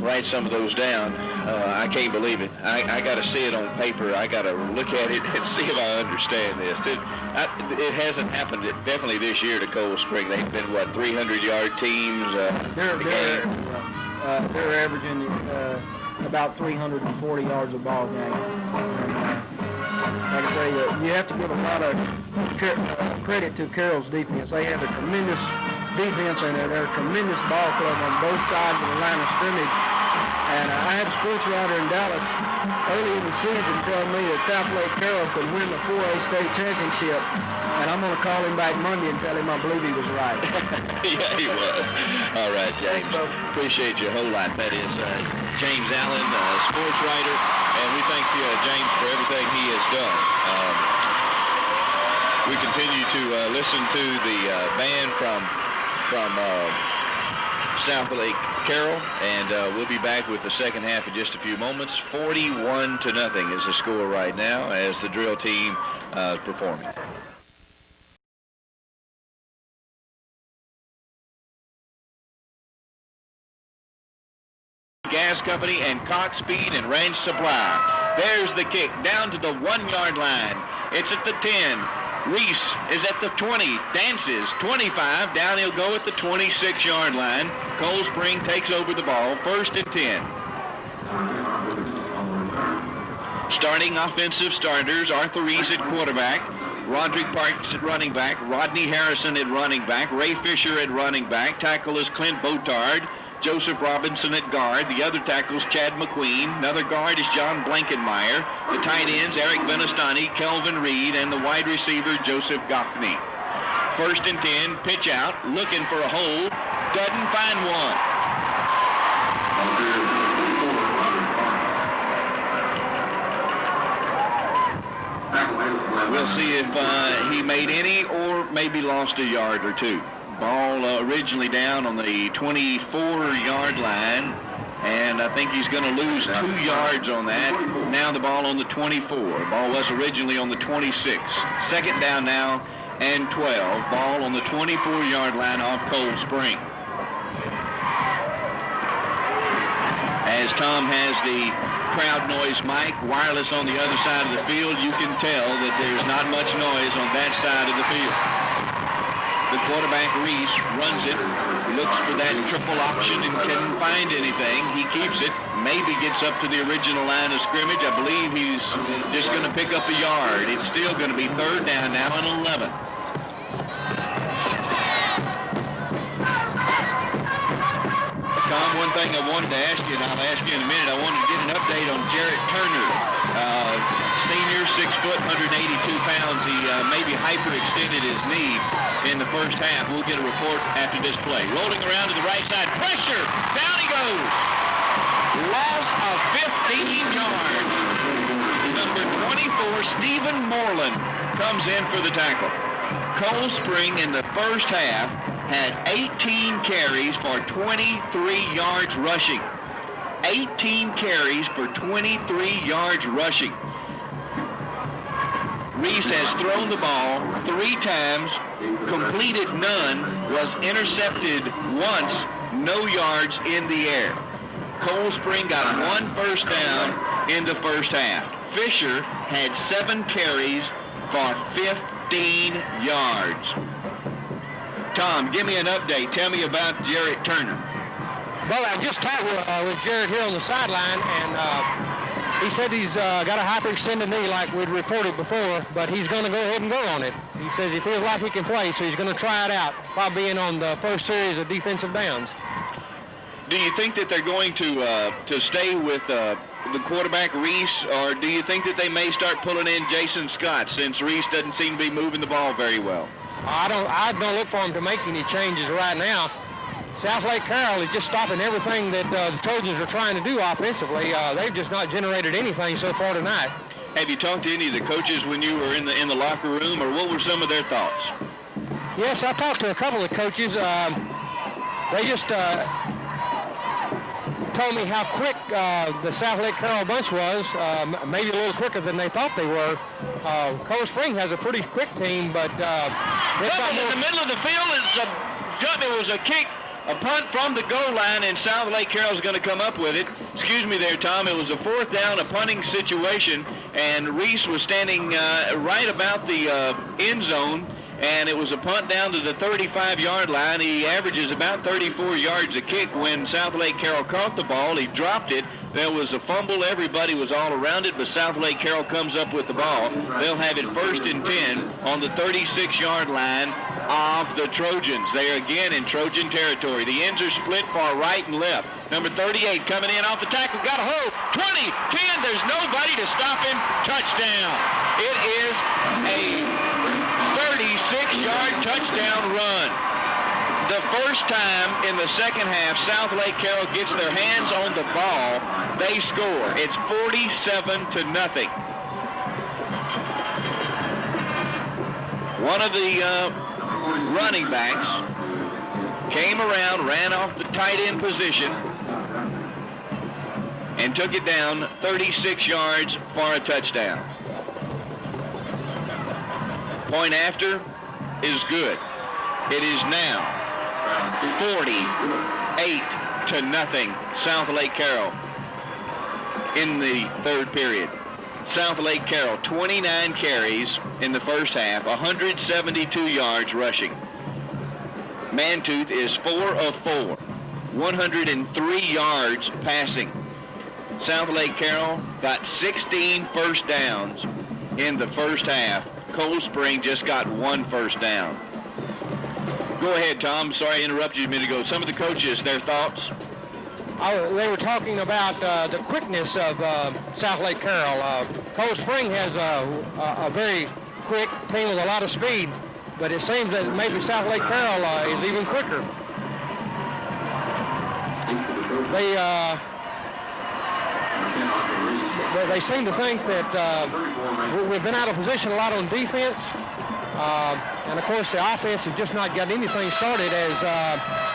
Speaker 11: write some of those down. I can't believe it. I got to see it on paper. I got to look at it and see if I understand this. It hasn't happened definitely this year to Coldspring. They've been, what, 300-yard teams?
Speaker 20: They're averaging about 340 yards a ball game. Like I say, you have to give a lot of credit to Carroll's defense. They have a tremendous defense, and they're a tremendous ball club on both sides of the line of scrimmage. And I had a sports writer in Dallas early in the season tell me that Southlake Carroll could win the 4A state championship. And I'm going to call him back Monday and tell him I believe he was right.
Speaker 11: Yeah, he was. All right, James. Appreciate you a whole lot. That is James Allen, sports writer, and we thank James for everything he has done. We continue to listen to the band from Southlake Carroll, and we'll be back with the second half in just a few moments. 41-0 is the score right now as the drill team is performing. Gas Company and Cox Speed and Ranch Supply. There's the kick down to the 1-yard line. It's at the 10. Reese is at the 20, dances, 25, down he'll go at the 26-yard line. Coldspring takes over the ball, 1st and 10. Starting offensive starters, Arthur Reese at quarterback, Roderick Parks at running back, Rodney Harrison at running back, Ray Fisher at running back, tackle is Clint Botard, Joseph Robinson at guard. The other tackles, Chad McQueen. Another guard is John Blankenmeyer. The tight ends, Eric Benestani, Kelvin Reed, and the wide receiver, Joseph Goffney. 1st and 10, pitch out, looking for a hole, doesn't find one. We'll see if he made any or maybe lost a yard or two. Ball originally down on the 24-yard line, and I think he's going to lose 2 yards on that. Now the ball on the 24. Ball was originally on the 26. 2nd down now and 12. Ball on the 24-yard line off Coldspring. As Tom has the crowd noise mic wireless on the other side of the field, you can tell that there's not much noise on that side of the field. The quarterback, Reese, runs it, looks for that triple option and can't find anything. He keeps it, maybe gets up to the original line of scrimmage. I believe he's just going to pick up a yard. It's still going to be 3rd down now and 11. Tom, one thing I wanted to ask you, and I'll ask you in a minute, I wanted to get an update on Jarrett Turner. Senior, 6 foot, 182 pounds. He maybe hyperextended his knee in the first half. We'll get a report after this play. Rolling around to the right side. Pressure! Down he goes! Loss of 15 yards. Number 24, Stephen Moreland, comes in for the tackle. Coldspring in the first half had 18 carries for 23 yards rushing. 18 carries for 23 yards rushing. Reese has thrown the ball 3 times, completed none, was intercepted once, no yards in the air. Coldspring got 1 first down in the first half. Fisher had 7 carries for 15 yards. Tom, give me an update. Tell me about Jarrett Turner.
Speaker 10: Well, I just talked with Jarrett here on the sideline, and he said he's got a hyperextended knee like we'd reported before, but he's going to go ahead and go on it. He says he feels like he can play, so he's going to try it out, probably in on the first series of defensive downs.
Speaker 11: Do you think that they're going to stay with the quarterback, Reese, or do you think that they may start pulling in Jason Scott since Reese doesn't seem to be moving the ball very well?
Speaker 10: I don't look for him to make any changes right now. Southlake Carroll is just stopping everything that the Trojans are trying to do offensively. They've just not generated anything so far tonight.
Speaker 11: Have you talked to any of the coaches when you were in the locker room, or what were some of their thoughts?
Speaker 10: Yes, I talked to a couple of coaches. they just told me how quick the Southlake Carroll bunch was, maybe a little quicker than they thought they were. Coldspring has a pretty quick team, but
Speaker 11: in the middle of the field, it was a kick, a punt from the goal line, and Southlake Carroll's going to come up with it. Excuse me there, Tom. It was a 4th down, a punting situation, and Reese was standing right about the end zone, and it was a punt down to the 35-yard line. He averages about 34 yards a kick. When Southlake Carroll caught the ball, he dropped it. There was a fumble. Everybody was all around it, but Southlake Carroll comes up with the ball. They'll have it 1st and 10 on the 36-yard line of the Trojans. They are again in Trojan territory. The ends are split far right and left. Number 38 coming in off the tackle. Got a hold. 20, 10. There's nobody to stop him. Touchdown. It is a 36-yard touchdown run. The first time in the second half Southlake Carroll gets their hands on the ball, they score. It's 47-0. One of the running backs came around, ran off the tight end position, and took it down 36 yards for a touchdown. Point after is good. It is now 48-0, Southlake Carroll in the 3rd period. Southlake Carroll, 29 carries in the first half, 172 yards rushing. Mantooth is 4 of 4, 103 yards passing. Southlake Carroll got 16 first downs in the first half. Coldspring just got 1 first down. Go ahead, Tom. Sorry I interrupted you a minute ago. Some of the coaches, their thoughts?
Speaker 10: They were talking about the quickness of Southlake Carroll. Coldspring has a very quick team with a lot of speed, but it seems that maybe Southlake Carroll is even quicker. They seem to think that we've been out of position a lot on defense, and of course the offense has just not got anything started as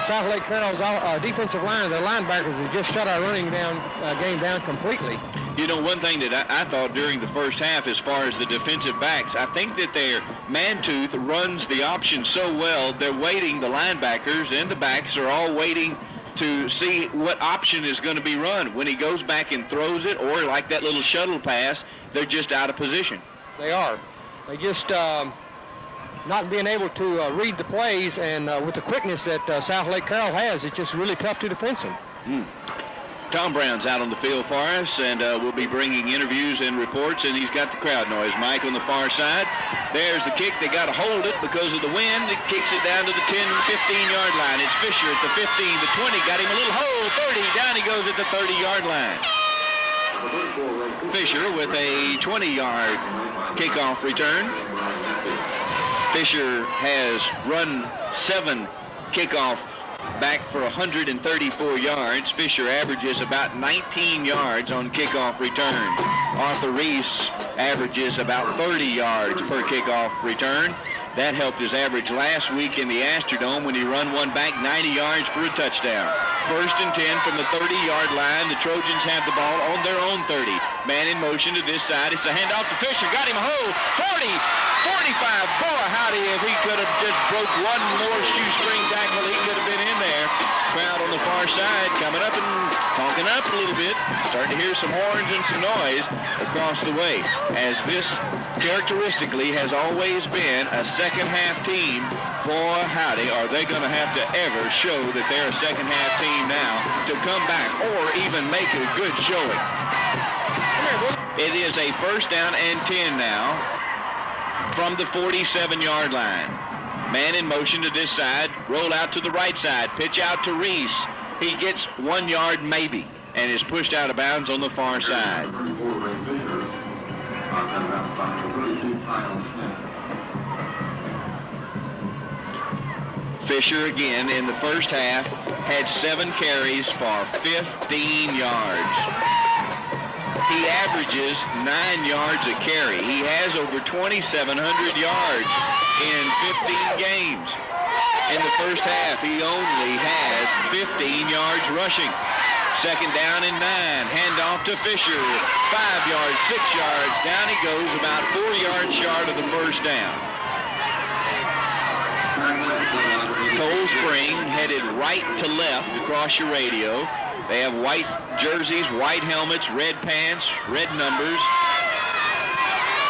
Speaker 10: Southlake Carroll's defensive line, their linebackers, have just shut our running game down completely.
Speaker 11: You know, one thing that I thought during the first half as far as the defensive backs, I think that their Mantooth runs the option so well, they're waiting, the linebackers and the backs are all waiting to see what option is going to be run. When he goes back and throws it, or like that little shuttle pass, they're just out of position.
Speaker 10: They are. They just not being able to read the plays, and with the quickness that Southlake Carroll has, it's just really tough to defend him.
Speaker 11: Tom Brown's out on the field for us, and we'll be bringing interviews and reports, and he's got the crowd noise. Mike on the far side. There's the kick. They got to hold it because of the wind. It kicks it down to the 10, 15-yard line. It's Fisher at the 15, the 20. Got him a little hole. 30. Down he goes at the 30-yard line. Fisher with a 20-yard kickoff return. Fisher has run 7 kickoff back for 134 yards. Fisher averages about 19 yards on kickoff return. Arthur Reese averages about 30 yards per kickoff return. That helped his average last week in the Astrodome when he run one back 90 yards for a touchdown. 1st and 10 from the 30-yard line. The Trojans have the ball on their own 30. Man in motion to this side. It's a handoff to Fisher. Got him a hole. 40, 45. Boy, howdy, if he could have just broke one more shoestring tackle, he could have been in there. Crowd on the far side coming up and talking up a little bit. Starting to hear some horns and some noise across the way, as this characteristically has always been a second-half team. Boy, howdy, are they going to have to ever show that they're a second-half team now to come back or even make a good showing. It is a 1st down and 10 now from the 47-yard line. Man in motion to this side, roll out to the right side, pitch out to Reese. He gets 1 yard maybe and is pushed out of bounds on the far side. Fisher again in the first half had 7 carries for 15 yards. He averages 9 yards a carry. He has over 2,700 yards in 15 games. in the first half. He only has 15 yards rushing. Second down and 9. Handoff to Fisher. 5 yards, 6 yards. Down he goes, about 4 yards short of the first down. Coldspring headed right to left across your radio. They have white jerseys, white helmets, red pants, red numbers.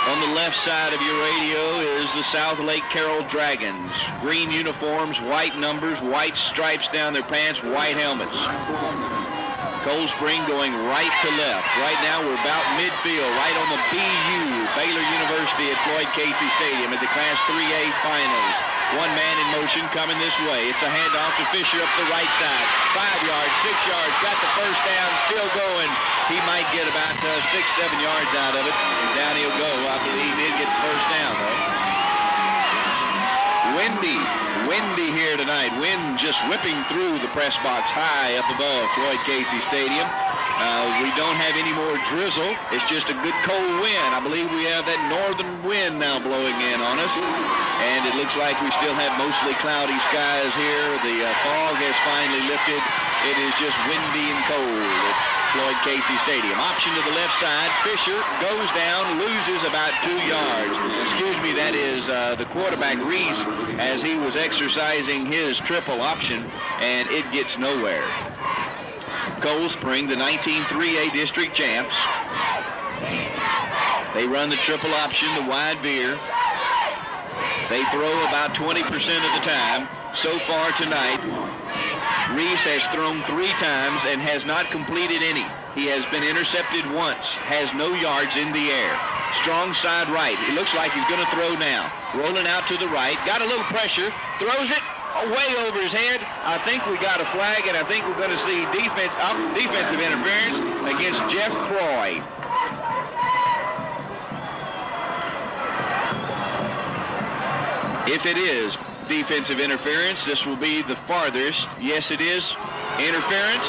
Speaker 11: On the left side of your radio is the Southlake Carroll Dragons. Green uniforms, white numbers, white stripes down their pants, white helmets. Coldspring going right to left. Right now we're about midfield, right on the BU, Baylor University at Floyd Casey Stadium at the Class 3A Finals. One man in motion coming this way. It's a handoff to Fisher up the right side. 5 yards, 6 yards, got the first down, still going. He might get about 6, 7 yards out of it. Down he'll go. I believe he did get the first down, though. Windy here tonight. Wind just whipping through the press box high up above Floyd Casey Stadium. We don't have any more drizzle. It's just a good cold wind. I believe we have that northern wind now blowing in on us. And it looks like we still have mostly cloudy skies here. The fog has finally lifted. It is just windy and cold at Floyd Casey Stadium. Option to the left side. Fisher goes down, loses about 2 yards. Excuse me, that is the quarterback, Reese, as he was exercising his triple option, and it gets nowhere. Coldspring, the 19-3A district champs. They run the triple option, the wide veer. They throw about 20% of the time. So far tonight, Reese has thrown 3 times and has not completed any. He has been intercepted once, has no yards in the air. Strong side right. It looks like he's going to throw now. Rolling out to the right. Got a little pressure. Throws it way over his head. I think we got a flag, and I think we're going to see defensive interference against Jeff Croy. If it is defensive interference, this will be the farthest. Yes, it is interference.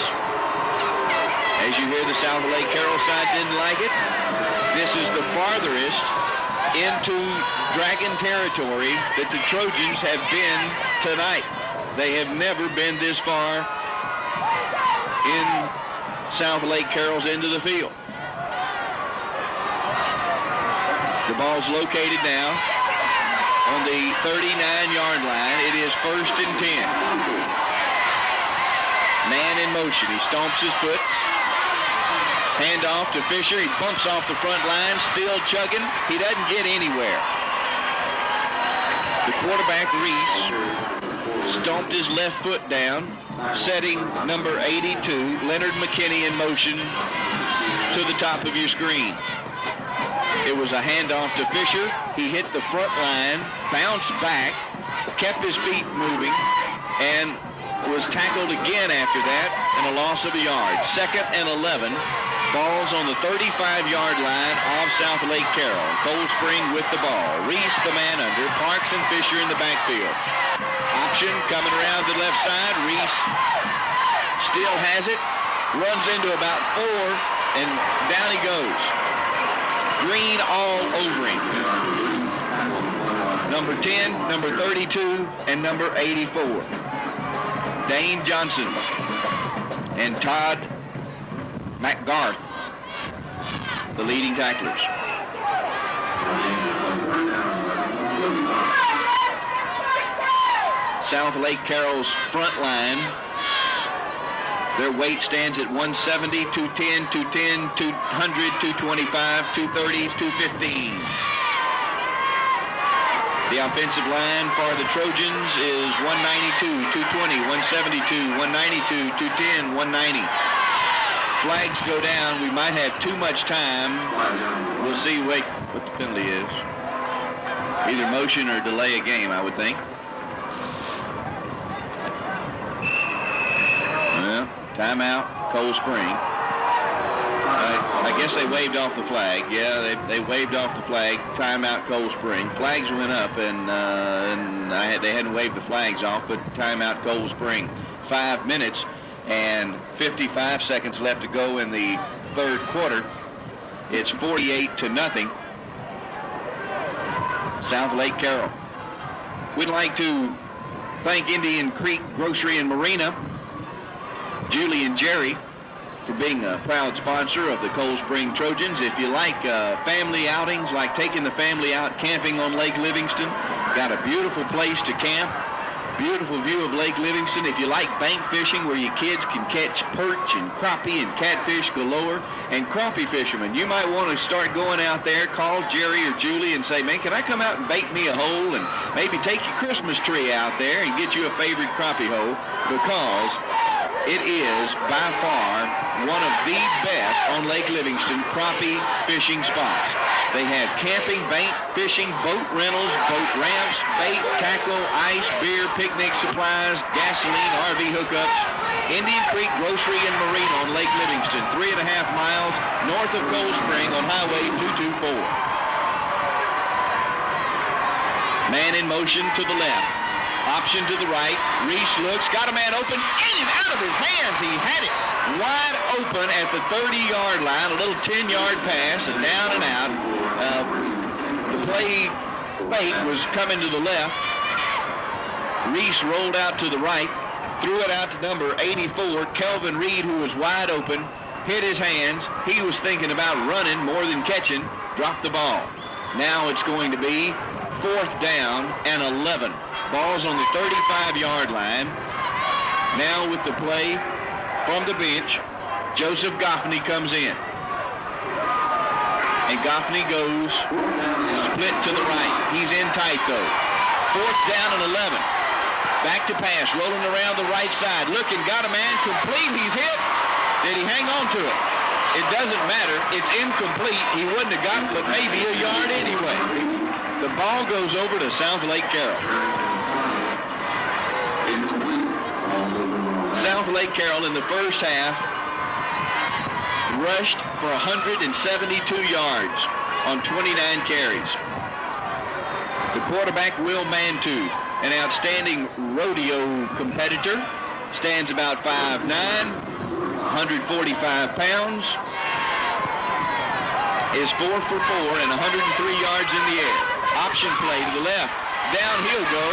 Speaker 11: As you hear, the Southlake Carroll side didn't like it. This is the farthest into Dragon territory that the Trojans have been tonight. They have never been this far in Southlake Carroll's end of the field. The ball's located now on the 39-yard line. It is 1st and 10. Man in motion. He stomps his foot. Handoff to Fisher. He bumps off the front line, still chugging. He doesn't get anywhere. The quarterback, Reese, stomped his left foot down, setting number 82, Leonard McKinney, in motion to the top of your screen. It was a handoff to Fisher. He hit the front line, bounced back, kept his feet moving, and was tackled again after that, and a loss of a yard. 2nd and 11. Ball's on the 35-yard line of Southlake Carroll. Coldspring with the ball. Reese, the man under. Parks and Fisher in the backfield. Option coming around the left side. Reese still has it. Runs into about 4, and down he goes. Green all over him. Number 10, number 32, and number 84. Dane Johnson and Todd McGarth, the leading tacklers. Southlake Carroll's front line, their weight stands at 170, 210, 210, 200, 225, 230, 215. The offensive line for the Trojans is 192, 220, 172, 192, 210, 190. Flags go down. We might have too much time. We'll see what the penalty is. Either motion or delay a game, I would think. Well, timeout, Coldspring. I guess they waved off the flag. Yeah, they waved off the flag. Timeout, Coldspring. Flags went up, and they hadn't waved the flags off, but timeout, Coldspring. 5 minutes and 55 seconds left to go in the third quarter. It's 48-0. Southlake Carroll. We'd like to thank Indian Creek Grocery and Marina, Julie and Jerry, for being a proud sponsor of the Coldspring Trojans. If you like family outings, like taking the family out camping on Lake Livingston, got a beautiful place to camp, beautiful view of Lake Livingston. If you like bank fishing where your kids can catch perch and crappie and catfish galore, and crappie fishermen, you might want to start going out there, call Jerry or Julie and say, man, can I come out and bait me a hole and maybe take your Christmas tree out there and get you a favorite crappie hole, because it is by far one of the best on Lake Livingston crappie fishing spots. They have camping, bank fishing, boat rentals, boat ramps, bait, tackle, ice, beer, picnic supplies, gasoline, RV hookups. Indian Creek Grocery and Marina on Lake Livingston, 3.5 miles north of Coldspring on Highway 224. Man in motion to the left. Option to the right. Reese looks, got a man open, in and out of his hands. He had it wide open at the 30-yard line, a little 10-yard pass, and down and out. The play fake was coming to the left. Reese rolled out to the right, threw it out to number 84, Kelvin Reed, who was wide open, hit his hands. He was thinking about running more than catching, dropped the ball. Now it's going to be 4th down and 11. Ball's on the 35-yard line. Now with the play from the bench, Joseph Goffney comes in. And Goffney goes split to the right. He's in tight, though. 4th down and 11. Back to pass, rolling around the right side. Looking, got a man, complete, he's hit. Did he hang on to it? It doesn't matter. It's incomplete. He wouldn't have gotten but maybe a yard anyway. The ball goes over to Southlake Carroll. Southlake Carroll in the first half rushed for 172 yards on 29 carries. The quarterback, Will Mantooth, an outstanding rodeo competitor, stands about 5'9", 145 pounds, is 4 for 4 and 103 yards in the air. Option play to the left. Downhill go.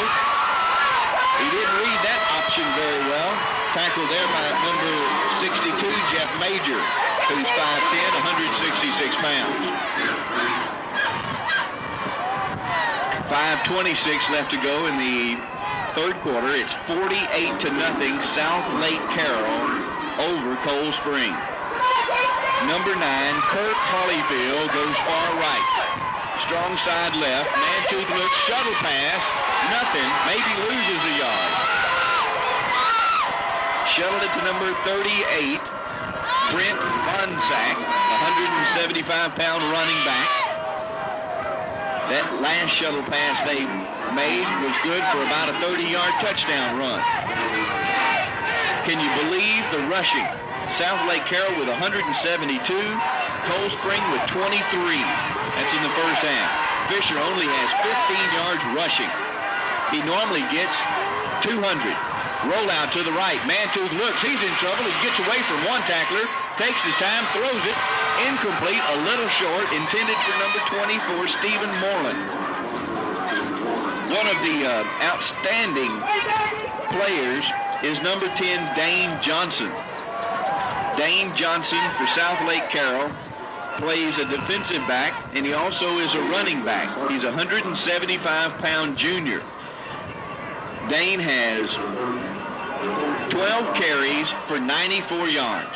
Speaker 11: He didn't read that option very well. Tackled there by number 62, Jeff Major, who's 5'10", 166 pounds. 5:26 left to go in the third quarter. It's 48-0, Southlake Carroll over Coldspring. Number 9, Kirk Hollyfield, goes far right. Strong side left. Mantooth looks, shuttle pass. Nothing. Maybe loses a yard. Shuttled it to number 38, Brent Bonsack, 175-pound running back. That last shuttle pass they made was good for about a 30-yard touchdown run. Can you believe the rushing? Southlake Carroll with 172, Coldspring with 23. That's in the first half. Fisher only has 15 yards rushing. He normally gets 200. Rollout to the right. Mantooth looks. He's in trouble. He gets away from one tackler, takes his time, throws it. Incomplete, a little short, intended for number 24, Stephen Moreland. One of the outstanding players is number 10, Dane Johnson. Dane Johnson for Southlake Carroll plays a defensive back, and he also is a running back. He's a 175-pound junior. Dane has 12 carries for 94 yards.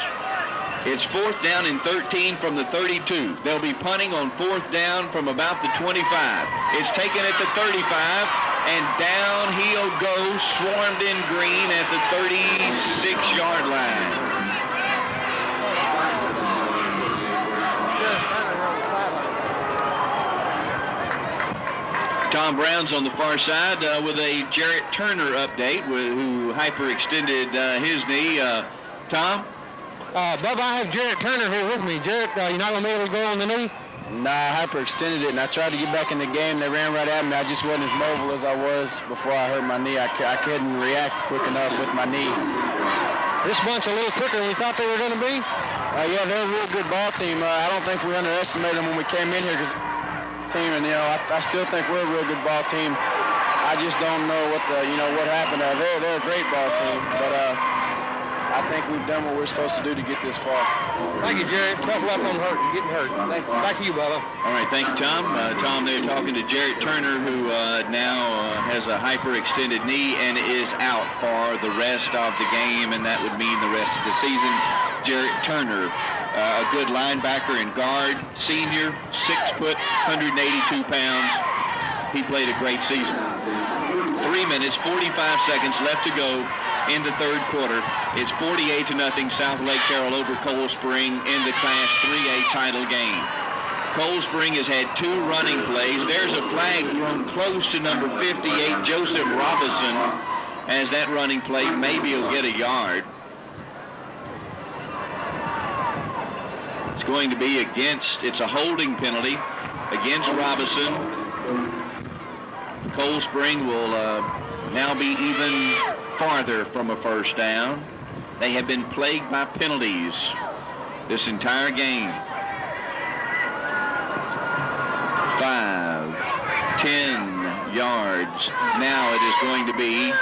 Speaker 11: It's 4th down and 13 from the 32. They'll be punting on 4th down from about the 25. It's taken at the 35, and down he'll go, swarmed in green at the 36-yard line. Tom Brown's on the far side with a Jarrett Turner update, who hyperextended his knee. Tom?
Speaker 10: Bubba, I have Jarrett Turner here with me. Jarrett, you're not going to be able to go on the knee?
Speaker 20: Nah, I hyperextended it, and I tried to get back in the game. They ran right at me. I just wasn't as mobile as I was before I hurt my knee. I couldn't react quick enough with my knee.
Speaker 10: This bunch a little quicker than we thought they were going to be?
Speaker 20: Yeah, they're a real good ball team. I don't think we underestimated them when we came in here, because team, and I still think we're a real good ball team. I
Speaker 14: I just don't know what happened. They're a great ball team, but I think we've done what we're supposed to do to get this far.
Speaker 10: Thank you, Jared. Tough luck on getting hurt. Back to you, Bubba.
Speaker 11: All right, thank you, Tom. Tom there talking to Jarrett Turner, who now has a hyperextended knee and is out for the rest of the game, and that would mean the rest of the season. Jarrett Turner, a good linebacker and guard, senior, 6 foot, 182 pounds. He played a great season. 3 minutes, 45 seconds left to go in the third quarter. It's 48-0 Southlake Carroll over Coldspring in the Class 3A title game. Coldspring has had 2 running plays. There's a flag thrown close to number 58, Joseph Robinson, as that running play maybe will get a yard. It's going to be it's a holding penalty against Robinson. Coldspring will now be even farther from a first down. They have been plagued by penalties this entire game. 5, 10 yards. Now it is going to be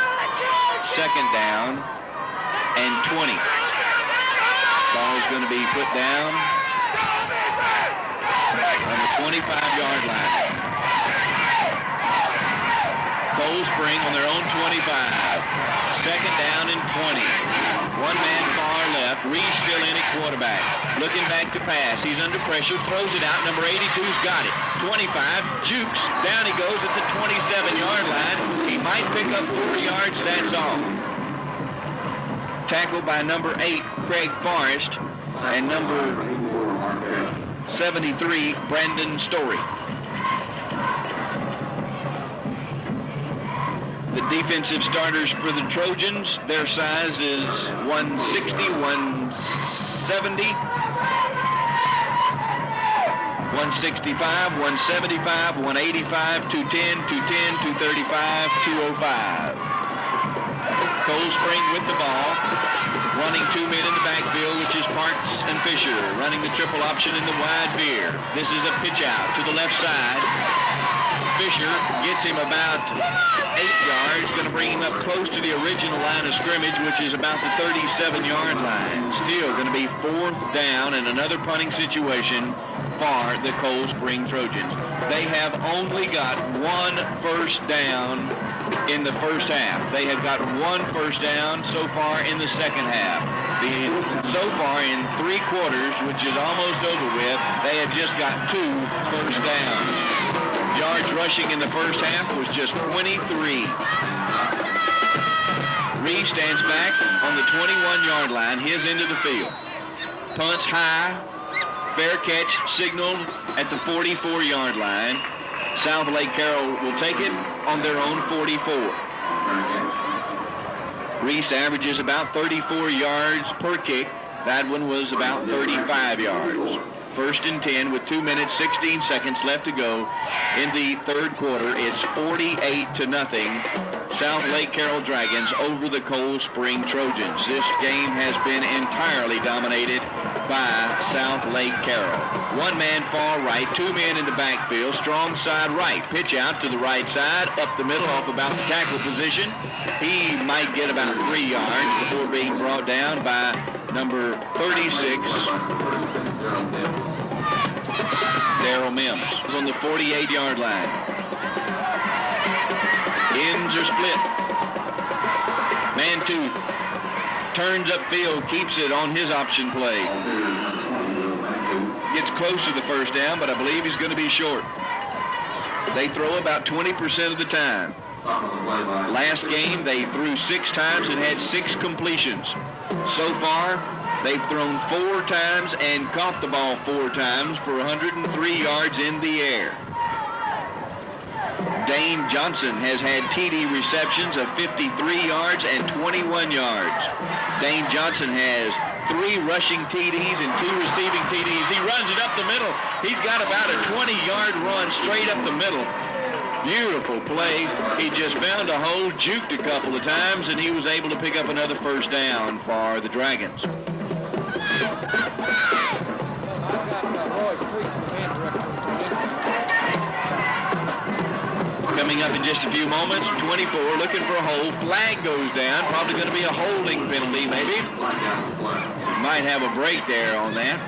Speaker 11: second down and 20. Ball's going to be put down on the 25-yard line. Coldspring on their own 25. Second down and 20. One man far left. Reed still in at quarterback. Looking back to pass. He's under pressure. Throws it out. Number 82's got it. 25. Jukes. Down he goes at the 27-yard line. He might pick up 4 yards. That's all. Tackled by number 8, Craig Forrest, and number 73, Brandon Story. The defensive starters for the Trojans, their size is 160, 170, 165, 175, 185, 210, 210, 235, 205. Coldspring with the ball, running 2 men in the backfield, which is Parks and Fisher, running the triple option in the wide veer. This is a pitch out to the left side. Fisher gets him about 8 yards, going to bring him up close to the original line of scrimmage, which is about the 37-yard line. Still going to be 4th down and another punting situation for the Coldspring Trojans. They have only got 1 first down in the first half. They have got 1 first down so far in the second half. So far in 3 quarters, which is almost over with, they have just got 2 first downs. Yards rushing in the first half was just 23. Reed stands back on the 21-yard line, his end of the field. Punts high, fair catch signaled at the 44-yard line. Southlake Carroll will take it on their own 44. Reese averages about 34 yards per kick. That one was about 35 yards. First and 10 with 2 minutes, 16 seconds left to go in the third quarter. It's 48-0. Southlake Carroll Dragons over the Coldspring Trojans. This game has been entirely dominated by Southlake Carroll. 1 man far right, 2 men in the backfield, strong side right. Pitch out to the right side, up the middle off about the tackle position. He might get about 3 yards before being brought down by number 36. Daryl Mims on the 48-yard line. Ends are split. Man-2 turns upfield, keeps it on his option play. Gets close to the first down, but I believe he's going to be short. They throw about 20% of the time. Last game, they threw 6 times and had 6 completions. So far, they've thrown 4 times and caught the ball 4 times for 103 yards in the air. Dane Johnson has had TD receptions of 53 yards and 21 yards. Dane Johnson has 3 rushing TDs and 2 receiving TDs. He runs it up the middle. He's got about a 20-yard run straight up the middle. Beautiful play. He just found a hole, juked a couple of times, and he was able to pick up another first down for the Dragons. Coming up in just a few moments, 24 looking for a hold. Flag goes down. Probably going to be a holding penalty, maybe. Might have a break there on that.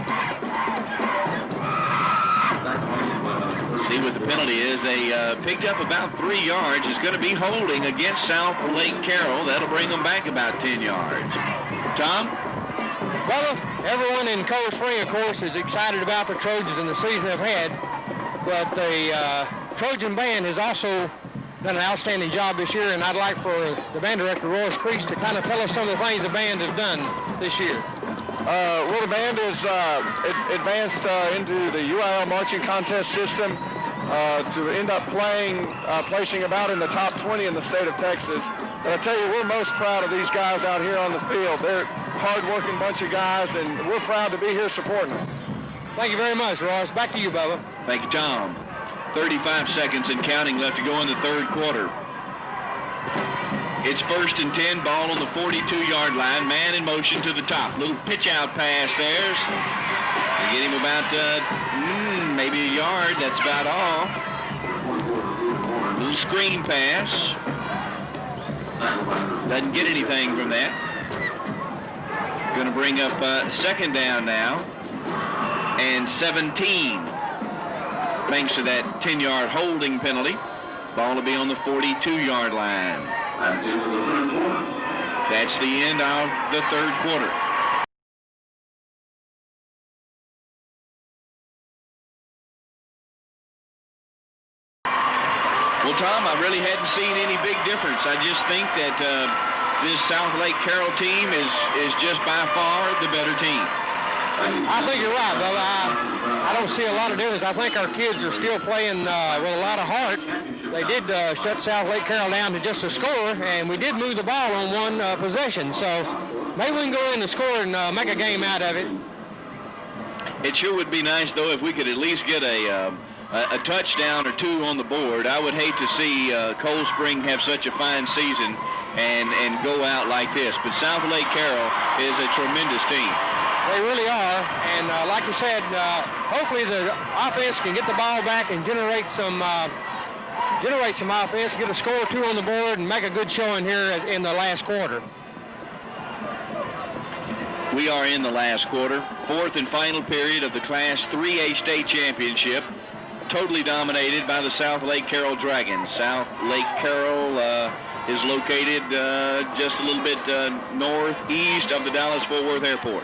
Speaker 11: See what the penalty is. They picked up about 3 yards. It's going to be holding against Southlake Carroll. That'll bring them back about 10 yards. Tom?
Speaker 10: Well, everyone in Coldspring, of course, is excited about the Trojans and the season they've had. But the Trojan band has also done an outstanding job this year, and I'd like for the band director, Royce Crease, to kind of tell us some of the things the band has done this year.
Speaker 14: Well, the band is advanced into the UIL marching contest system to end up placing about in the top 20 in the state of Texas. And I tell you, we're most proud of these guys out here on the field. They're a hard-working bunch of guys, and we're proud to be here supporting them.
Speaker 10: Thank you very much, Ross. Back to you, Bubba.
Speaker 11: Thank you, Tom. 35 seconds and counting left to go in the third quarter. It's 1st and 10, ball on the 42-yard line. Man in motion to the top. Little pitch-out pass there. They get him about maybe a yard. That's about all. Little screen pass. Doesn't get anything from that. Going to bring up second down now. And 17. Thanks to that 10-yard holding penalty. Ball will be on the 42-yard line. That's the end of the third quarter. Well, Tom, I really hadn't seen any big difference. I just think that this Southlake Carroll team is just by far the better team.
Speaker 10: I think you're right, Bubba. I don't see a lot of difference. I think our kids are still playing with a lot of heart. They did shut Southlake Carroll down to just a score, and we did move the ball on one possession. So maybe we can go in and score and make a game out of it.
Speaker 11: It sure would be nice, though, if we could at least get a touchdown or two on the board. I would hate to see Coldspring have such a fine season and go out like this. But Southlake Carroll is a tremendous team.
Speaker 10: They really are, and like you said, hopefully the offense can get the ball back and generate some offense, get a score or two on the board, and make a good showing here in the last quarter.
Speaker 11: We are in the last quarter, fourth and final period of the Class 3A state championship, totally dominated by the Southlake Carroll Dragons. Southlake Carroll is located just a little bit northeast of the Dallas-Fort Worth Airport.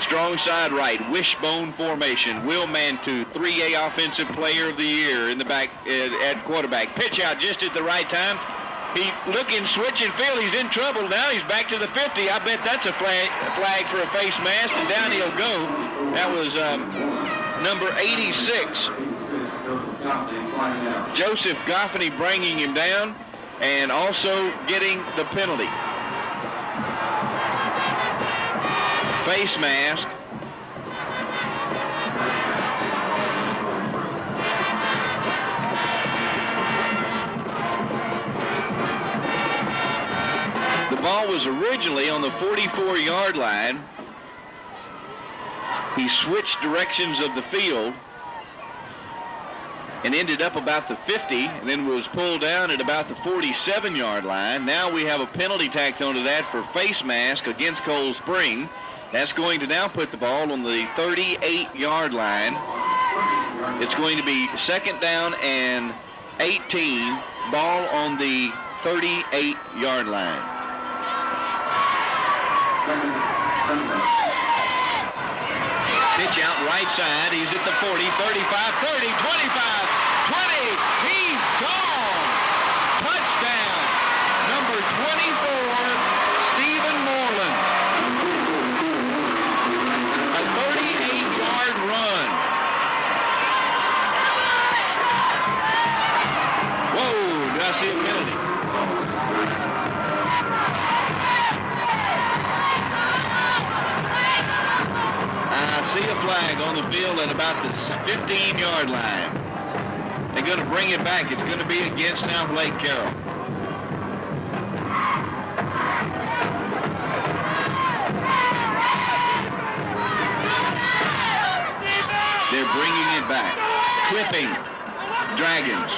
Speaker 11: Strong side right, wishbone formation. Will Mantu, 3A Offensive Player of the Year in the back at quarterback. Pitch out just at the right time. He looking, switch and field. He's in trouble now. He's back to the 50. I bet that's a flag for a face mask, and down he'll go. That was number 86. Joseph Goffney bringing him down and also getting the penalty. Face mask. The ball was originally on the 44-yard line. He switched directions of the field and ended up about the 50, and then was pulled down at about the 47-yard line. Now we have a penalty tacked onto that for face mask against Coldspring. That's going to now put the ball on the 38-yard line. It's going to be second down and 18, ball on the 38-yard line. Pitch out right side. He's at the 40, 35, 30, 25, 20. He's gone. Touchdown. Number 24, Stephen Moreland. A 38-yard run. Whoa, do I see a penalty? I see a flag on the field at about the 15-yard line. They're going to bring it back. It's going to be against Southlake Carroll. They're bringing it back. Clipping. Dragons.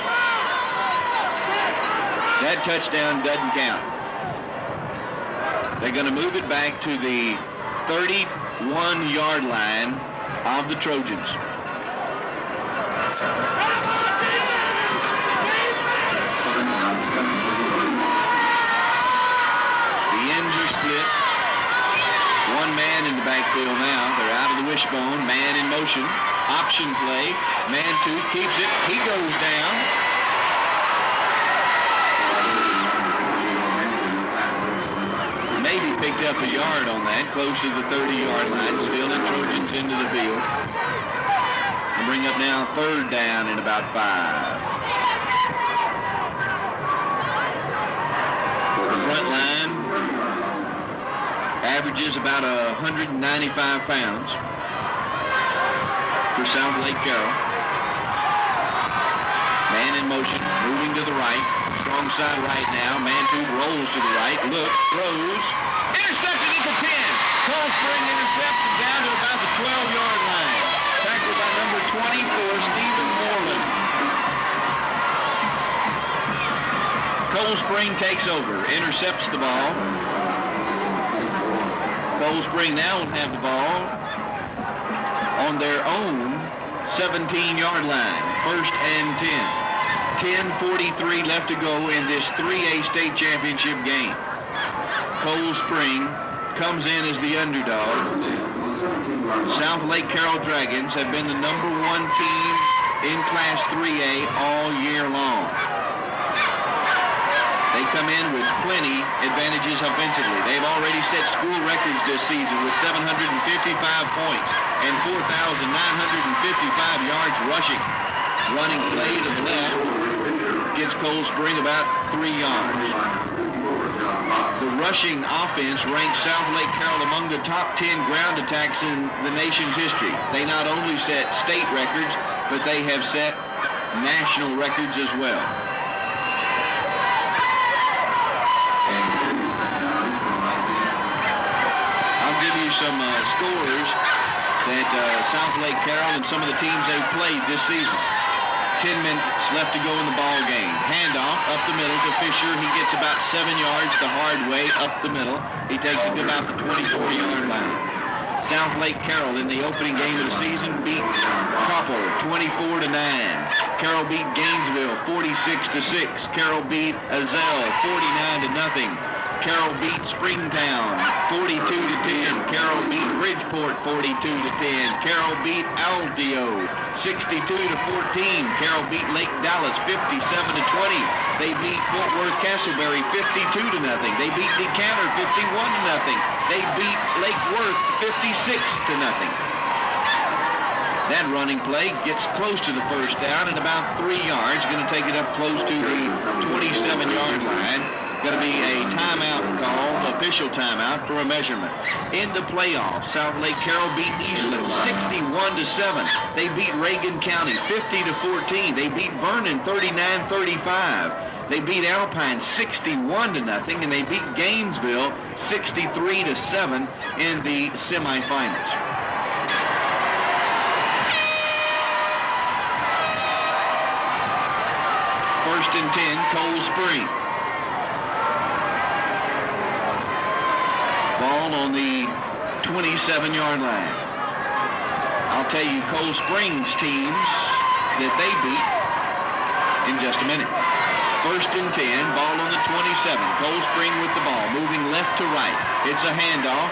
Speaker 11: That touchdown doesn't count. They're going to move it back to the 31-yard line of the Trojans. The ends are split. One man in the backfield now. They're out of the wishbone. Man in motion. Option play. Man two keeps it. He goes down. Maybe picked up a yard on that, close to the 30-yard line. Still in Trojans into the field. They'll bring up now 3rd down and about 5. The front line averages about 195 pounds for Southlake Carroll. Man in motion, moving to the right. Strong side right now. Man two rolls to the right. Looks, throws. Intercepted at the 10. Coldspring intercepted down to about the 12-yard line. Tackled by number 24, Stephen Moreland. Coldspring takes over. Intercepts the ball. Coldspring now will have the ball on their own 17-yard line. 1st and 10. 10:43 left to go in this 3A state championship game. Coldspring comes in as the underdog. Southlake Carroll Dragons have been the #1 team in Class 3A all year long. They come in with plenty advantages offensively. They've already set school records this season with 755 points and 4,955 yards rushing. Running play to the left gives Coldspring about 3 yards. The rushing offense ranks Southlake Carroll among the top 10 ground attacks in the nation's history. They not only set state records, but they have set national records as well. I'll give you some scores that Southlake Carroll and some of the teams they've played this season. 10 minutes left to go in the ball game. Handoff up the middle to Fisher. He gets about 7 yards the hard way up the middle. He takes it to about the 24-yard line. Southlake Carroll in the opening game of the season beat Coppell 24-9. Carroll beat Gainesville 46-6. Carroll beat Azell 49-0. Carroll beat Springtown 42-10. Carroll beat Bridgeport 42-10. Carroll beat Altio 62-14. Carroll beat Lake Dallas 57-20. They beat Fort Worth Castleberry 52-0. They beat Decatur 51-0. They beat Lake Worth 56-0. That running play gets close to the 1st down and about 3 yards. Going to take it up close to the 27-yard line. Going to be a timeout call, official timeout for a measurement. In the playoffs, Southlake Carroll beat Eastland 61-7. They beat Reagan County 50-14. They beat Vernon 39-35. They beat Alpine 61-0, and they beat Gainesville 63-7 in the semifinals. First and 10, Coldspring. Ball on the 27-yard line. I'll tell you Coldspring's teams that they beat in just a minute. First and 10, ball on the 27. Coldspring with the ball, moving left to right. It's a handoff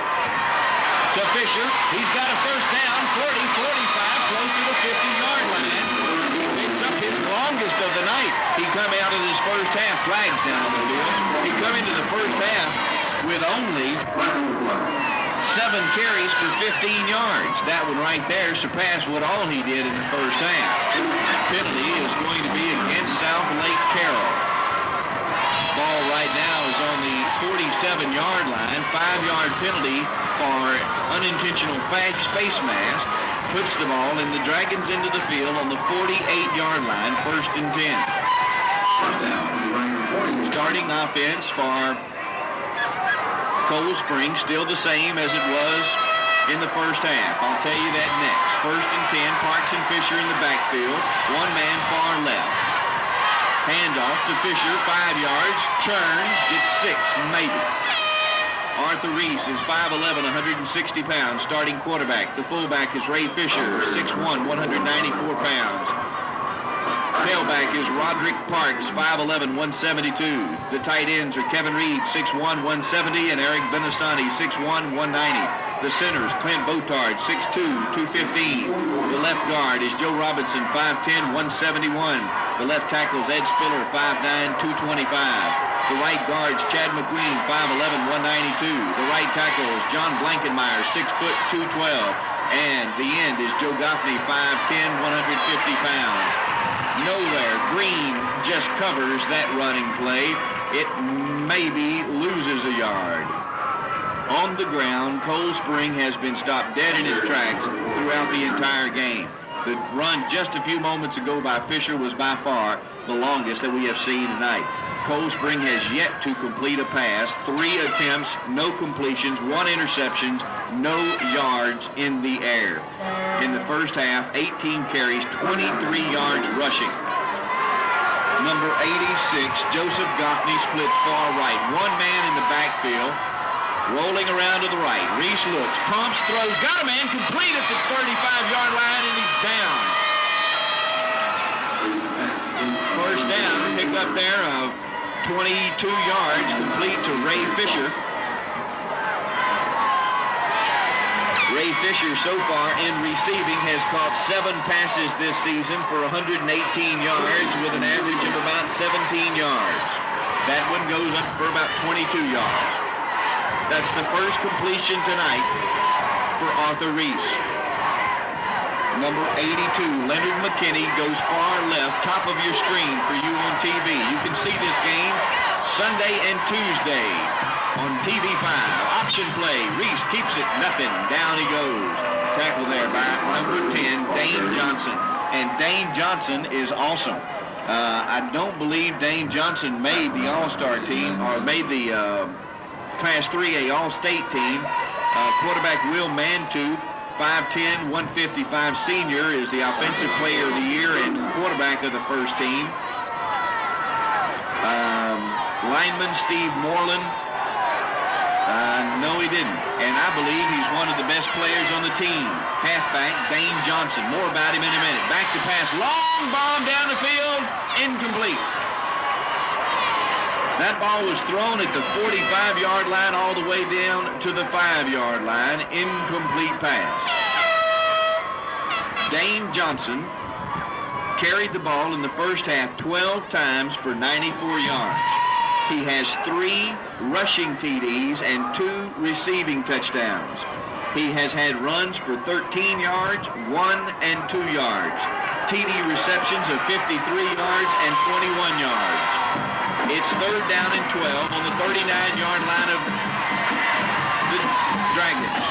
Speaker 11: to Fisher. He's got a first down, 40, 45, close to the 50-yard line. He picks up his longest of the night. He come out of his first half, flags down on the field. He come into the first half with only 7 carries for 15 yards. That one right there surpassed what all he did in the first half. Penalty is going to be against Southlake Carroll. Ball right now is on the 47-yard line. 5-yard penalty for unintentional space mask. Puts the ball in the Dragons into the field on the 48-yard line. First and 10. Starting offense for Coldspring, still the same as it was in the first half. I'll tell you that next. First and 10, Parks and Fisher in the backfield. One man far left. Handoff to Fisher, 5 yards, turns, gets 6, maybe. Arthur Reese is 5'11", 160 pounds, starting quarterback. The fullback is Ray Fisher, 6'1", 194 pounds. Tailback is Roderick Parks, 5'11", 172. The tight ends are Kevin Reed, 6'1", 170, and Eric Benestani, 6'1", 190. The centers, Clint Botard, 6'2", 215. The left guard is Joe Robinson, 5'10", 171. The left tackle is Ed Spiller, 5'9", 225. The right guard is Chad McQueen, 5'11", 192. The right tackle is John Blankenmeyer, 6', 212. And the end is Joe Goffney, 5'10", 150 pounds. Nowhere, Green just covers that running play. It maybe loses a yard. On the ground, Coldspring has been stopped dead in his tracks throughout the entire game. The run just a few moments ago by Fisher was by far the longest that we have seen tonight. Coldspring has yet to complete a pass, 3 attempts, no completions, 1 interception, no yards in the air. In the first half, 18 carries, 23 yards rushing. Number 86, Joseph Goffney, splits far right. 1 man in the backfield, rolling around to the right. Reese looks, pumps, throws, got a man complete at the 35-yard line, and he's down. First down, picked up there of 22 yards, complete to Ray Fisher. Ray Fisher so far in receiving has caught 7 passes this season for 118 yards with an average of about 17 yards. That one goes up for about 22 yards. That's the first completion tonight for Arthur Reese. Number 82, Leonard McKinney, goes far left, top of your screen for you on TV. You can see this game Sunday and Tuesday on TV5. Option play, Reese keeps it, nothing, down he goes. Tackle there by number 10, Dane Johnson. And Dane Johnson is awesome. I don't believe Dane Johnson made the All-Star team or made the Class 3A All-State team. Quarterback Will Mantooth, 5'10", 155 senior, is the Offensive Player of the Year and quarterback of the first team. Lineman Steve Moreland, no he didn't. And I believe he's one of the best players on the team. Halfback Dane Johnson, more about him in a minute. Back to pass, long bomb down the field, incomplete. That ball was thrown at the 45-yard line all the way down to the 5-yard line. Incomplete pass. Dane Johnson carried the ball in the first half 12 times for 94 yards. He has 3 rushing TDs and 2 receiving touchdowns. He has had runs for 13 yards, 1 and 2 yards. TD receptions of 53 yards and 21 yards. It's 3rd down and 12 on the 39-yard line of the Dragons.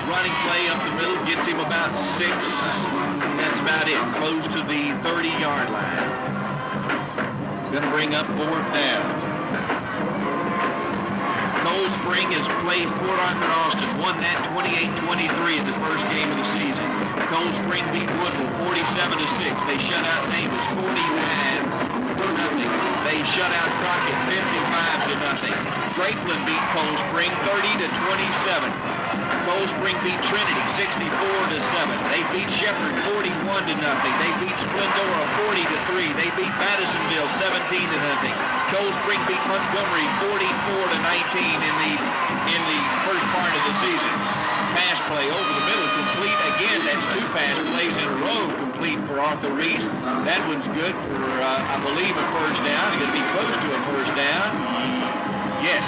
Speaker 11: Running play up the middle gets him about 6. That's about it. Close to the 30-yard line. Going to bring up 4th down. Coldspring has played Port Arthur Austin. Won that 28-23 in the first game of the season. Coldspring beat Woodville 47-6. They shut out Davis 49-0. They shut out Crockett 55-0. Grapeland beat Coldspring 30-27. Coldspring beat Trinity 64-7. They beat Shepherd 41-0. They beat Splendora 40-3. They beat Madisonville 17-0. Coldspring beat Montgomery 44-19 in the first part of the season. Pass play over the middle, complete again. That's 2 pass plays in a row complete for Arthur Reese. That one's good for, I believe, a first down. It's going to be close to a first down. Yes,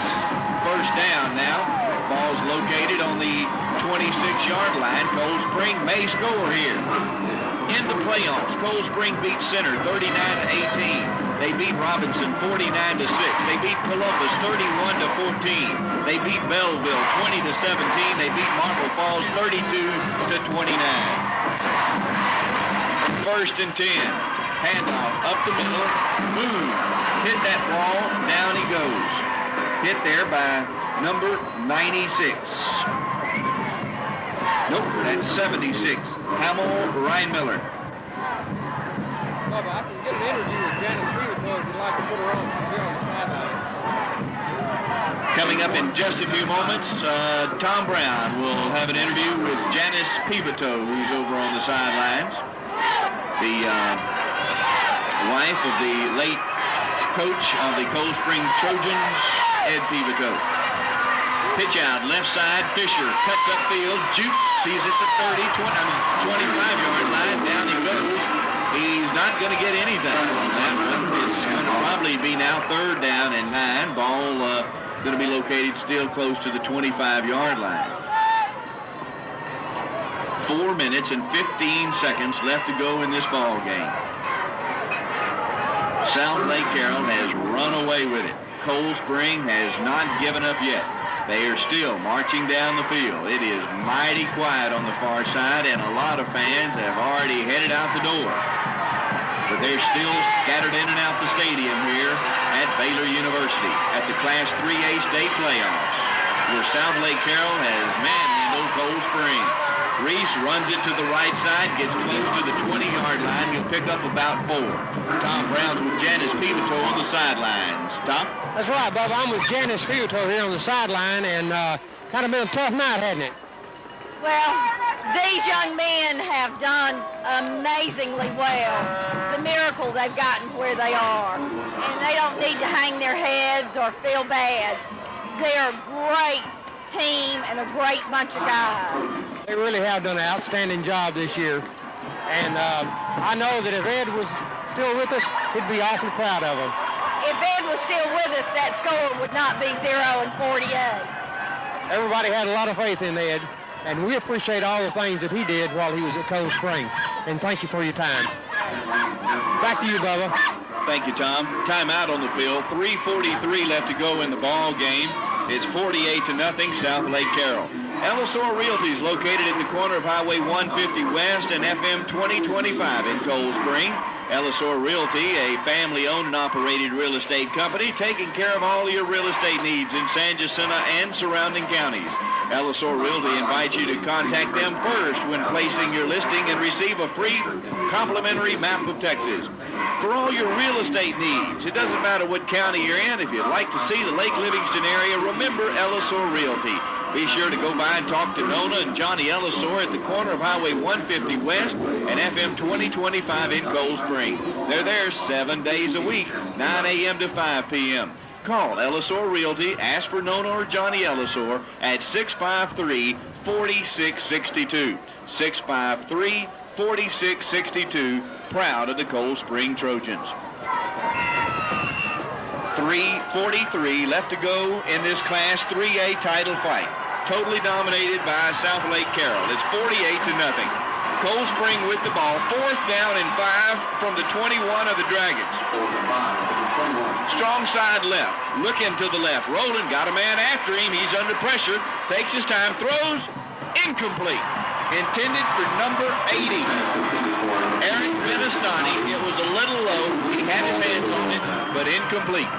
Speaker 11: first down now. Ball's located on the 26-yard line. Coldspring may score here. In the playoffs, Coldspring beat Center 39-18. They beat Robinson 49-6. They beat Columbus 31-14. They beat Belleville 20-17. They beat Marble Falls 32-29. 1st and 10. Handoff up the middle. Move. Hit that ball. Down he goes. Hit there by number 96. Nope, that's 76. Hamill Ryan Miller.
Speaker 10: Bubba, I can get an interview with Janice Peveto because we'd like to put her on here on the sideline.
Speaker 11: Coming up in just a few moments, Tom Brown will have an interview with Janice Peveto, who's over on the sidelines. The wife of the late coach of the Coldspring Trojans, Ed Peveto. Pitch out, left side, Fisher cuts upfield, jukes, sees it at the 25-yard line, down he goes. He's not going to get anything. That one is going to probably be now 3rd down and 9. Ball going to be located still close to the 25-yard line. 4 minutes and 15 seconds left to go in this ball game. Southlake Carroll has run away with it. Coldspring has not given up yet. They are still marching down the field. It is mighty quiet on the far side, and a lot of fans have already headed out the door. But they're still scattered in and out the stadium here at Baylor University at the Class 3A state playoffs, where Southlake Carroll has manhandled Coldspring. Reese runs it to the right side, gets close to the 20-yard line. He'll pick up about 4. Tom Brown's with Janice Peveto on the sidelines. Tom?
Speaker 10: That's right, Bubba. I'm with Janice Peveto here on the sideline, and kind of been a tough night, hasn't it?
Speaker 6: Well, these young men have done amazingly well. The miracle they've gotten where they are. And they don't need to hang their heads or feel bad. They're a great team and a great bunch of guys.
Speaker 10: They really have done an outstanding job this year. And I know that if Ed was still with us, he'd be awfully proud of him.
Speaker 6: If Ed was still with us, that score would not be 0-48.
Speaker 10: Everybody had a lot of faith in Ed, and we appreciate all the things that he did while he was at Coldspring. And thank you for your time. Back to you, Bubba.
Speaker 11: Thank you, Tom. Timeout on the field. 3:43 left to go in the ball game. It's 48-0, Southlake Carroll. Ellisor Realty is located at the corner of Highway 150 West and FM 2025 in Coldspring. Ellisor Realty, a family-owned and operated real estate company, taking care of all your real estate needs in San Jacinto and surrounding counties. Ellisor Realty invites you to contact them first when placing your listing and receive a free complimentary map of Texas. For all your real estate needs, it doesn't matter what county you're in. If you'd like to see the Lake Livingston area, remember Ellisor Realty. Be sure to go by and talk to Nona and Johnny Ellisor at the corner of Highway 150 West and FM 2025 in Coldspring. They're there 7 days a week, 9 a.m. to 5 p.m. Call Ellisor Realty, ask for Nona or Johnny Ellisor at 653-4662. 653-4662, proud of the Coldspring Trojans. 3:43 left to go in this Class 3A title fight. Totally dominated by Southlake Carroll. It's 48-0. Coldspring with the ball. 4th down and 5 from the 21 of the Dragons. Strong side left. Looking to the left. Rowland got a man after him. He's under pressure. Takes his time. Throws. Incomplete. Intended for number 80. Eric Benestani. It was a little low. He had his hands on it, but incomplete.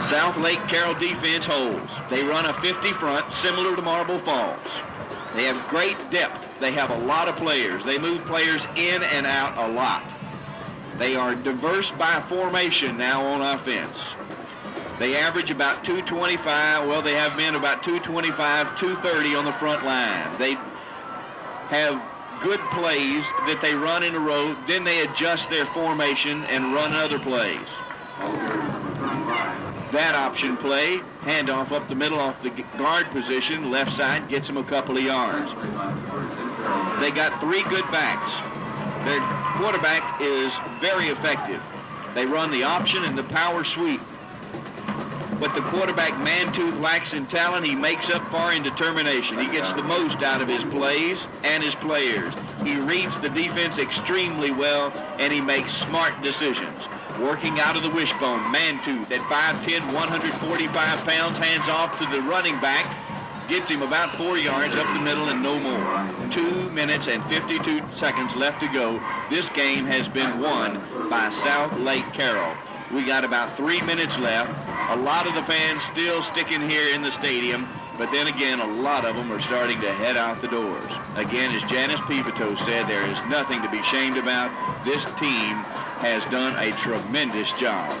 Speaker 11: Southlake Carroll defense holds. They run a 50 front, similar to Marble Falls. They have great depth. They have a lot of players. They move players in and out a lot. They are diverse by formation now on offense. They average about 225. Well, they have been about 225, 230 on the front line. They have good plays that they run in a row. Then they adjust their formation and run other plays. That option play, handoff up the middle off the guard position, left side, gets them a couple of yards. They got 3 good backs. Their quarterback is very effective. They run the option and the power sweep. But the quarterback, man-tooth, lacks in talent. He makes up for in determination. He gets the most out of his plays and his players. He reads the defense extremely well, and he makes smart decisions. Working out of the wishbone, man-tooth at 5'10", 145 pounds, hands off to the running back, gets him about 4 yards up the middle and no more. 2 minutes and 52 seconds left to go. This game has been won by Southlake Carroll. We got about 3 minutes left. A lot of the fans still sticking here in the stadium. but then again, a lot of them are starting to head out the doors. Again, as Janice Peveto said, there is nothing to be ashamed about. This team has done a tremendous job.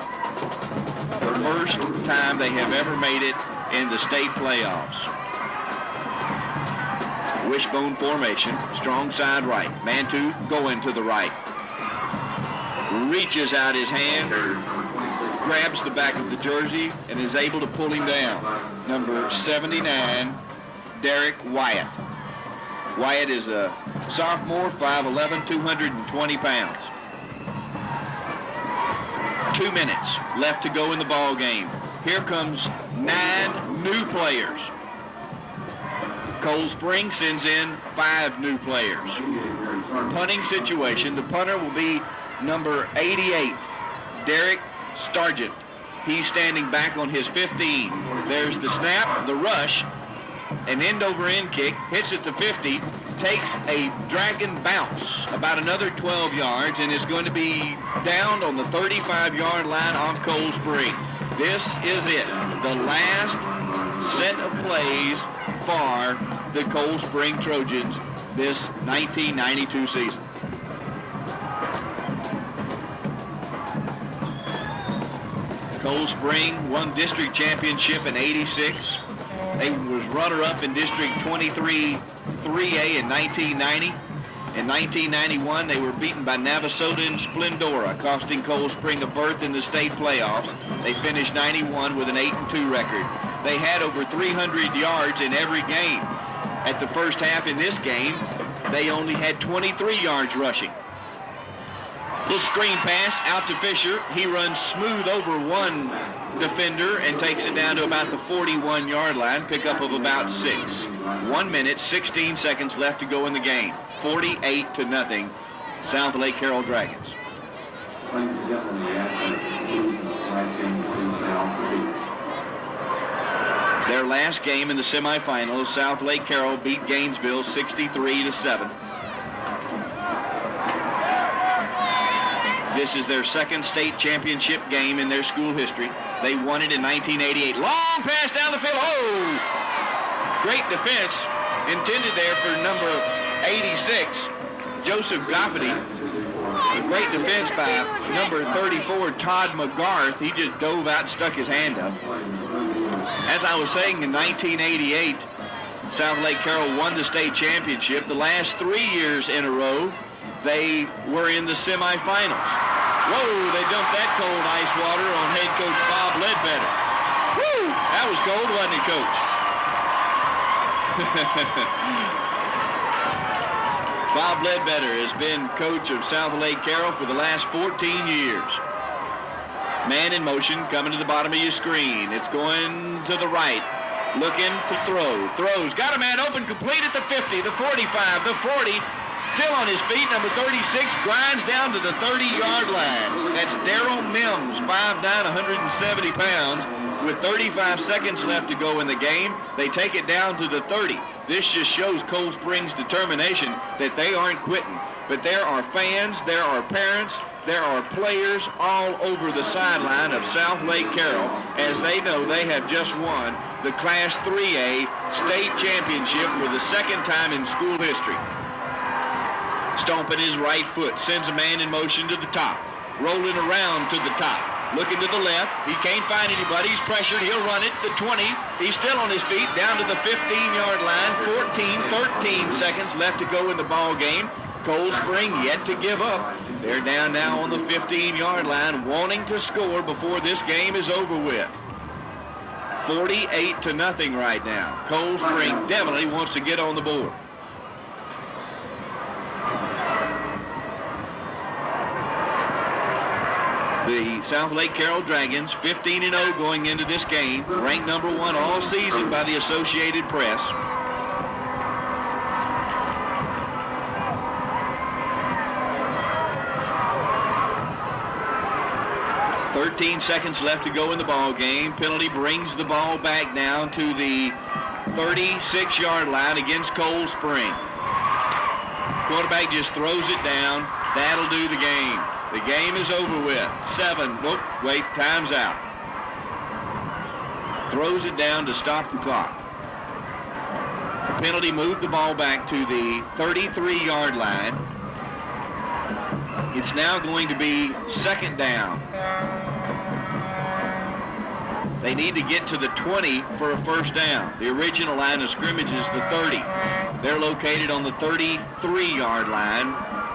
Speaker 11: The first time they have ever made it in the state playoffs. Wishbone formation, strong side right. Mantu going to the right. Reaches out his hand, grabs the back of the jersey, and is able to pull him down. Number 79, Derek Wyatt. Wyatt is a sophomore, 5'11", 220 pounds. 2 minutes left to go in the ball game. Here comes 9 new players. Coldspring sends in 5 new players. Punting situation, the punter will be number 88, Derek Sargent. He's standing back on his 15. There's the snap, the rush, an end-over-end kick, hits at the 50, takes a dragon bounce about another 12 yards, and is going to be down on the 35-yard line off Coldspring. This is it, the last set of plays for the Coldspring Trojans this 1992 season. Coldspring won district championship in '86. They was runner-up in District 23 3A in 1990. In 1991, they were beaten by Navasota and Splendora, costing Coldspring a berth in the state playoffs. They finished 91 with an 8-2 record. They had over 300 yards in every game. At the first half in this game, they only had 23 yards rushing. Little screen pass out to Fisher. He runs smooth over one defender and takes it down to about the 41-yard line, pickup of about 6. 1 minute, 16 seconds left to go in the game. 48-0, Southlake Carroll Dragons. Their last game in the semifinals, Southlake Carroll beat Gainesville 63-7. This is their second state championship game in their school history. They won it in 1988. Long pass down the field. Oh! Great defense intended there for number 86, Joseph Goffedy. A great defense by number 34, Todd McGarth. He just dove out and stuck his hand up. As I was saying, in 1988, Southlake Carroll won the state championship. The last 3 years in a row, they were in the semifinals. Whoa, they dumped that cold ice water on head coach Bob Ledbetter. Woo! That was cold, wasn't it, Coach? Bob Ledbetter has been coach of Southlake Carroll for the last 14 years. Man in motion, coming to the bottom of your screen. It's going to the right. Looking to throw. Throws. Got a man open, complete at the 50, the 45, the 40. Still on his feet, number 36, grinds down to the 30-yard line. That's Darrell Mims, 5'9", 170 pounds. With 35 seconds left to go in the game, they take it down to the 30. This just shows Coldspring's determination that they aren't quitting. But there are fans, there are parents, there are players all over the sideline of Southlake Carroll as they know they have just won the Class 3A state championship for the second time in school history. Stomping his right foot, sends a man in motion to the top. Rolling around to the top. Looking to the left. He can't find anybody. He's pressured. He'll run it. The 20. He's still on his feet. Down to the 15-yard line. 13 seconds left to go in the ball game. Coldspring yet to give up. They're down now on the 15-yard line, wanting to score before this game is over with. 48-0 right now. Coldspring definitely wants to get on the board. The Southlake Carroll Dragons, 15-0 going into this game, ranked number 1 all season by the Associated Press. .13 seconds left to go in the ball game. Penalty brings the ball back down to the 36-yard line against Coldspring. Quarterback just throws it down. That'll do the game. The game is over with. 7. Nope, wait, time's out. Throws it down to stop the clock. Penalty moved the ball back to the 33-yard line. It's now going to be second down. They need to get to the 20 for a first down. The original line of scrimmage is the 30. They're located on the 33-yard line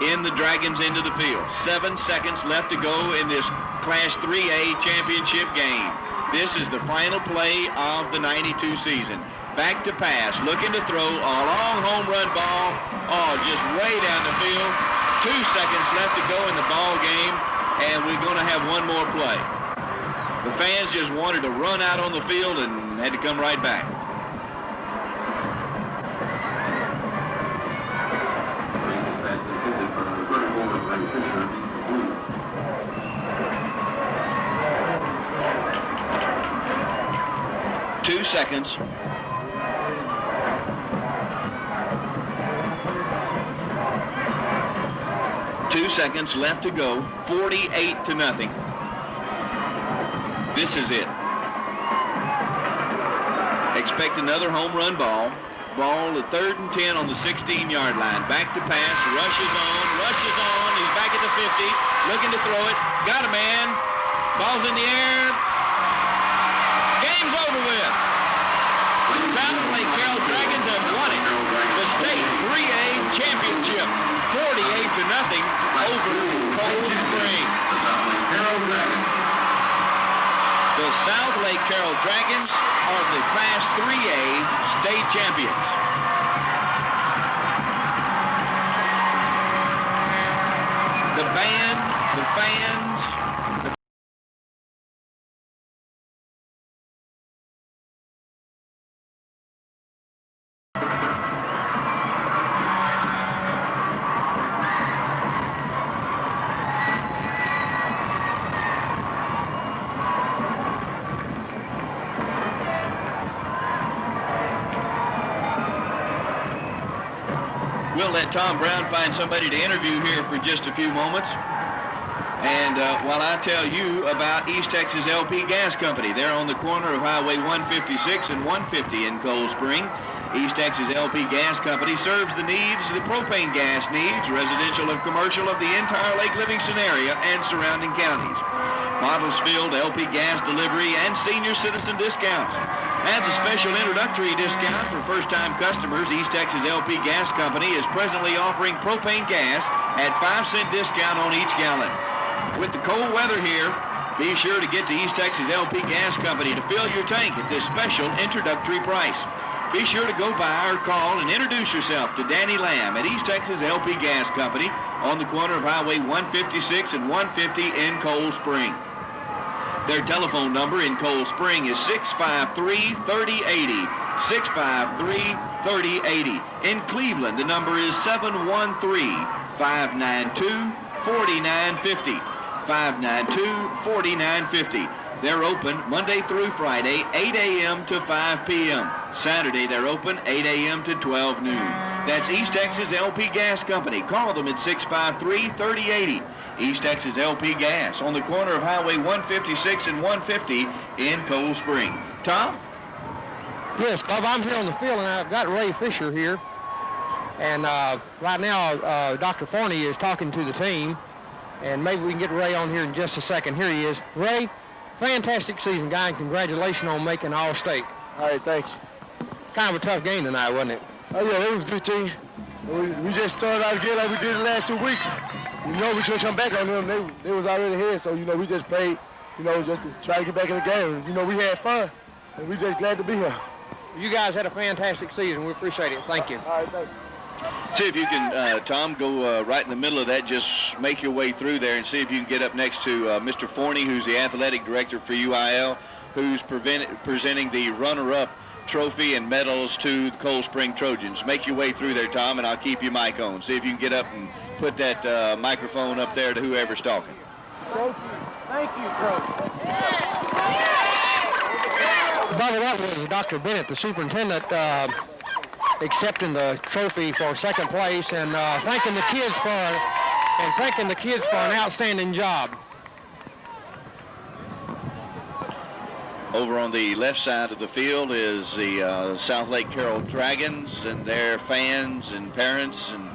Speaker 11: in the Dragons' end of the field. 7 seconds left to go in this Class 3A championship game. This is the final play of the 92 season. Back to pass, looking to throw a long home run ball. Oh, just way down the field. 2 seconds left to go in the ball game, and we're going to have one more play. The fans just wanted to run out on the field and had to come right back. Two seconds. Two seconds left to go. 48-0. This is it. Expect another home run ball. Ball at 3rd and 10 on the 16-yard line. Back to pass. Rushes on. He's back at the 50. Looking to throw it. Got a man. Ball's in the air. Game's over with. The Southlake Carroll Dragons have won it. The state 3A championship. 48-0 over Coldspring. The Southlake Carroll Dragons are the Class 3A state champions. The band, the fans, we'll let Tom Brown find somebody to interview here for just a few moments. And while I tell you about East Texas LP Gas Company, they're on the corner of Highway 156 and 150 in Coldspring. East Texas LP Gas Company serves the needs, the propane gas needs, residential and commercial, of the entire Lake Livingston area and surrounding counties. Bottles filled, LP gas delivery, and senior citizen discounts. As a special introductory discount for first-time customers, East Texas LP Gas Company is presently offering propane gas at 5-cent discount on each gallon. With the cold weather here, be sure to get to East Texas LP Gas Company to fill your tank at this special introductory price. Be sure to go by or call and introduce yourself to Danny Lamb at East Texas LP Gas Company on the corner of Highway 156 and 150 in Coldspring. Their telephone number in Coldspring is 653-3080, 653-3080. In Cleveland, the number is 713-592-4950, 592-4950. They're open Monday through Friday, 8 a.m. to 5 p.m. Saturday, they're open 8 a.m. to 12 noon. That's East Texas LP Gas Company. Call them at 653-3080. East Texas LP Gas on the corner of Highway 156 and 150 in Coldspring. Tom?
Speaker 10: Yes, Bob, I'm here on the field, and I've got Ray Fisher here. And right now, Dr. Forney is talking to the team, and maybe we can get Ray on here in just a second. Here he is. Ray, fantastic season, guy, and congratulations on making All-State.
Speaker 7: All right, thanks.
Speaker 10: Kind of a tough game tonight, wasn't it?
Speaker 7: Oh, yeah, it was a good team. We just started out again like we did the last 2 weeks. You know, we couldn't come back on them. They was already here, so, you know, we just played, you know, just to try to get back in the game. You know, we had fun, and we just glad to be here.
Speaker 10: You guys had a fantastic season. We appreciate it. Thank you.
Speaker 7: All right, thanks.
Speaker 11: See if you can, Tom, go right in the middle of that. Just make your way through there and see if you can get up next to Mr. Forney, who's the athletic director for UIL, who's presenting the runner-up trophy and medals to the Coldspring Trojans. Make your way through there, Tom, and I'll keep your mic on. See if you can get up and put that microphone up there to whoever's talking.
Speaker 10: Thank you. Thank you, Coach. Bobby, that was Dr. Bennett, the superintendent, accepting the trophy for second place and thanking the kids for an outstanding job.
Speaker 11: Over on the left side of the field is the Southlake Carroll Dragons and their fans and parents, and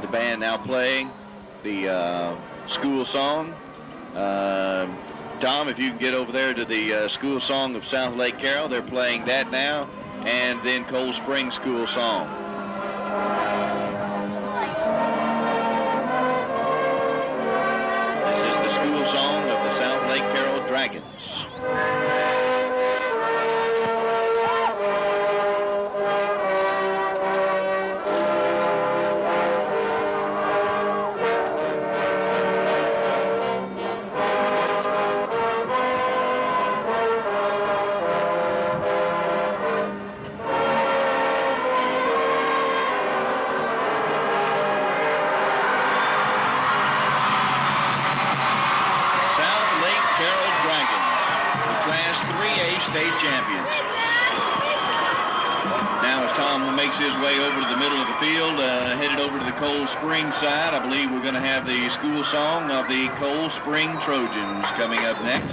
Speaker 11: the band now playing the school song. Tom, if you can get over there to the school song of Southlake Carroll, they're playing that now, and then Coldspring school song. This is the school song of the Southlake Carroll Dragons. State champions. Now as Tom makes his way over to the middle of the field, headed over to the Coldspring side, I believe we're going to have the school song of the Coldspring Trojans coming up next.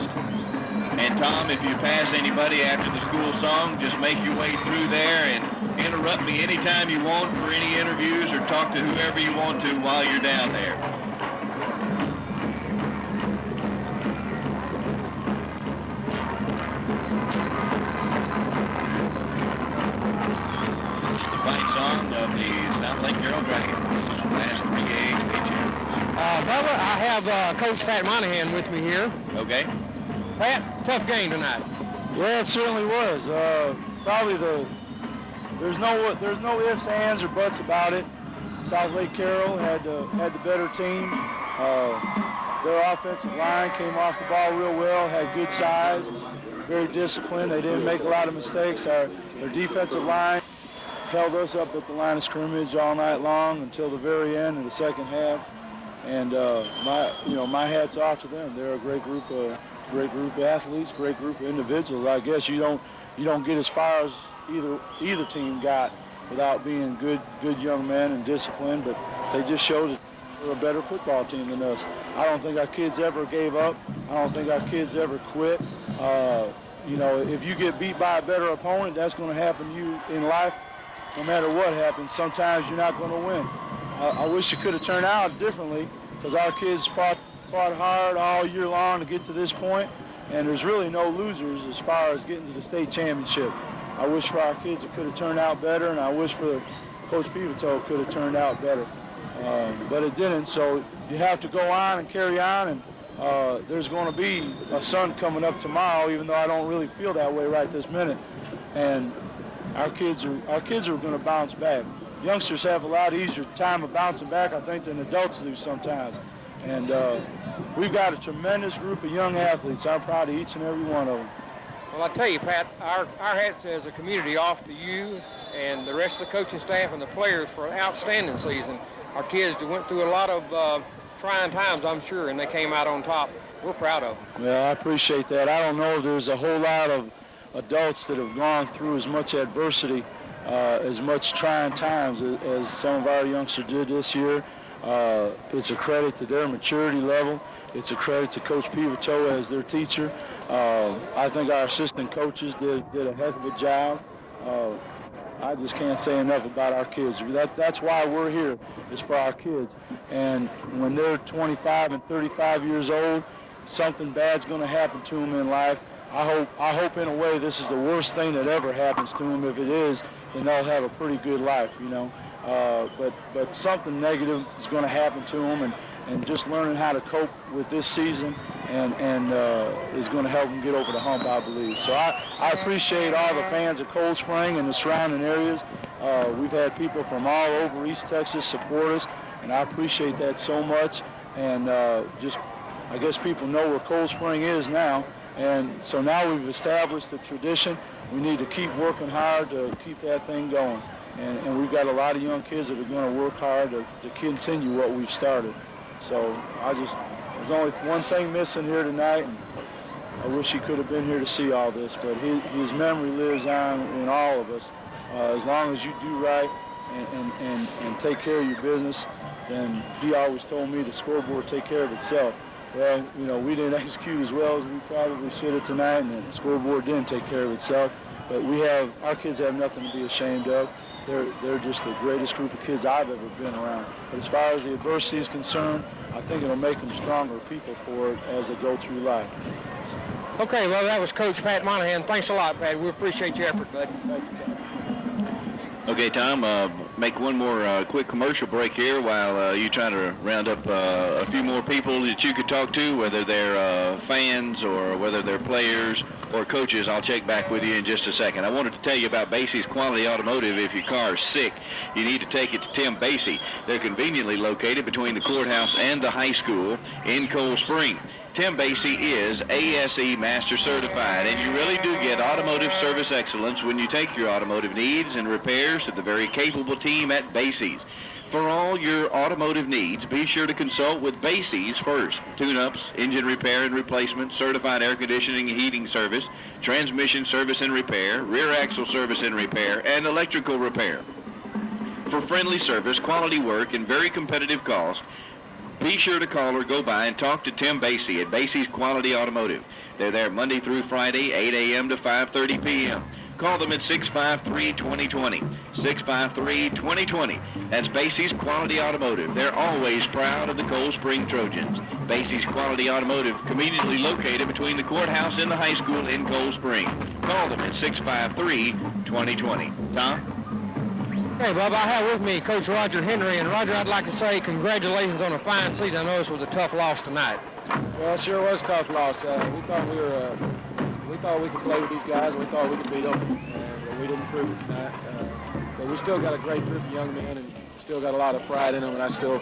Speaker 11: And Tom, if you pass anybody after the school song, just make your way through there and interrupt me anytime you want for any interviews, or talk to whoever you want to while you're down there. Southlake Carroll Dragons, last 3A state champions.
Speaker 10: Bubba, I have Coach Pat Monahan with me here.
Speaker 11: Okay.
Speaker 10: Pat, tough game tonight.
Speaker 7: Yeah, it certainly was. Probably there's no ifs, ands, or buts about it. Southlake Carroll had the better team. Their offensive line came off the ball real well, had good size, very disciplined. They didn't make a lot of mistakes. Their defensive line held us up at the line of scrimmage all night long until the very end of the second half, and my hat's off to them. They're a great group of athletes, great group of individuals. I guess you don't get as far as either team got without being good young men and disciplined, but they just showed that they're a better football team than us. I don't think our kids ever gave up. I don't think our kids ever quit. If you get beat by a better opponent, that's going to happen to you in life. No matter what happens, sometimes you're not going to win. I wish it could have turned out differently, because our kids fought hard all year long to get to this point, and there's really no losers as far as getting to the state championship. I wish for our kids it could have turned out better, and I wish for Coach Peveto it could have turned out better. But it didn't, so you have to go on and carry on, and there's going to be a sun coming up tomorrow, even though I don't really feel that way right this minute. And our kids are going to bounce back. Youngsters have a lot easier time of bouncing back, I think, than adults do sometimes. And we've got a tremendous group of young athletes. I'm proud of each and every one of them.
Speaker 10: Well, I tell you, Pat, our hats as a community off to you and the rest of the coaching staff and the players for an outstanding season. Our kids went through a lot of trying times, I'm sure, and they came out on top. We're proud of them.
Speaker 7: Well, I appreciate that. I don't know if there's a whole lot of adults that have gone through as much adversity, as much trying times as some of our youngsters did this year. It's a credit to their maturity level. It's a credit to Coach Peveto as their teacher. I think our assistant coaches did a heck of a job. I just can't say enough about our kids. That's why we're here, is for our kids. And when they're 25 and 35 years old, something bad's going to happen to them in life. I hope in a way this is the worst thing that ever happens to them. If it is, then they'll have a pretty good life, you know. But something negative is going to happen to them, and just learning how to cope with this season and is going to help them get over the hump, I believe. So I appreciate all the fans of Coldspring and the surrounding areas. We've had people from all over East Texas support us, and I appreciate that so much. And I guess people know where Coldspring is now. And so now we've established a tradition. We need to keep working hard to keep that thing going. And we've got a lot of young kids that are going to work hard to continue what we've started. So there's only one thing missing here tonight, and I wish he could have been here to see all this, but his memory lives on in all of us. As long as you do right and take care of your business, then he always told me the scoreboard will take care of itself. Well, you know, we didn't execute as well as we probably should have tonight, and the scoreboard didn't take care of itself. But our kids have nothing to be ashamed of. They're just the greatest group of kids I've ever been around. But as far as the adversity is concerned, I think it'll make them stronger people for it as they go through life.
Speaker 10: Okay, well, that was Coach Pat Monahan. Thanks a lot, Pat. We appreciate your effort, bud.
Speaker 7: Thank you, Tom.
Speaker 11: Okay, Tom, make one more quick commercial break here while you try to round up a few more people that you could talk to, whether they're fans or whether they're players or coaches. I'll check back with you in just a second. I wanted to tell you about Basie's Quality Automotive. If your car is sick, you need to take it to Tim Basie. They're conveniently located between the courthouse and the high school in Coldspring. Tim Basie is ASE Master Certified, and you really do get automotive service excellence when you take your automotive needs and repairs to the very capable team at Basie's. For all your automotive needs, be sure to consult with Basie's first. Tune-ups, engine repair and replacement, certified air conditioning and heating service, transmission service and repair, rear axle service and repair, and electrical repair. For friendly service, quality work, and very competitive cost, be sure to call or go by and talk to Tim Basie at Basie's Quality Automotive. They're there Monday through Friday, 8 a.m. to 5:30 p.m. Call them at 653-2020. 653-2020. That's Basie's Quality Automotive. They're always proud of the Coldspring Trojans. Basie's Quality Automotive, conveniently located between the courthouse and the high school in Coldspring. Call them at 653-2020. Tom?
Speaker 10: Hey, Bob, I have with me Coach Roger Henry. And, Roger, I'd like to say congratulations on a fine season. I know this was a tough loss tonight.
Speaker 20: Well, it sure was a tough loss. We thought we could play with these guys, and we thought we could beat them, but we didn't prove it tonight. But we still got a great group of young men, and still got a lot of pride in them, and I still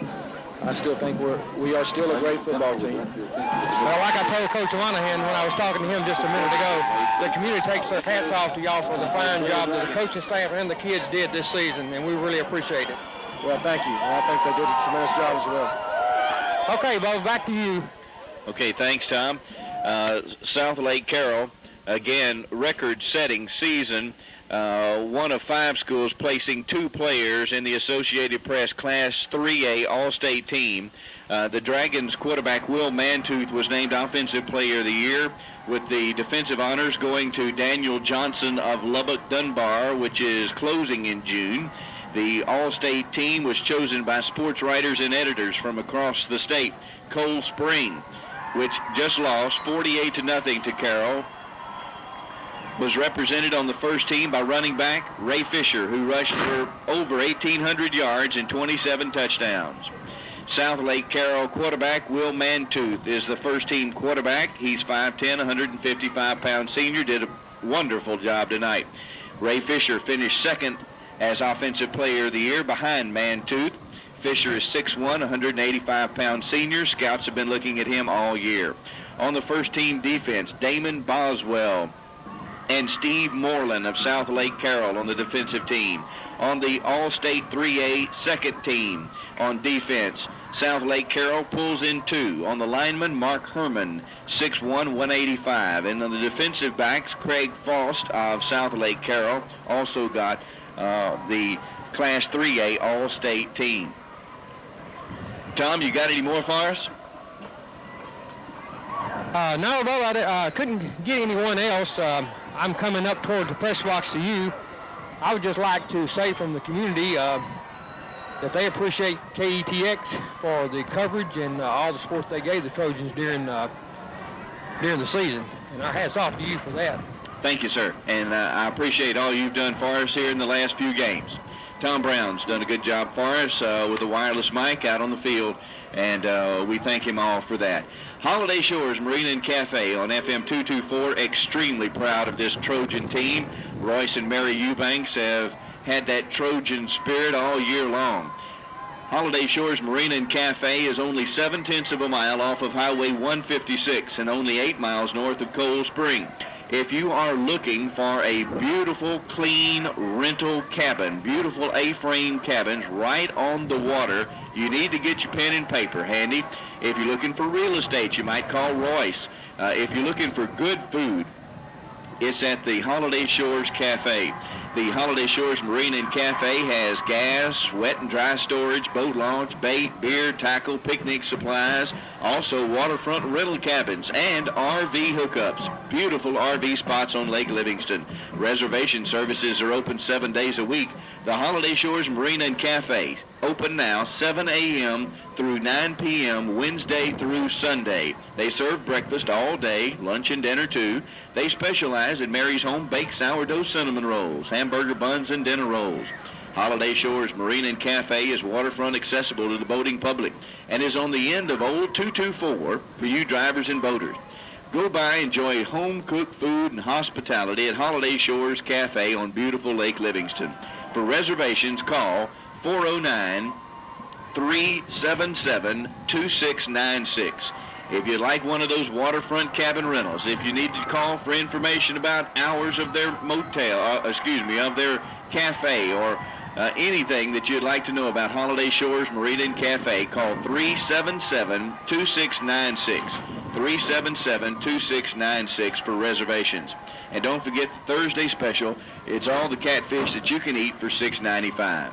Speaker 20: think we are still a great football team.
Speaker 10: Well, like I told Coach Monahan when I was talking to him just a minute ago, the community takes their hats off to y'all for the fine job that the coaching staff and the kids did this season, and we really appreciate it.
Speaker 20: Well, thank you. I think they did a tremendous job as well.
Speaker 10: Okay, Bob, back to you.
Speaker 11: Okay, thanks, Tom. Southlake Carroll, again, record-setting season. One of 5 schools placing 2 players in the Associated Press Class 3A All-State team. The Dragons quarterback Will Mantooth was named Offensive Player of the Year, with the defensive honors going to Daniel Johnson of Lubbock Dunbar, which is closing in June. The All-State team was chosen by sports writers and editors from across the state. Coldspring, which just lost 48-0 to Carroll, was represented on the first team by running back Ray Fisher, who rushed for over 1,800 yards and 27 touchdowns. Southlake Carroll quarterback Will Mantooth is the first team quarterback. He's 5'10", 155-pound senior, did a wonderful job tonight. Ray Fisher finished second as Offensive Player of the Year behind Mantooth. Fisher is 6'1", 185-pound senior. Scouts have been looking at him all year. On the first team defense, Damon Boswell and Steve Moreland of Southlake Carroll on the defensive team. On the All-State 3A second team on defense, Southlake Carroll pulls in 2. On the lineman, Mark Herman, 6'1", 185. And on the defensive backs, Craig Faust of Southlake Carroll also got the Class 3A All-State team. Tom, you got any more for us?
Speaker 10: No, Bob, I couldn't get anyone else. I'm coming up toward the press box to you. I would just like to say from the community that they appreciate KETX for the coverage and all the support they gave the Trojans during the season. And our hats off to you for that.
Speaker 11: Thank you, sir. And I appreciate all you've done for us here in the last few games. Tom Brown's done a good job for us with the wireless mic out on the field, and we thank him all for that. Holiday Shores Marina and Cafe on FM 224, extremely proud of this Trojan team. Royce and Mary Eubanks have had that Trojan spirit all year long. Holiday Shores Marina and Cafe is only 0.7 of a mile off of Highway 156 and only 8 miles north of Coldspring. If you are looking for a beautiful, clean rental cabin, beautiful A-frame cabins right on the water, you need to get your pen and paper handy. If you're looking for real estate, you might call Royce. If you're looking for good food, it's at the Holiday Shores Cafe. The Holiday Shores Marina and Cafe has gas, wet and dry storage, boat launch, bait, beer, tackle, picnic supplies, also waterfront rental cabins, and RV hookups. Beautiful RV spots on Lake Livingston. Reservation services are open 7 days a week. The Holiday Shores Marina and Cafe, open now 7 a.m. through 9 p.m. Wednesday through Sunday. They serve breakfast all day, lunch and dinner too. They specialize in Mary's Home Baked Sourdough Cinnamon Rolls, hamburger buns, and dinner rolls. Holiday Shores Marina and Cafe is waterfront accessible to the boating public and is on the end of Old 224 for you drivers and boaters. Go by, enjoy home-cooked food and hospitality at Holiday Shores Cafe on beautiful Lake Livingston. For reservations, call 409-377-2696. If you'd like one of those waterfront cabin rentals, if you need to call for information about hours of their motel, of their cafe, or anything that you'd like to know about Holiday Shores Marina and Cafe, call 377-2696. 377-2696 for reservations. And don't forget the Thursday special. It's all the catfish that you can eat for $6.95.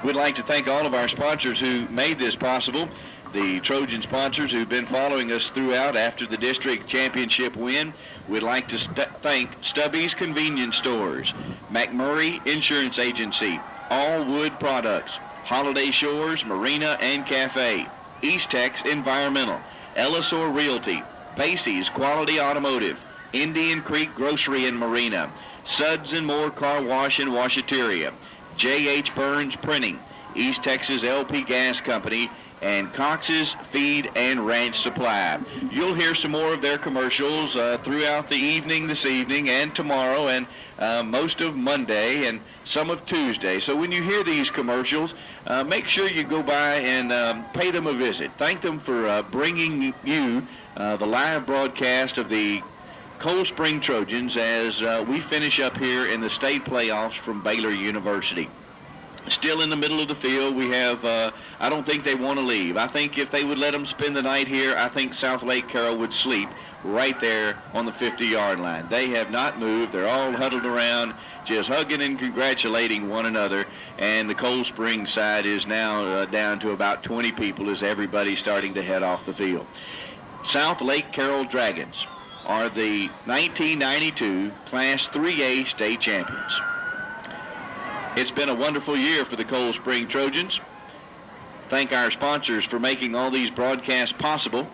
Speaker 11: We'd like to thank all of our sponsors who made this possible. The Trojan sponsors who've been following us throughout after the district championship win. We'd like to thank Stubby's Convenience Stores, McMurray Insurance Agency, All Wood Products, Holiday Shores Marina and Cafe, East Tex Environmental, Ellisor Realty, Pacey's Quality Automotive, Indian Creek Grocery and Marina, Suds and More Car Wash and Washateria, J.H. Burns Printing, East Texas LP Gas Company, and Cox's Feed and Ranch Supply. You'll hear some more of their commercials throughout the evening this evening and tomorrow and most of Monday and some of Tuesday. So when you hear these commercials, make sure you go by and pay them a visit. Thank them for bringing you the live broadcast of the Coldspring Trojans as we finish up here in the state playoffs from Baylor University. Still in the middle of the field, we have, I don't think they want to leave. I think if they would let them spend the night here, I think Southlake Carroll would sleep right there on the 50-yard line. They have not moved. They're all huddled around, just hugging and congratulating one another. And the Coldspring side is now down to about 20 people as everybody's starting to head off the field. Southlake Carroll Dragons are the 1992 Class 3A state champions. It's been a wonderful year for the Coldspring Trojans. Thank our sponsors for making all these broadcasts possible.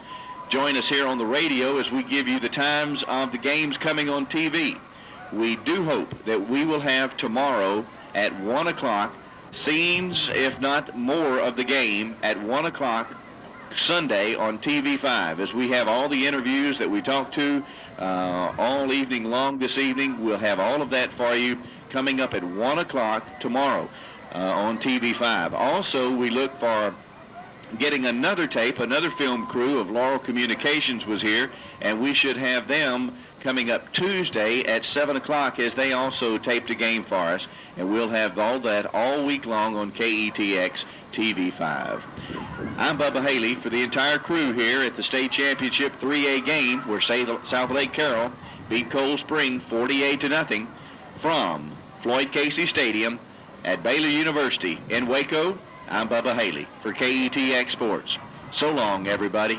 Speaker 11: Join us here on the radio as we give you the times of the games coming on TV. We do hope that we will have tomorrow at 1 o'clock scenes, if not more, of the game at 1 o'clock Sunday on TV5. As we have all the interviews that we talked to all evening long this evening, we'll have all of that for you coming up at 1 o'clock tomorrow on TV5. Also, we look for getting another tape. Another film crew of Laurel Communications was here, and we should have them coming up Tuesday at 7 o'clock as they also taped a game for us, and we'll have all that all week long on KETX TV5. I'm Bubba Haley for the entire crew here at the state championship 3A game where Southlake Carroll beat Coldspring 48-0 from Floyd Casey Stadium at Baylor University in Waco. I'm Bubba Haley for KETX Sports. So long, everybody.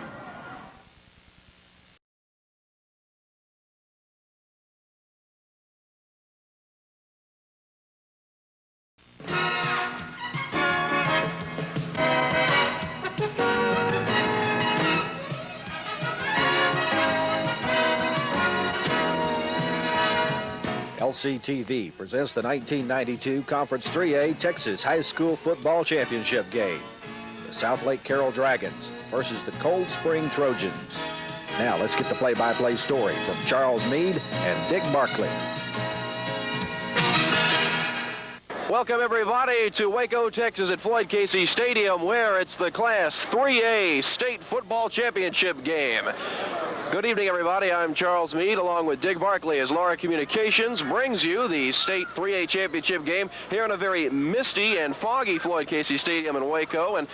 Speaker 21: LCTV presents the 1992 Conference 3A Texas High School Football Championship game. The Southlake Carroll Dragons versus the Coldspring Trojans. Now let's get the play-by-play story from Charles Meade and Dick Barkley.
Speaker 18: Welcome, everybody, to Waco, Texas at Floyd Casey Stadium, where it's the Class 3A State Football Championship game. Good evening, everybody. I'm Charles Meade, along with Dick Barkley, as Laura Communications brings you the state 3A championship game here in a very misty and foggy Floyd Casey Stadium in Waco. And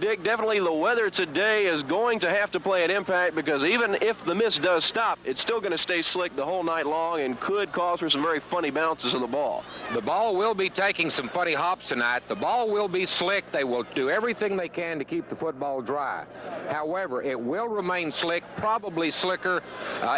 Speaker 18: Dick, definitely the weather today is going to have to play an impact, because even if the mist does stop, it's still going to stay slick the whole night long and could cause for some very funny bounces of the ball.
Speaker 17: The ball will be taking some funny hops tonight. The ball will be slick. They will do everything they can to keep the football dry. However, it will remain slick, probably slicker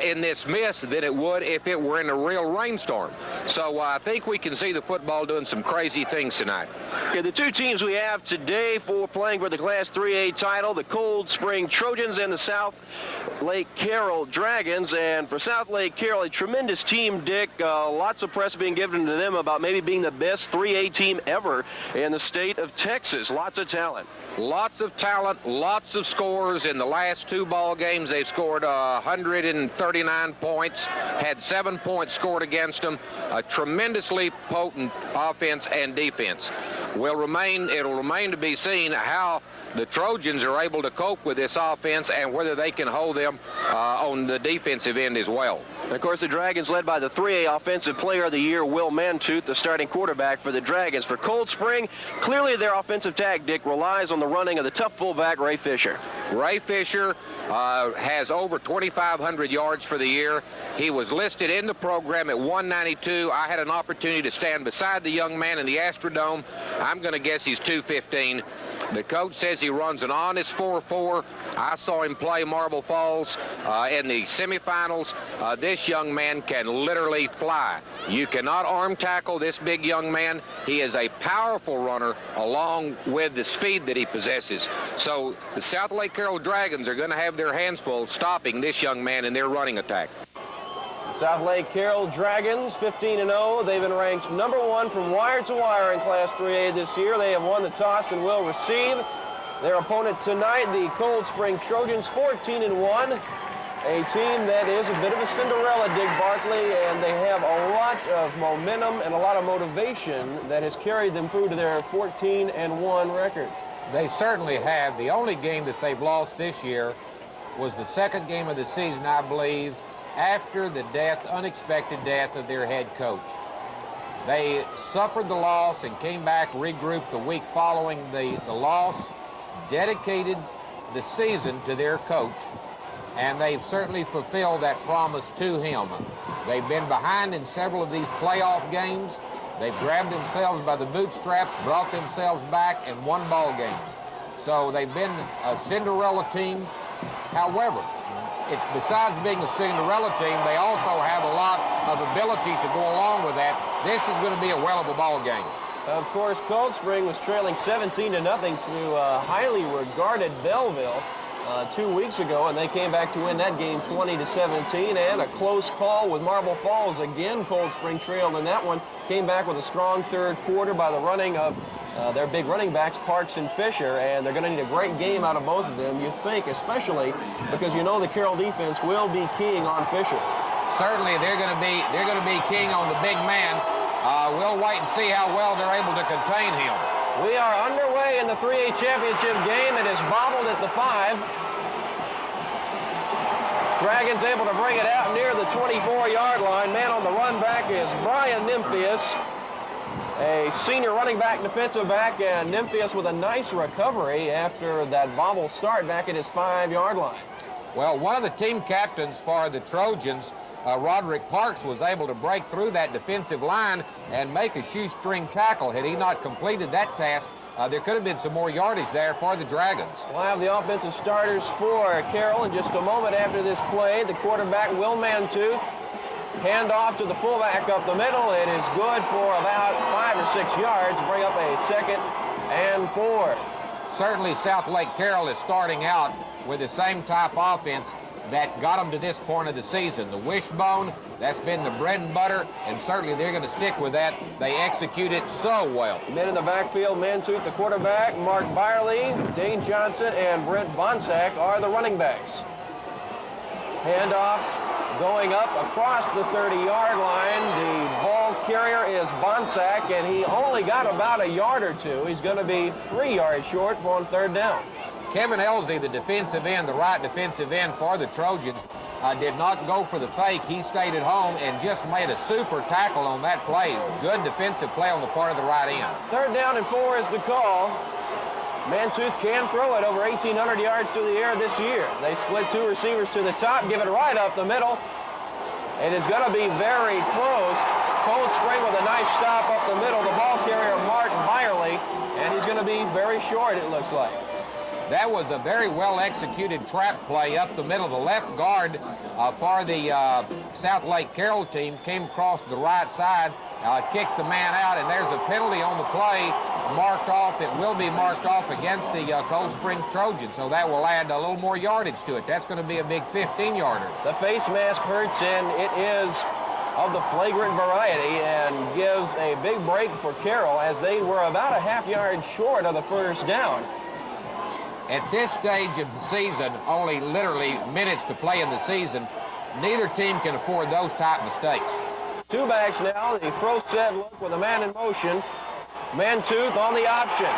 Speaker 17: in this mist than it would if it were in a real rainstorm. So I think we can see the football doing some crazy things tonight.
Speaker 18: Okay, the two teams we have today for playing for the Class 3A title, the Coldspring Trojans and the Southlake Carroll Dragons. And for Southlake Carroll, a tremendous team, Dick. Lots of press being given to them about maybe being the best 3A team ever in the state of Texas. Lots of talent.
Speaker 17: Lots of talent, lots of scores. In the last two ball games, they've scored 139 points, had 7 points scored against them. A tremendously potent offense and defense. It'll remain to be seen how the Trojans are able to cope with this offense and whether they can hold them on the defensive end as well.
Speaker 18: Of course, the Dragons led by the 3A Offensive Player of the Year, Will Mantooth, the starting quarterback for the Dragons. For Coldspring, clearly their offensive tactic relies on the running of the tough fullback, Ray Fisher.
Speaker 17: Ray Fisher has over 2,500 yards for the year. He was listed in the program at 192. I had an opportunity to stand beside the young man in the Astrodome. I'm going to guess he's 215. The coach says he runs an honest 4.4. I saw him play Marble Falls in the semifinals. This young man can literally fly. You cannot arm tackle this big young man. He is a powerful runner along with the speed that he possesses. So the Southlake Carroll Dragons are going to have their hands full stopping this young man in their running attack.
Speaker 18: Southlake Carroll Dragons, 15-0. They've been ranked number 1 from wire to wire in Class 3A this year. They have won the toss and will receive. Their opponent tonight, the Coldspring Trojans, 14-1. A team that is a bit of a Cinderella, Dick Barkley, and they have a lot of momentum and a lot of motivation that has carried them through to their 14-1 record.
Speaker 17: They certainly have. The only game that they've lost this year was the second game of the season, I believe, after the unexpected death of their head coach. They suffered the loss and came back, regrouped the week following the loss, dedicated the season to their coach, and they've certainly fulfilled that promise to him. They've been behind in several of these playoff games. They've grabbed themselves by the bootstraps, brought themselves back, and won ball games. So they've been a Cinderella team. However, besides being a Cinderella team, they also have a lot of ability to go along with that. This is going to be a well of a ball game.
Speaker 18: Of course, Coldspring was trailing 17-0 to highly regarded Belleville 2 weeks ago, and they came back to win that game 20-17, and a close call with Marble Falls. Again, Coldspring trailed in that one, came back with a strong third quarter by the running of their big running backs, Parks and Fisher, and they're going to need a great game out of both of them, you think, especially because you know the Carroll defense will be keying on Fisher.
Speaker 17: Certainly, they're going to be keying on the big man. We'll wait and see how well they're able to contain him.
Speaker 18: We are underway in the 3A championship game. It is bobbled at the 5. Dragons able to bring it out near the 24-yard line. Man on the run back is Brian Nymphius, a senior running back, defensive back, and Nymphius with a nice recovery after that bobble start back at his 5-yard line.
Speaker 17: Well, one of the team captains for the Trojans, Roderick Parks, was able to break through that defensive line and make a shoestring tackle. Had he not completed that task, there could have been some more yardage there for the Dragons.
Speaker 18: We'll have the offensive starters for Carroll in just a moment after this play. The quarterback, Will Mantooth. Hand off to the fullback up the middle. It is good for about 5 or 6 yards. Bring up a 2nd and 4.
Speaker 17: Certainly Southlake Carroll is starting out with the same type offense that got them to this point of the season. The wishbone, that's been the bread and butter, and certainly they're going to stick with that. They execute it so well.
Speaker 18: Men in the backfield, Mantooth, the quarterback, Mark Byerly, Dane Johnson, and Brent Bonsack are the running backs. Handoff going up across the 30-yard line. The ball carrier is Bonsack, and he only got about a yard or two. He's going to be 3 yards short on 3rd down.
Speaker 17: Kevin Elsie, the defensive end, the right defensive end for the Trojans, did not go for the fake. He stayed at home and just made a super tackle on that play. Good defensive play on the part of the right end.
Speaker 18: 3rd down and 4 is the call. Mantooth can throw it over 1,800 yards through the air this year. They split 2 receivers to the top, give it right up the middle. It is going to be very close. Coldspring with a nice stop up the middle. The ball carrier, Martin Byerly, and he's going to be very short, it looks like.
Speaker 17: That was a very well-executed trap play up the middle. The left guard for the Southlake Carroll team came across the right side, kicked the man out, and there's a penalty on the play marked off. It will be marked off against the Coldspring Trojans, so that will add a little more yardage to it. That's going to be a big 15-yarder.
Speaker 18: The face mask hurts, and it is of the flagrant variety and gives a big break for Carroll as they were about a half-yard short of the first down.
Speaker 17: At this stage of the season, only literally minutes to play in the season, neither team can afford those type mistakes.
Speaker 18: 2 backs now, the pro set look with a man in motion. Mantooth on the option.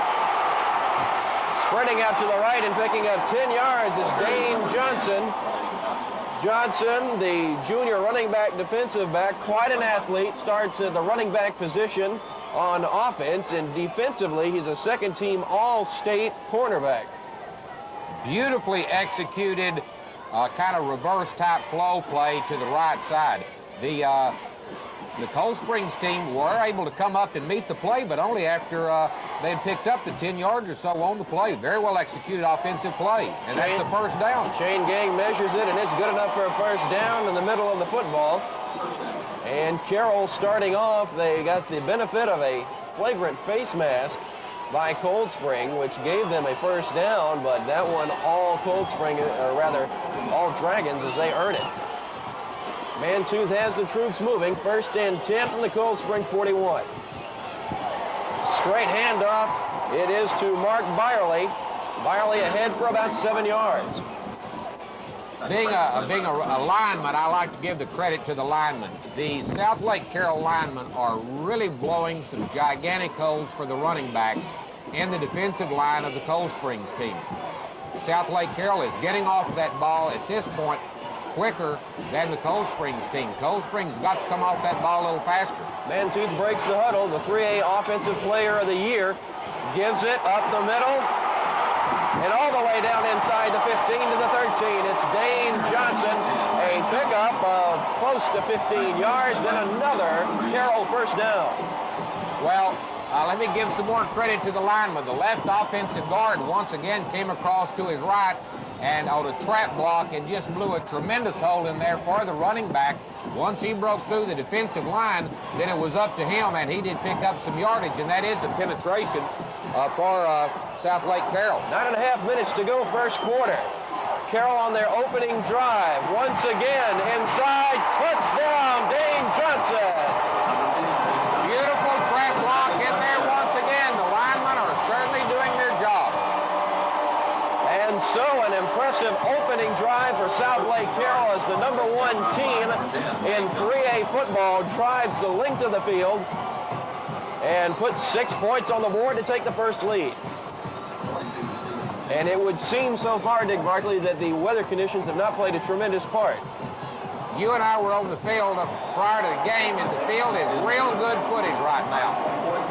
Speaker 18: Spreading out to the right and picking up 10 yards is Dane Johnson. Johnson, the junior running back, defensive back, quite an athlete, starts at the running back position on offense, and defensively, he's a second-team All-State cornerback.
Speaker 17: Beautifully executed kind of reverse type flow play to the right side. The Cold Springs team were able to come up and meet the play, but only after they had picked up the 10 yards or so on the play. Very well executed offensive play, and that's a first down.
Speaker 18: Shane Gang measures it, and it's good enough for a first down in the middle of the football. And Carroll starting off, they got the benefit of a flagrant face mask by Coldspring, which gave them a first down, but that one all Coldspring, or rather all Dragons, as they earn it. Mantooth has the troops moving. 1st and 10 from the Coldspring 41. Straight handoff. It is to Mark Byerly. Byerly ahead for about 7 yards.
Speaker 17: Being a lineman, I like to give the credit to the linemen. The Southlake Carroll linemen are really blowing some gigantic holes for the running backs and the defensive line of the Cold Springs team. Southlake Carroll is getting off that ball at this point quicker than the Cold Springs team. Cold Springs got to come off that ball a little faster.
Speaker 18: Mantooth breaks the huddle. The 3A Offensive Player of the Year gives it up the middle and all the way down inside the 15 to the 13. It's Dane Johnson, a pickup of close to 15 yards and another Carroll first down.
Speaker 17: Well, let me give some more credit to the lineman. The left offensive guard once again came across to his right and on a trap block and just blew a tremendous hole in there for the running back. Once he broke through the defensive line, then it was up to him, and he did pick up some yardage, and that is a penetration for Southlake Carroll.
Speaker 18: 9.5 minutes to go, first quarter. Carroll on their opening drive. Once again, inside, touchdown, Dane Johnson.
Speaker 17: Beautiful trap block in there once again. The linemen are certainly doing their job.
Speaker 18: And so an impressive opening drive for Southlake Carroll as the #1 team in 3A football drives the length of the field and puts 6 points on the board to take the first lead. And it would seem so far, Dick Barkley, that the weather conditions have not played a tremendous part.
Speaker 17: You and I were on the field prior to the game, and the field is real good footage right now.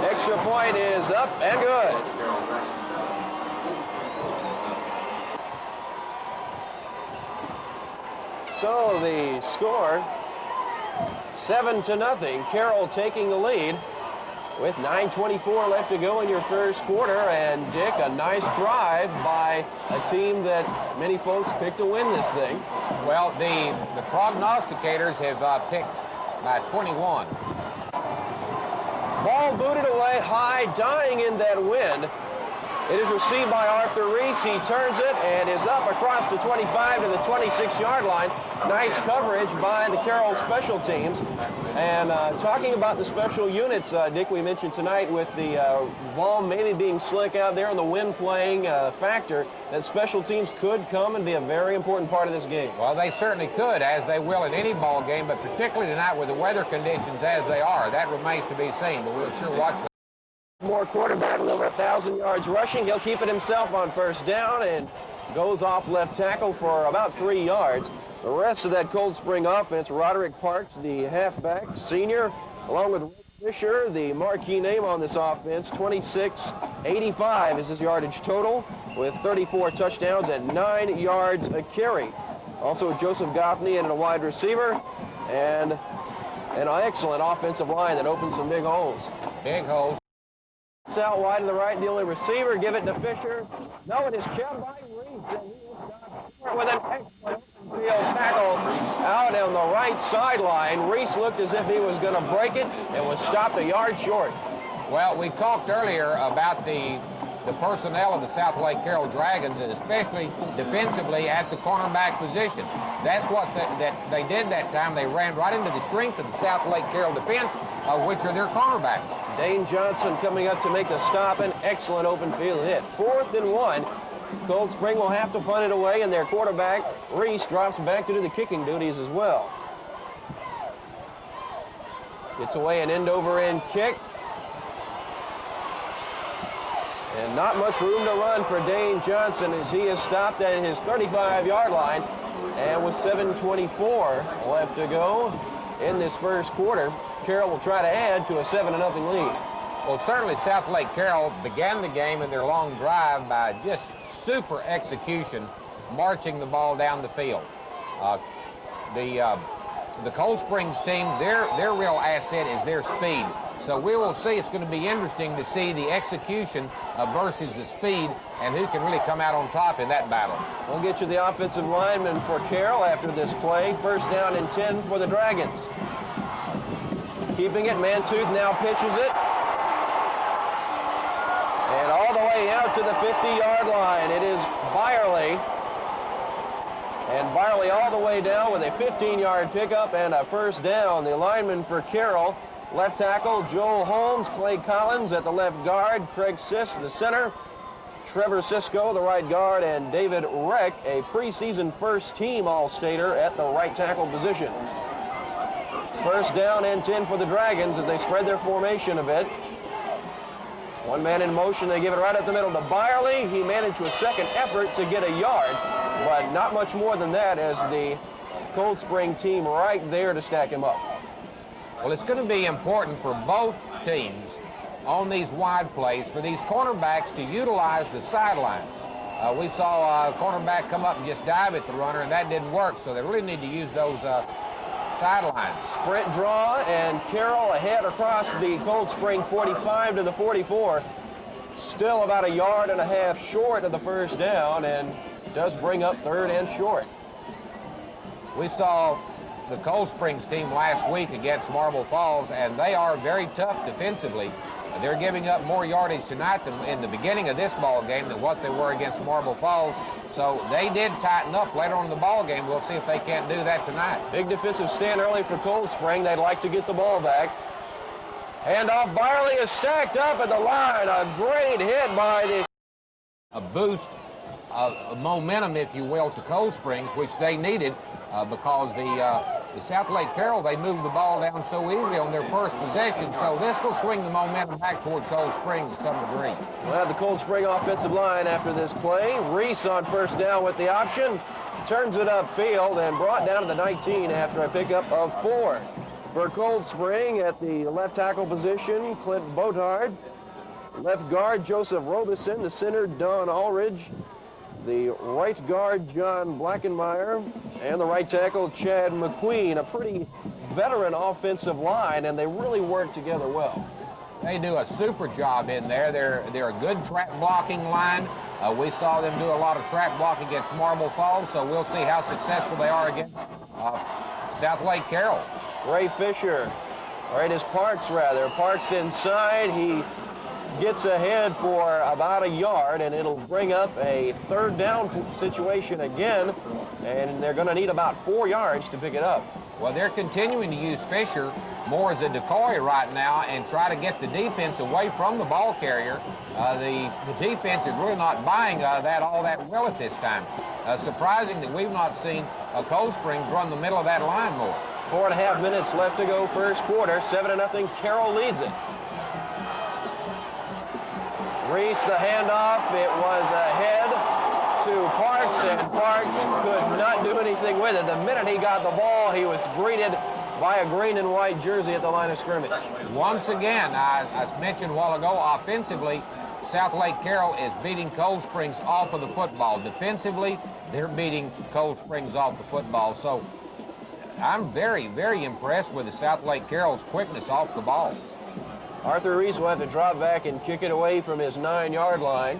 Speaker 18: Extra point is up and good. So the score, 7-0. Carroll taking the lead with 9:24 left to go in your first quarter. And Dick, a nice drive by a team that many folks picked to win this thing.
Speaker 17: Well, the prognosticators have picked by 21.
Speaker 18: Ball booted away high, dying in that wind. It is received by Arthur Reese. He turns it and is up across the 25 to the 26-yard line. Nice coverage by the Carroll special teams. And talking about the special units, Dick, we mentioned tonight with the ball maybe being slick out there and the wind playing factor, that special teams could come and be a very important part of this game.
Speaker 17: Well, they certainly could, as they will in any ball game, but particularly tonight with the weather conditions as they are. That remains to be seen, but we'll sure watch that.
Speaker 18: More quarterback with over 1,000 yards rushing. He'll keep it himself on first down, and goes off left tackle for about 3 yards. The rest of that Coldspring offense, Roderick Parks, the halfback, senior, along with Fisher, the marquee name on this offense, 26.85 is his yardage total, with 34 touchdowns and 9 yards a carry. Also Joseph Goffney and a wide receiver, and an excellent offensive line that opens some big holes.
Speaker 17: Big holes.
Speaker 18: It's out wide to the right, the only receiver, give it to Fisher. No, it is kept by Reese, and he is got with an excellent field tackle out on the right sideline. Reese looked as if he was going to break it and was stopped a yard short.
Speaker 17: Well, we talked earlier about the personnel of the Southlake Carroll Dragons, and especially defensively at the cornerback position. That's what they did that time. They ran right into the strength of the Southlake Carroll defense, which are their cornerbacks.
Speaker 18: Dane Johnson coming up to make the stop, an excellent open field hit. 4th and 1. Coldspring will have to punt it away, and their quarterback, Reese, drops back to do the kicking duties as well. Gets away an end-over-end kick. And not much room to run for Dane Johnson as he is stopped at his 35-yard line. And with 7:24 left to go in this first quarter, Carroll will try to add to a 7-0 lead.
Speaker 17: Well, certainly Southlake Carroll began the game in their long drive by just super execution, marching the ball down the field. The Coldspring's team, their real asset is their speed. So we will see. It's going to be interesting to see the execution versus the speed and who can really come out on top in that battle.
Speaker 18: We'll get you the offensive lineman for Carroll after this play. 1st down and 10 for the Dragons. Keeping it, Mantooth now pitches it. And all the way out to the 50-yard line. It is Byerly. And Byerly all the way down with a 15-yard pickup and a 1st down. The lineman for Carroll, left tackle, Joel Holmes, Clay Collins at the left guard, Craig Sisk, the center, Trevor Sisko, the right guard, and David Reck, a preseason first-team All-Stater at the right tackle position. 1st down and 10 for the Dragons as they spread their formation a bit. One man in motion, they give it right up the middle to Byerly. He managed with second effort to get a yard, but not much more than that as the Coldspring team right there to stack him up.
Speaker 17: Well, it's going to be important for both teams on these wide plays for these cornerbacks to utilize the sidelines. We saw a cornerback come up and just dive at the runner, and that didn't work, so they really need to use those sidelines.
Speaker 18: Sprint draw, and Carroll ahead across the Coldspring 45 to the 44. Still about a yard and a half short of the 1st down, and does bring up 3rd and short.
Speaker 17: We saw the Coldspring's team last week against Marble Falls, and they are very tough defensively. They're giving up more yardage tonight than in the beginning of this ball game than what they were against Marble Falls. So they did tighten up later on in the ball game. We'll see if they can't do that tonight.
Speaker 18: Big defensive stand early for Coldspring. They'd like to get the ball back. Handoff, Byerly is stacked up at the line. A great hit by the...
Speaker 17: A boost of momentum, if you will, to Coldspring, which they needed because the Southlake Carroll, they moved the ball down so easily on their first possession. So this will swing the momentum back toward Coldspring to some degree.
Speaker 18: Well, the Coldspring offensive line after this play. Reese on 1st down with the option. Turns it upfield and brought down to the 19 after a pickup of 4. For Coldspring at the left tackle position, Clint Botard. Left guard, Joseph Robeson. The center, Don Ulrich. The right guard, John Blackenmeyer. And the right tackle, Chad McQueen. A pretty veteran offensive line, and they really work together well.
Speaker 17: They do a super job in there. They're a good trap blocking line. We saw them do a lot of trap blocking against Marble Falls, so we'll see how successful they are against Southlake Carroll.
Speaker 18: Ray Fisher, or it is Parks rather. Parks inside. He gets ahead for about a yard, and it'll bring up a 3rd down situation again, and they're going to need about 4 yards to pick it up.
Speaker 17: Well, they're continuing to use Fisher more as a decoy right now and try to get the defense away from the ball carrier. The defense is really not buying that all that well at this time. Surprising that we've not seen Coldspring run the middle of that line more.
Speaker 18: 4.5 minutes left to go first quarter. 7-0, Carroll leads it. Reese, the handoff. It was ahead to Parks. and Parks could not do anything with it. The minute he got the ball, he was greeted by a green and white jersey at the line of scrimmage.
Speaker 17: Once again, I mentioned a while ago, offensively, Southlake Carroll is beating Cold Springs off of the football. Defensively, they're beating Cold Springs off the football. So I'm very, very impressed with the Southlake Carroll's quickness off the ball.
Speaker 18: Arthur Reese will have to drop back and kick it away from his 9-yard line.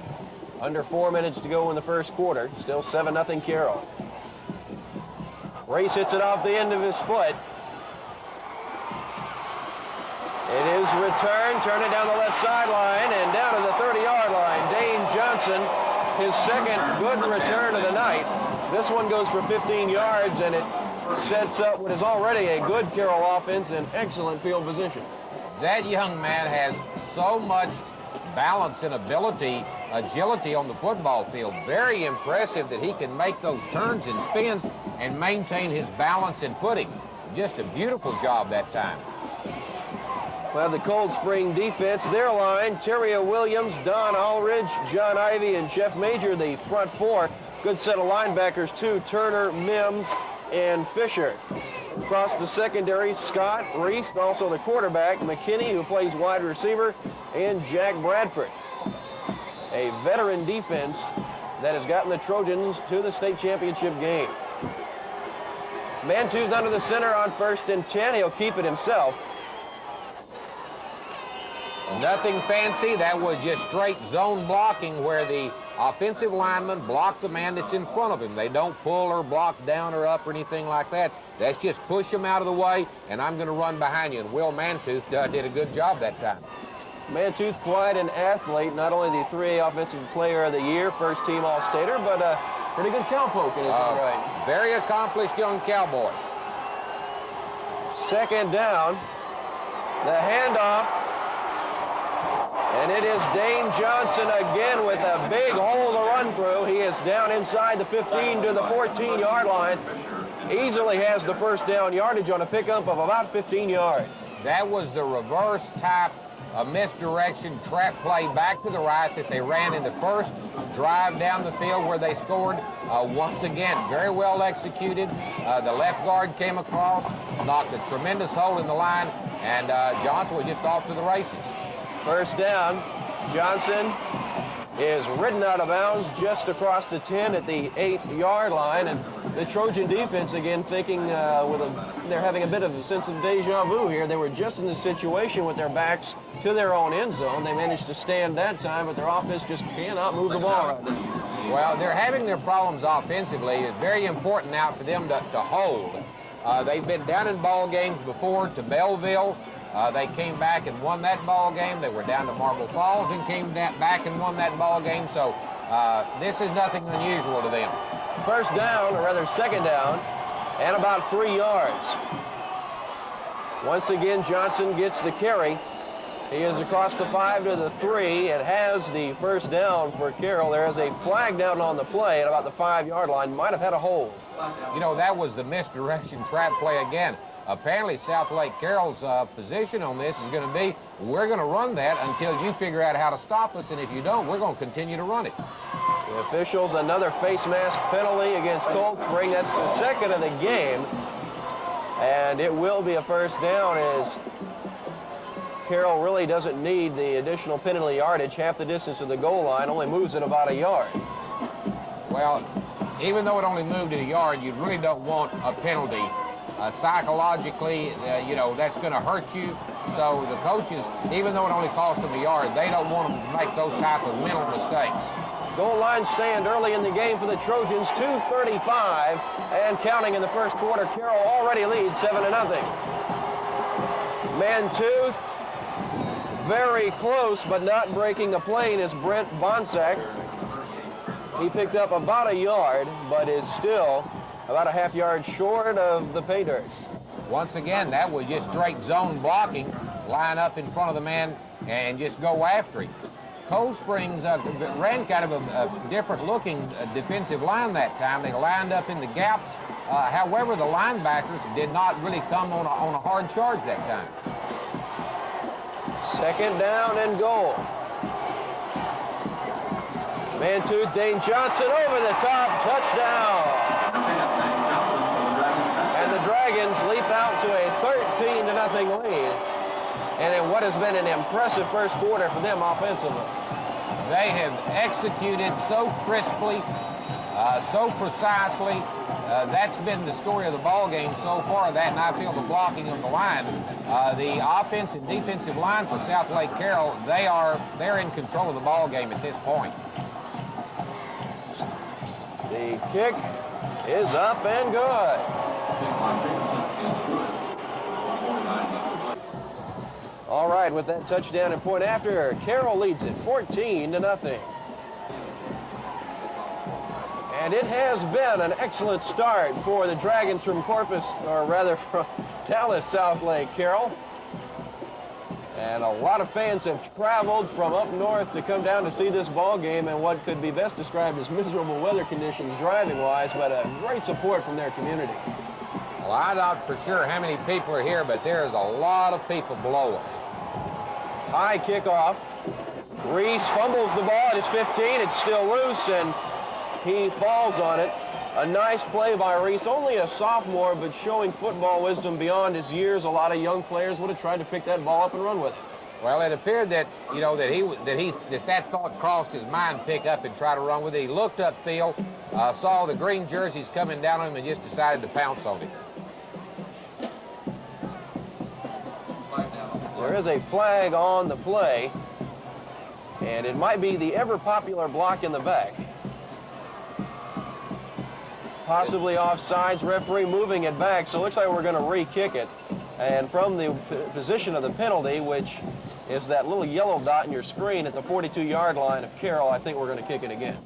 Speaker 18: Under 4 minutes to go in the first quarter. Still 7-0 Carroll. Reese hits it off the end of his foot. It is returned, turn it down the left sideline and down to the 30-yard line. Dane Johnson, his second good return of the night. This one goes for 15 yards, and it sets up what is already a good Carroll offense and excellent field position.
Speaker 17: That young man has so much balance and agility on the football field. Very impressive that he can make those turns and spins and maintain his balance and footing. Just a beautiful job that time.
Speaker 18: We'll have the Cold Spring defense. Their line, Terria Williams, Don Aldridge, John Ivey, and Jeff Major, the front four. Good set of linebackers, too. Turner, Mims, and Fisher. Across the secondary, Scott, Reese, also the quarterback, McKinney, who plays wide receiver, and Jack Bradford. A veteran defense that has gotten the Trojans to the state championship game. Mantooth under the center on 1st and 10. He'll keep it himself.
Speaker 17: Nothing fancy. That was just straight zone blocking where the offensive linemen block the man that's in front of him. They don't pull or block down or up or anything like that. That's just push him out of the way, and I'm going to run behind you. And Will Mantooth did a good job that time.
Speaker 18: Mantooth, quite an athlete, not only the 3A Offensive Player of the Year, first-team All-Stater, but a pretty good cowpoke in his own right.
Speaker 17: Very accomplished young cowboy.
Speaker 18: Second down, the handoff, and it is Dane Johnson again with a big hole to run through. He is down inside the 15 to the 14-yard line. Easily has the first down yardage on a pickup of about 15 yards.
Speaker 17: That was the reverse type of misdirection trap play back to the right that they ran in the first drive down the field where they scored. Once again, very well executed. The left guard came across, knocked a tremendous hole in the line, and Johnson was just off to the races.
Speaker 18: First down, Johnson is ridden out of bounds just across the 10 at the 8-yard line, and the Trojan defense again thinking they're having a bit of a sense of deja vu here. They were just in this situation with their backs to their own end zone. They managed to stand that time, but their offense just cannot move the ball right now.
Speaker 17: Well, they're having their problems offensively. It's very important now for them to hold. They've been down in ball games before to Belleville. They came back and won that ball game. They were down to Marble Falls and came back and won that ball game. So this is nothing unusual to them.
Speaker 18: First down, or rather second down, and about 3 yards. Once again, Johnson gets the carry. He is across the 5 to the 3. It has the first down for Carroll. There is a flag down on the play at about the 5-yard line. Might have had a hold.
Speaker 17: You know, that was the misdirection trap play again. Apparently, Southlake Carroll's position on this is going to be, we're going to run that until you figure out how to stop us, and if you don't, we're going to continue to run it.
Speaker 18: The officials, another face mask penalty against Coldspring. That's the second of the game, and it will be a first down as Carroll really doesn't need the additional penalty yardage. Half the distance to the goal line, only moves it about a yard.
Speaker 17: Well, even though it only moved it a yard, you really don't want a penalty. Psychologically, you know, that's going to hurt you. So the coaches, even though it only cost them a yard, they don't want them to make those type of mental mistakes.
Speaker 18: Goal line stand early in the game for the Trojans, 2:35 and counting in the first quarter. Carroll already leads 7-0. Mantooth, very close, but not breaking the plane is Brent Bonsack. He picked up about a yard, but is still about a half yard short of the pay dirt.
Speaker 17: Once again, that was just straight zone blocking. Line up in front of the man and just go after him. Cold Springs ran kind of a different looking defensive line that time. They lined up in the gaps. However, the linebackers did not really come on a hard charge that time. Second down and goal.
Speaker 18: Man-to Dane Johnson over the top, touchdown. And the Dragons leap out to a 13-0 lead. And in what has been an impressive first quarter for them offensively.
Speaker 17: They have executed so crisply, so precisely. That's been the story of the ball game so far. That, and I feel the blocking of the line. The offense and defensive line for Southlake Carroll, they're in control of the ball game at this point.
Speaker 18: The kick is up and good. All right, with that touchdown and point after, Carroll leads it 14-0. And it has been an excellent start for the Dragons from Corpus, or rather from Dallas Southlake Carroll. And a lot of fans have traveled from up north to come down to see this ball game in what could be best described as miserable weather conditions driving-wise, but a great support from their community.
Speaker 17: Well, I'm not for sure how many people are here, but there's a lot of people below us.
Speaker 18: High kickoff. Reese fumbles the ball at his 15. It's still loose, and he falls on it. A nice play by Reese, only a sophomore, but showing football wisdom beyond his years. A lot of young players would have tried to pick that ball up and run with it.
Speaker 17: Well, it appeared that, you know, that thought crossed his mind, pick up and try to run with it. He looked upfield, saw the green jerseys coming down on him, and just decided to pounce on it.
Speaker 18: There is a flag on the play, and it might be the ever-popular block in the back. Possibly offsides, referee moving it back, so it looks like we're going to re-kick it. And from the position of the penalty, which is that little yellow dot in your screen at the 42-yard line of Carroll, I think we're going to kick it again.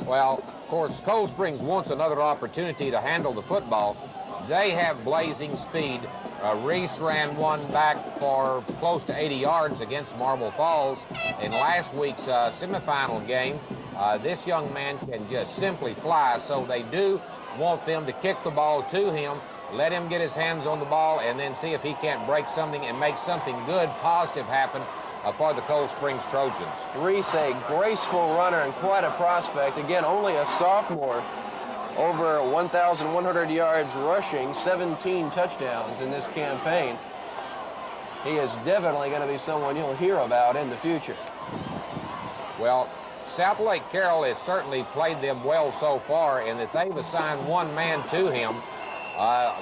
Speaker 17: Well, of course, Coldspring wants another opportunity to handle the football. They have blazing speed. Reese ran one back for close to 80 yards against Marble Falls. In last week's semifinal game, this young man can just simply fly, so they do want them to kick the ball to him, let him get his hands on the ball, and then see if he can't break something and make something good, positive happen for the Coldspring Trojans.
Speaker 18: Reese, a graceful runner and quite a prospect. Again, only a sophomore. Over 1,100 yards rushing, 17 touchdowns in this campaign. He is definitely going to be someone you'll hear about in the future.
Speaker 17: Well, Southlake Carroll has certainly played them well so far, in that they've assigned one man to him.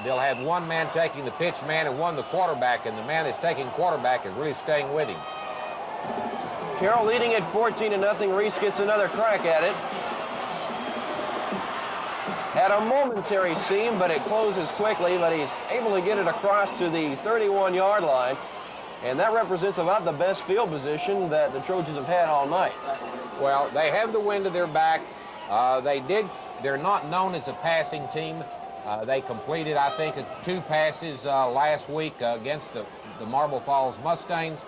Speaker 17: They'll have one man taking the pitch man and one the quarterback, and the man that's taking quarterback is really staying with him.
Speaker 18: Carroll leading at 14-0. Reese gets another crack at it. Had a momentary seam, but it closes quickly, but he's able to get it across to the 31-yard line, and that represents about the best field position that the Trojans have had all night.
Speaker 17: Well, they have the wind to their back. They're not known as a passing team. They completed, I think, 2 passes last week against the Marble Falls Mustangs.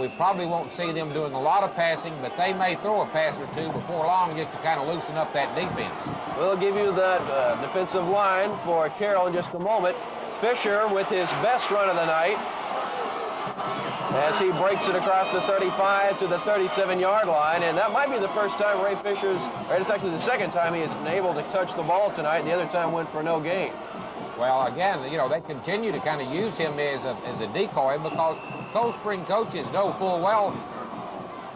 Speaker 17: We probably won't see them doing a lot of passing, but they may throw a pass or two before long just to kind of loosen up that defense.
Speaker 18: We'll give you that defensive line for Carroll in just a moment. Fisher with his best run of the night as he breaks it across the 35 to the 37-yard line, and that might be the first time Ray Fisher's, or it's actually the second time he has been able to touch the ball tonight, and the other time went for no gain.
Speaker 17: Well, again, you know, they continue to kind of use him as a decoy, because Coldspring coaches know full well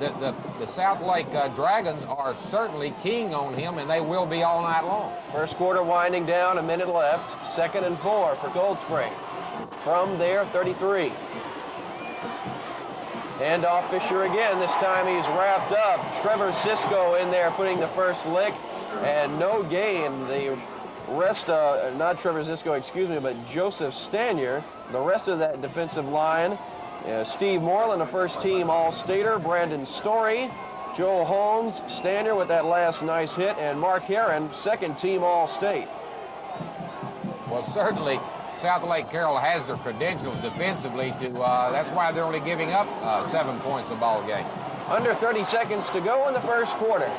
Speaker 17: that the Southlake Dragons are certainly keen on him, and they will be all night long.
Speaker 18: First quarter winding down, a minute left. 2nd and 4 for Coldspring. From their 33. Hand off Fisher again. This time he's wrapped up. Trevor Cisco in there putting the first lick, and no gain. The rest, not Trevor Cisco, excuse me, but Joseph Stanier. The rest of that defensive line, Steve Moreland, a first-team All-Stater, Brandon Story, Joel Holmes, Stanier with that last nice hit, and Mark Herron, second-team All-State.
Speaker 17: Well, certainly Southlake Carroll has their credentials defensively to, that's why they're only giving up 7 points a ball game.
Speaker 18: Under 30 seconds to go in the first quarter.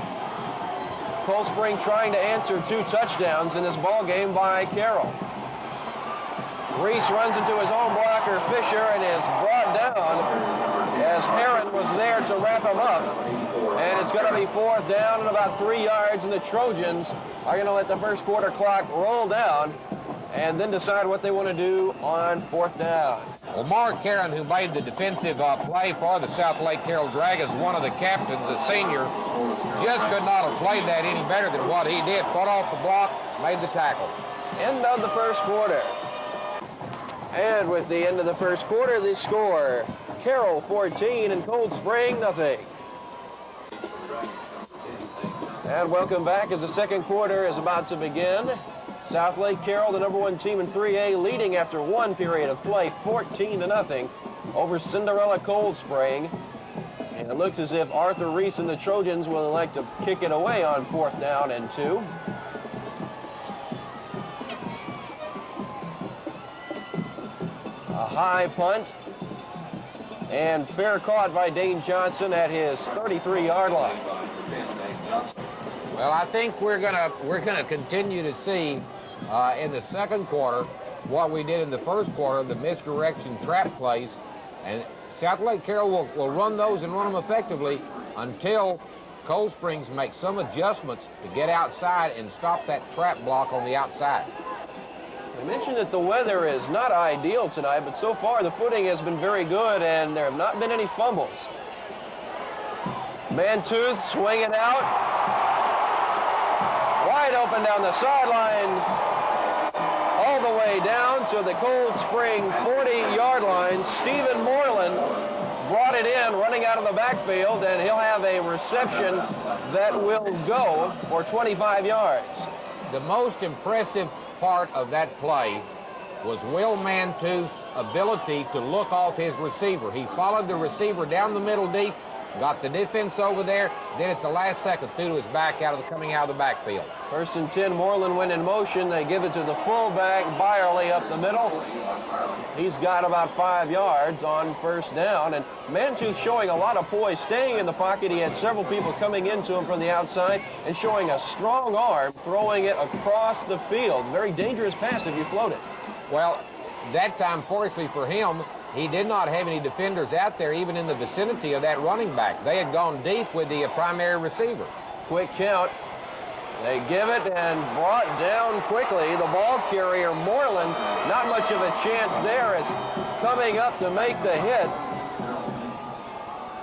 Speaker 18: Coldspring trying to answer 2 touchdowns in this ball game by Carroll. Reese runs into his own blocker, Fisher, and is brought down as Herron was there to wrap him up. And it's going to be 4th down and about 3 yards, and the Trojans are going to let the first quarter clock roll down and then decide what they want to do on 4th down.
Speaker 17: Well, Mark Karen, who made the defensive play for the Southlake Carroll Dragons, one of the captains, a senior, just could not have played that any better than what he did. Put off the block, made the tackle.
Speaker 18: End of the first quarter. And with the end of the first quarter, the score, Carroll 14 and Coldspring nothing. And welcome back as the second quarter is about to begin. Southlake Carroll, the #1 team in 3A, leading after one period of play, 14-0 over Cinderella Coldspring. And it looks as if Arthur Reese and the Trojans will elect to kick it away on 4th down and 2. A high punt. And fair caught by Dane Johnson at his 33-yard line.
Speaker 17: Well, I think we're gonna continue to see in the second quarter what we did in the first quarter, the misdirection trap plays, and Southlake Carroll will run those and run them effectively until Cold Springs make some adjustments to get outside and stop that trap block on the outside.
Speaker 18: I mentioned that the weather is not ideal tonight, but so far the footing has been very good and there have not been any fumbles. Mantooth swinging out. Wide open down the sideline. All the way down to the Coldspring 40-yard line. Stephen Moreland brought it in, running out of the backfield, and he'll have a reception that will go for 25 yards.
Speaker 17: The most impressive part of that play was Will Mantooth's ability to look off his receiver. He followed the receiver down the middle deep, got the defense over there, then at the last second threw to his back coming out of the backfield.
Speaker 18: 1st and 10, Moreland went in motion. They give it to the fullback, Byerly up the middle. He's got about 5 yards on 1st down, and Mantooth showing a lot of poise, staying in the pocket. He had several people coming into him from the outside and showing a strong arm, throwing it across the field. Very dangerous pass if you float it.
Speaker 17: Well, that time, fortunately for him, he did not have any defenders out there, even in the vicinity of that running back. They had gone deep with the primary receiver.
Speaker 18: Quick count. They give it and brought down quickly. The ball carrier, Moreland, not much of a chance there as coming up to make the hit.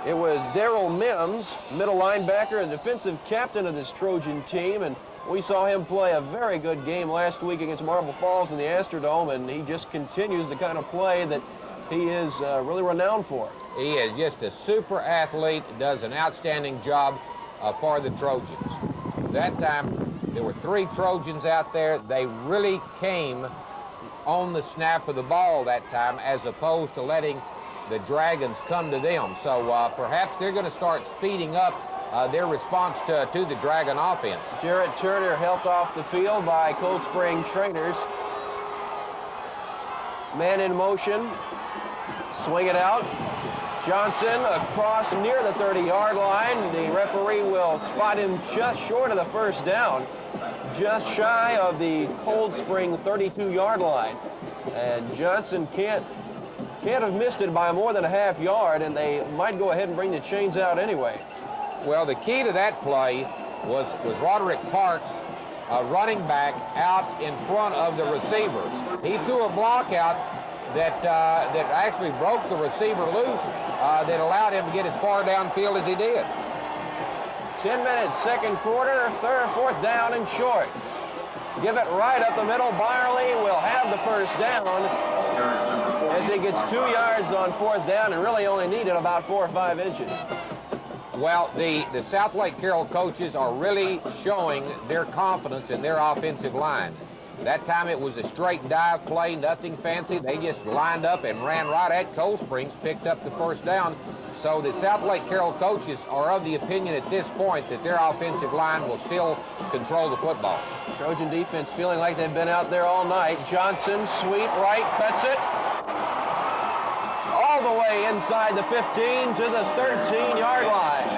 Speaker 18: It was Darrell Mims, middle linebacker and defensive captain of this Trojan team, and we saw him play a very good game last week against Marble Falls in the Astrodome, and he just continues the kind of play that he is really renowned for.
Speaker 17: He is just a super athlete, does an outstanding job for the Trojans. That time, there were 3 Trojans out there. They really came on the snap of the ball that time, as opposed to letting the Dragons come to them. So perhaps they're going to start speeding up their response to the Dragon offense.
Speaker 18: Jarrett Turner helped off the field by Coldspring trainers. Man in motion. Swing it out. Johnson across near the 30-yard line. The referee will spot him just short of the 1st down, just shy of the Coldspring 32-yard line. And Johnson can't have missed it by more than a half yard, and they might go ahead and bring the chains out anyway.
Speaker 17: Well, the key to that play was Roderick Parks, running back, out in front of the receiver. He threw a block out that actually broke the receiver loose, that allowed him to get as far downfield as he did.
Speaker 18: 10 minutes, second quarter, 4th down and short. Give it right up the middle. Byerly will have the 1st down as he gets 2 yards on 4th down and really only needed about 4 or 5 inches.
Speaker 17: Well, the Southlake Carroll coaches are really showing their confidence in their offensive line. That time it was a straight dive play, nothing fancy. They just lined up and ran right at Cold Springs, picked up the 1st down. So the Southlake Carroll coaches are of the opinion at this point that their offensive line will still control the football.
Speaker 18: Trojan defense feeling like they've been out there all night. Johnson, sweep right, cuts it. All the way inside the 15 to the 13-yard line.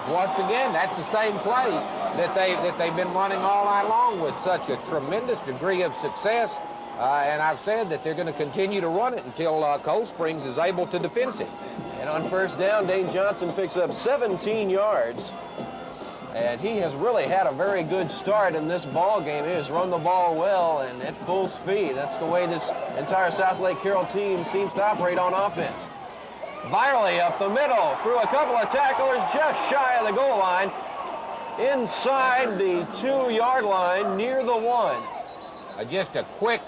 Speaker 17: Once again, that's the same play that they've been running all night long with such a tremendous degree of success. And I've said that they're going to continue to run it until Cold Springs is able to defend it.
Speaker 18: And on first down, Dane Johnson picks up 17 yards. And he has really had a very good start in this ball game. He has run the ball well and at full speed. That's the way this entire Southlake Carroll team seems to operate on offense. Byerly up the middle, through a couple of tacklers, just shy of the goal line, inside the 2-yard line, near the 1.
Speaker 17: Just a quick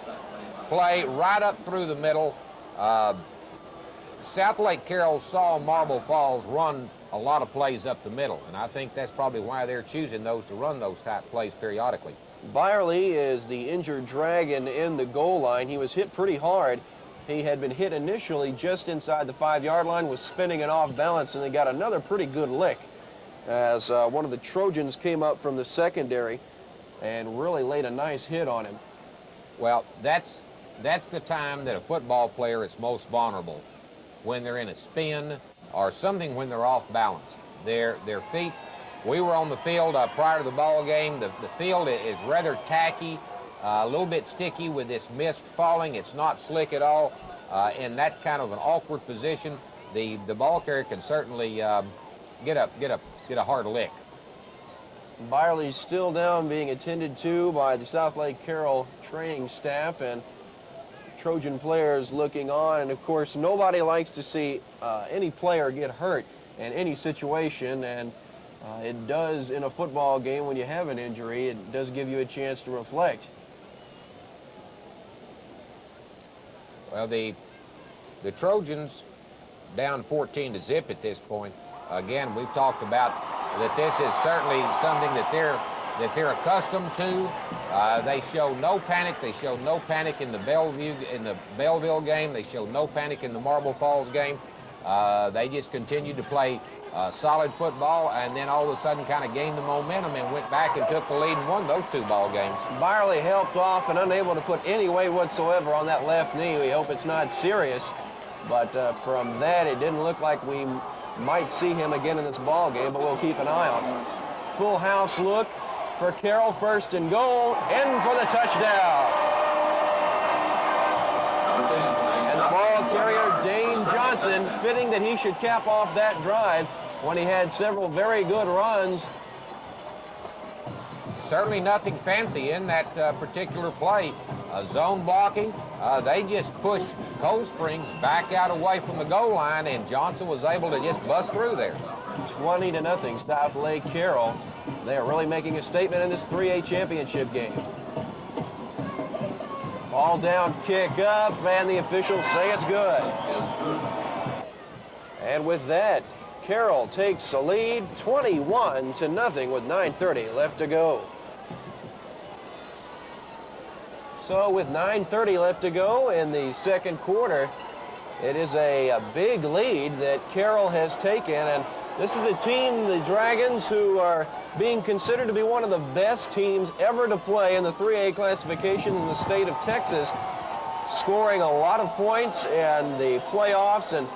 Speaker 17: play right up through the middle. Southlake Carroll saw Marble Falls run a lot of plays up the middle, and I think that's probably why they're choosing those to run those type plays periodically.
Speaker 18: Byerly is the injured Dragon in the goal line. He was hit pretty hard. He had been hit initially just inside the 5-yard line, was spinning it off balance, and they got another pretty good lick as one of the Trojans came up from the secondary and really laid a nice hit on him.
Speaker 17: Well, that's the time that a football player is most vulnerable, when they're in a spin or something, when they're off balance. Their feet, we were on the field prior to the ball game. The field is rather tacky, a little bit sticky with this mist falling. It's not slick at all. In that kind of an awkward position, the ball carrier can certainly get a hard lick.
Speaker 18: Byerly's still down, being attended to by the Southlake Carroll training staff, and Trojan players looking on. And of course, nobody likes to see any player get hurt in any situation, and it does in a football game when you have an injury. It does give you a chance to reflect.
Speaker 17: Well, the Trojans down 14-0 at this point. Again, we've talked about that this is certainly something that they're accustomed to. They show no panic. They show no panic in the Belleville game. They show no panic in the Marble Falls game. They just continued to play solid football, and then all of a sudden kind of gained the momentum and went back and took the lead and won those 2 ball games.
Speaker 18: Byerly helped off and unable to put any weight whatsoever on that left knee. We hope it's not serious, but from that, it didn't look like we might see him again in this ball game, but we'll keep an eye on him. Full house look for Carroll, 1st and goal, in for the touchdown. And the ball carrier, Dane Johnson, fitting that he should cap off that drive when he had several very good runs.
Speaker 17: Certainly nothing fancy in that particular play. Zone blocking, they just pushed Coldspring back out away from the goal line, and Johnson was able to just bust through there.
Speaker 18: 20-0, Southlake Carroll. They are really making a statement in this 3A championship game. Ball down, kick up, and the officials say it's good. And with that, Carroll takes the lead 21-0 with 9:30 left to go. So with 9:30 left to go in the second quarter, it is a big lead that Carroll has taken, and this is a team, the Dragons, who are being considered to be one of the best teams ever to play in the 3A classification in the state of Texas, scoring a lot of points in the playoffs and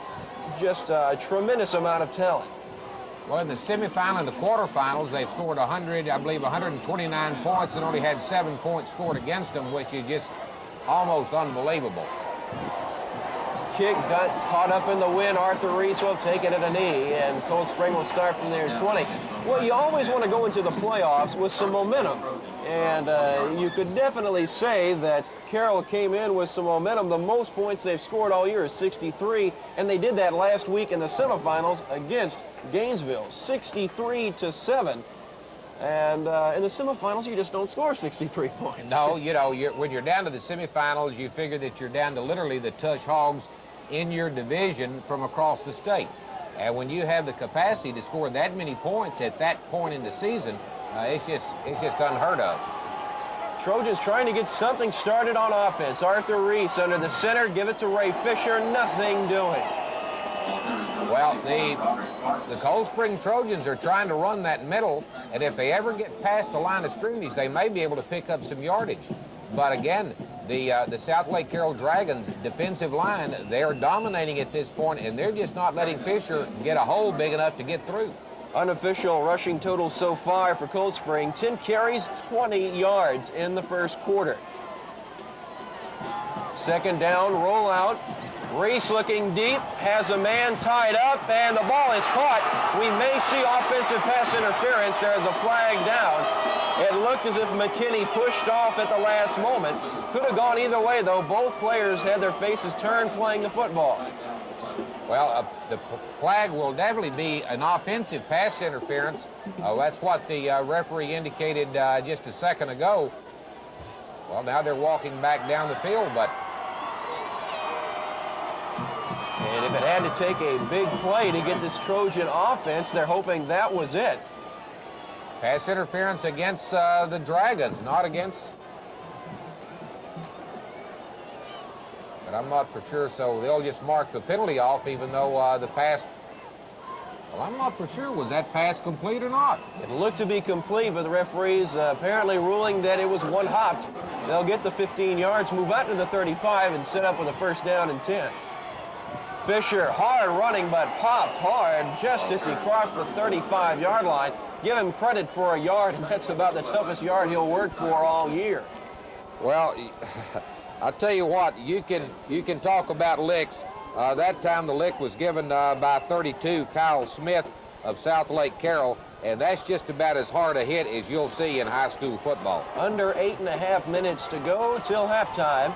Speaker 18: just a tremendous amount of talent.
Speaker 17: Well, in the semifinal and the quarterfinals, they've scored 129 points and only had 7 points scored against them, which is just almost unbelievable.
Speaker 18: Kick got caught up in the wind. Arthur Reese will take it at a knee, and Coldspring will start from there at 20. Well, you always want to go into the playoffs with some momentum, and you could definitely say that Carroll came in with some momentum. The most points they've scored all year is 63, and they did that last week in the semifinals against Gainesville, 63-7. And in the semifinals, you just don't score 63 points.
Speaker 17: No, you know, when you're down to the semifinals, you figure that you're down to literally the Tush Hogs in your division from across the state. And when you have the capacity to score that many points at that point in the season, it's just unheard of.
Speaker 18: Trojans trying to get something started on offense. Arthur Reese under the center, give it to Ray Fisher, nothing doing.
Speaker 17: Well, the Coldspring Trojans are trying to run that middle, and if they ever get past the line of scrimmage, they may be able to pick up some yardage. But again, the Southlake Carroll Dragons defensive line, they are dominating at this point, and they're just not letting Fisher get a hole big enough to get through.
Speaker 18: Unofficial rushing totals so far for Coldspring, 10 carries, 20 yards in the first quarter. Second down, roll out. Reese looking deep, has a man tied up, and the ball is caught. We may see offensive pass interference. There is a flag down. It looked as if McKinney pushed off at the last moment. Could have gone either way, though. Both players had their faces turned playing the football.
Speaker 17: Well, the flag will definitely be an offensive pass interference. That's what the referee indicated just a second ago. Well, now they're walking back down the field, but...
Speaker 18: And if it had to take a big play to get this Trojan offense, they're hoping that was it.
Speaker 17: Pass interference against the Dragons, not against... But I'm not for sure, so they'll just mark the penalty off, even though the pass... Well, I'm not for sure. Was that pass complete or not?
Speaker 18: It looked to be complete, but the referees apparently ruling that it was one-hopped. They'll get the 15 yards, move out to the 35, and set up with a first down and 10. Fisher, hard running, but popped hard just as he crossed the 35-yard line. Give him credit for a yard, and that's about the toughest yard he'll work for all year.
Speaker 17: Well, I'll tell you what, you can talk about licks. That time the lick was given by 32, Kyle Smith of Southlake Carroll, and that's just about as hard a hit as you'll see in high school football.
Speaker 18: Under 8.5 minutes to go till halftime.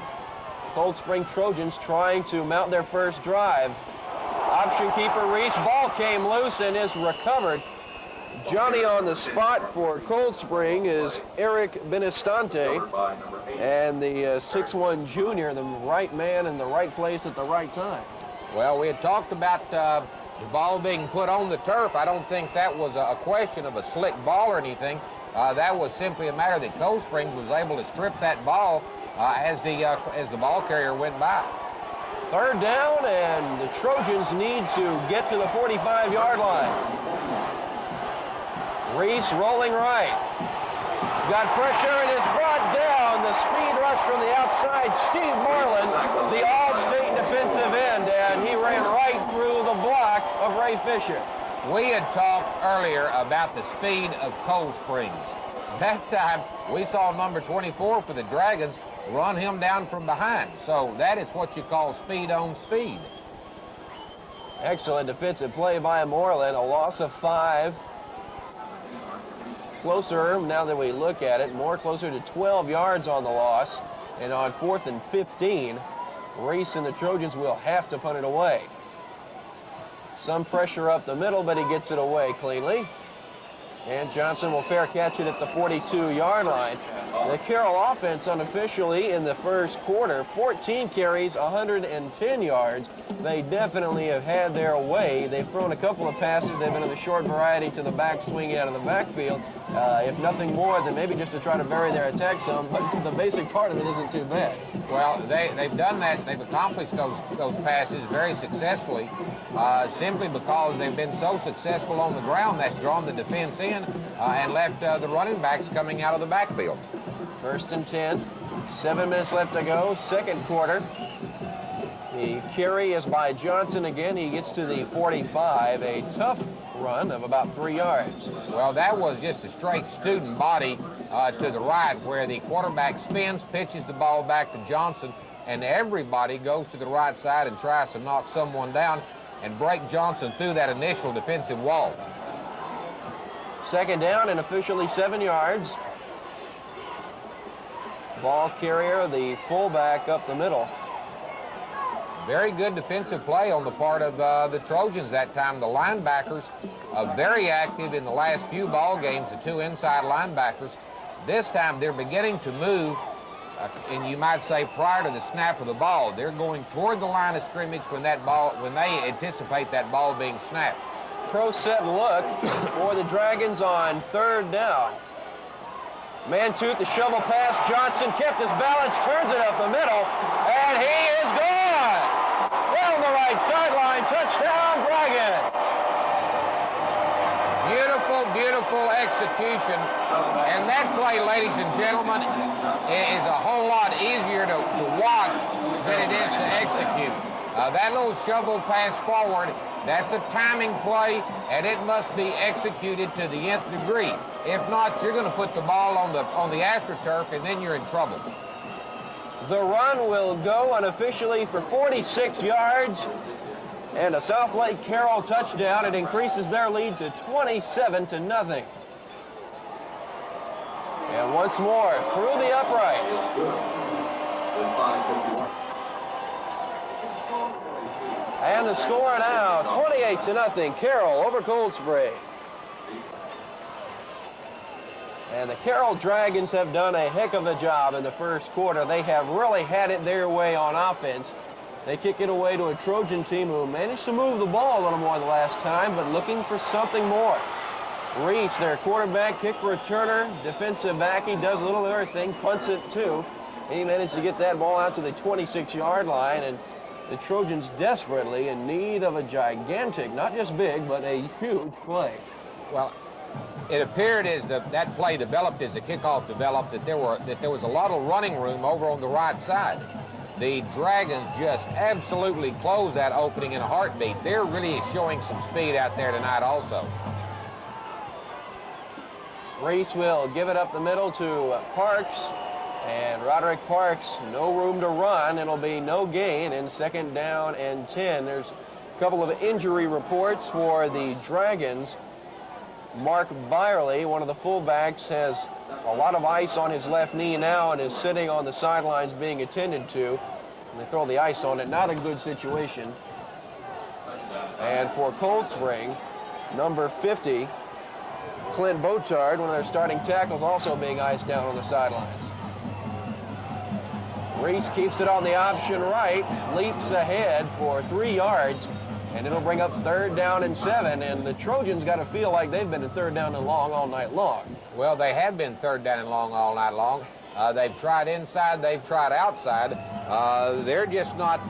Speaker 18: Coldspring Trojans trying to mount their first drive. Option keeper Reese, ball came loose and is recovered. Johnny on the spot for Coldspring is Eric Benestante, and the 6'1 junior, the right man in the right place at the right time.
Speaker 17: Well, we had talked about the ball being put on the turf. I don't think that was a question of a slick ball or anything. That was simply a matter that Coldspring was able to strip that ball as the ball carrier went by.
Speaker 18: Third down, and the Trojans need to get to the 45-yard line. Reese rolling right. Got pressure and is brought down. The speed rush from the outside. Steve Marlin, the All-State defensive end, and he ran right through the block of Ray Fisher.
Speaker 17: We had talked earlier about the speed of Coldspring's. That time, we saw number 24 for the Dragons run him down from behind. So that is what you call speed on speed.
Speaker 18: Excellent defensive play by Moreland. A loss of 5. Closer, now that we look at it, more closer to 12 yards on the loss. And on 4th and 15, Reese and the Trojans will have to punt it away. Some pressure up the middle, but he gets it away cleanly. And Johnson will fair catch it at the 42-yard line. The Carroll offense unofficially in the first quarter, 14 carries, 110 yards. They definitely have had their way. They've thrown a couple of passes. They've been in the short variety to the back, swing out of the backfield. If nothing more than maybe just to try to vary their attack some, but the basic part of it isn't too bad.
Speaker 17: Well, they've done that. They've accomplished those passes very successfully, simply because they've been so successful on the ground. That's drawn the defense in and left the running backs coming out of the backfield.
Speaker 18: 1st and 10, 7 minutes left to go, second quarter. The carry is by Johnson again. He gets to the 45, a tough run of about 3 yards.
Speaker 17: Well, that was just a straight student body to the right where the quarterback spins, pitches the ball back to Johnson, and everybody goes to the right side and tries to knock someone down and break Johnson through that initial defensive wall.
Speaker 18: Second down and officially 7 yards. Ball carrier, the fullback up the middle.
Speaker 17: Very good defensive play on the part of the Trojans that time. The linebackers very active in the last few ball games, the 2 inside linebackers. This time they're beginning to move, and you might say prior to the snap of the ball. They're going toward the line of scrimmage when they anticipate that ball being snapped.
Speaker 18: Pro set look for the Dragons on 3rd down. Mantooth, the shovel pass. Johnson kept his balance, turns it up the middle, and he is gone. Down the right sideline, touchdown, Dragons.
Speaker 17: Beautiful, beautiful execution. And that play, ladies and gentlemen, is a whole lot easier to watch than it is to execute. That little shovel pass forward, that's a timing play, and it must be executed to the nth degree. If not, you're going to put the ball on the AstroTurf, and then you're in trouble.
Speaker 18: The run will go unofficially for 46 yards and a Southlake Carroll touchdown. It increases their lead to 27-0. And once more, through the uprights. And the score now, 28-0, Carroll over Coldspring. And the Carroll Dragons have done a heck of a job in the first quarter. They have really had it their way on offense. They kick it away to a Trojan team who managed to move the ball a little more the last time, but looking for something more. Reese, their quarterback, kick returner, defensive back. He does a little of everything, punts it too. He managed to get that ball out to the 26-yard line, and the Trojans desperately in need of a gigantic, not just big, but a huge play.
Speaker 17: Well, it appeared as that play developed, as the kickoff developed, that there was a lot of running room over on the right side. The Dragons just absolutely closed that opening in a heartbeat. They're really showing some speed out there tonight also.
Speaker 18: Reese will give it up the middle to Parks, and Roderick Parks, no room to run. It'll be no gain in 2nd down and 10. There's a couple of injury reports for the Dragons. Mark Byerly, one of the fullbacks, has a lot of ice on his left knee now and is sitting on the sidelines being attended to. And they throw the ice on it, not a good situation. And for Coldspring, number 50, Clint Botard, one of their starting tackles, also being iced down on the sidelines. Reese keeps it on the option right, leaps ahead for 3 yards, and it'll bring up 3rd down and 7, and the Trojans got to feel like they've been in 3rd down and long all night long.
Speaker 17: Well, they have been 3rd down and long all night long. They've tried inside, they've tried outside. They're just not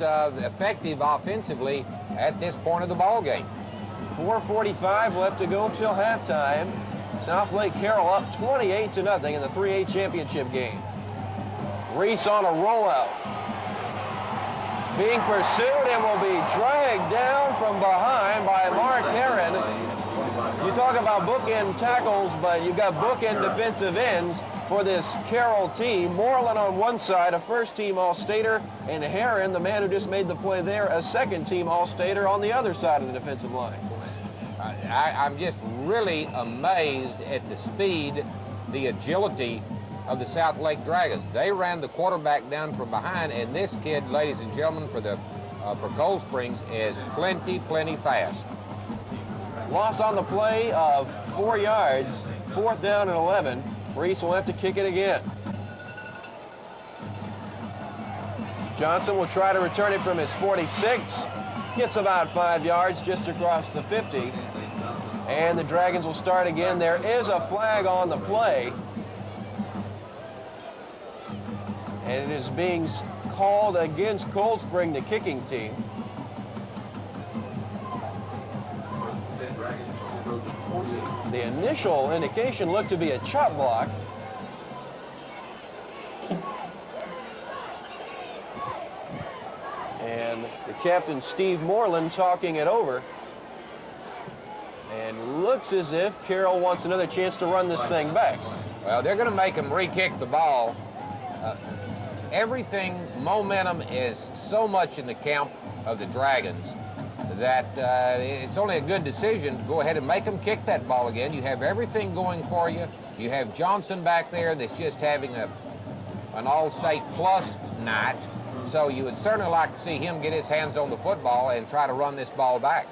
Speaker 17: effective offensively at this point of the ball game.
Speaker 18: 4:45 left to go till halftime. Southlake Carroll up 28-0 in the 3A championship game. Reese on a rollout. Being pursued and will be dragged down from behind by Mark Herron. You talk about bookend tackles, but you've got bookend defensive ends for this Carroll team. Moreland on one side, a first-team All-Stater, and Herron, the man who just made the play there, a second-team All-Stater on the other side of the defensive line.
Speaker 17: I'm just really amazed at the speed, the agility of the Southlake Dragons. They ran the quarterback down from behind, and this kid, ladies and gentlemen, for Cold Springs is plenty fast.
Speaker 18: Loss on the play of 4 yards, 4th down and 11. Reese will have to kick it again. Johnson will try to return it from his 46. Gets about 5 yards just across the 50. And the Dragons will start again. There is a flag on the play. And it is being called against Coldspring, the kicking team. The initial indication looked to be a chop block. And the captain, Steve Moreland, talking it over. And looks as if Carroll wants another chance to run this thing back.
Speaker 17: Well, they're going to make him re-kick the ball. Everything, momentum is so much in the camp of the Dragons that it's only a good decision to go ahead and make them kick that ball again. You have everything going for you. You have Johnson back there that's just having an all-state plus night. So you would certainly like to see him get his hands on the football and try to run this ball back.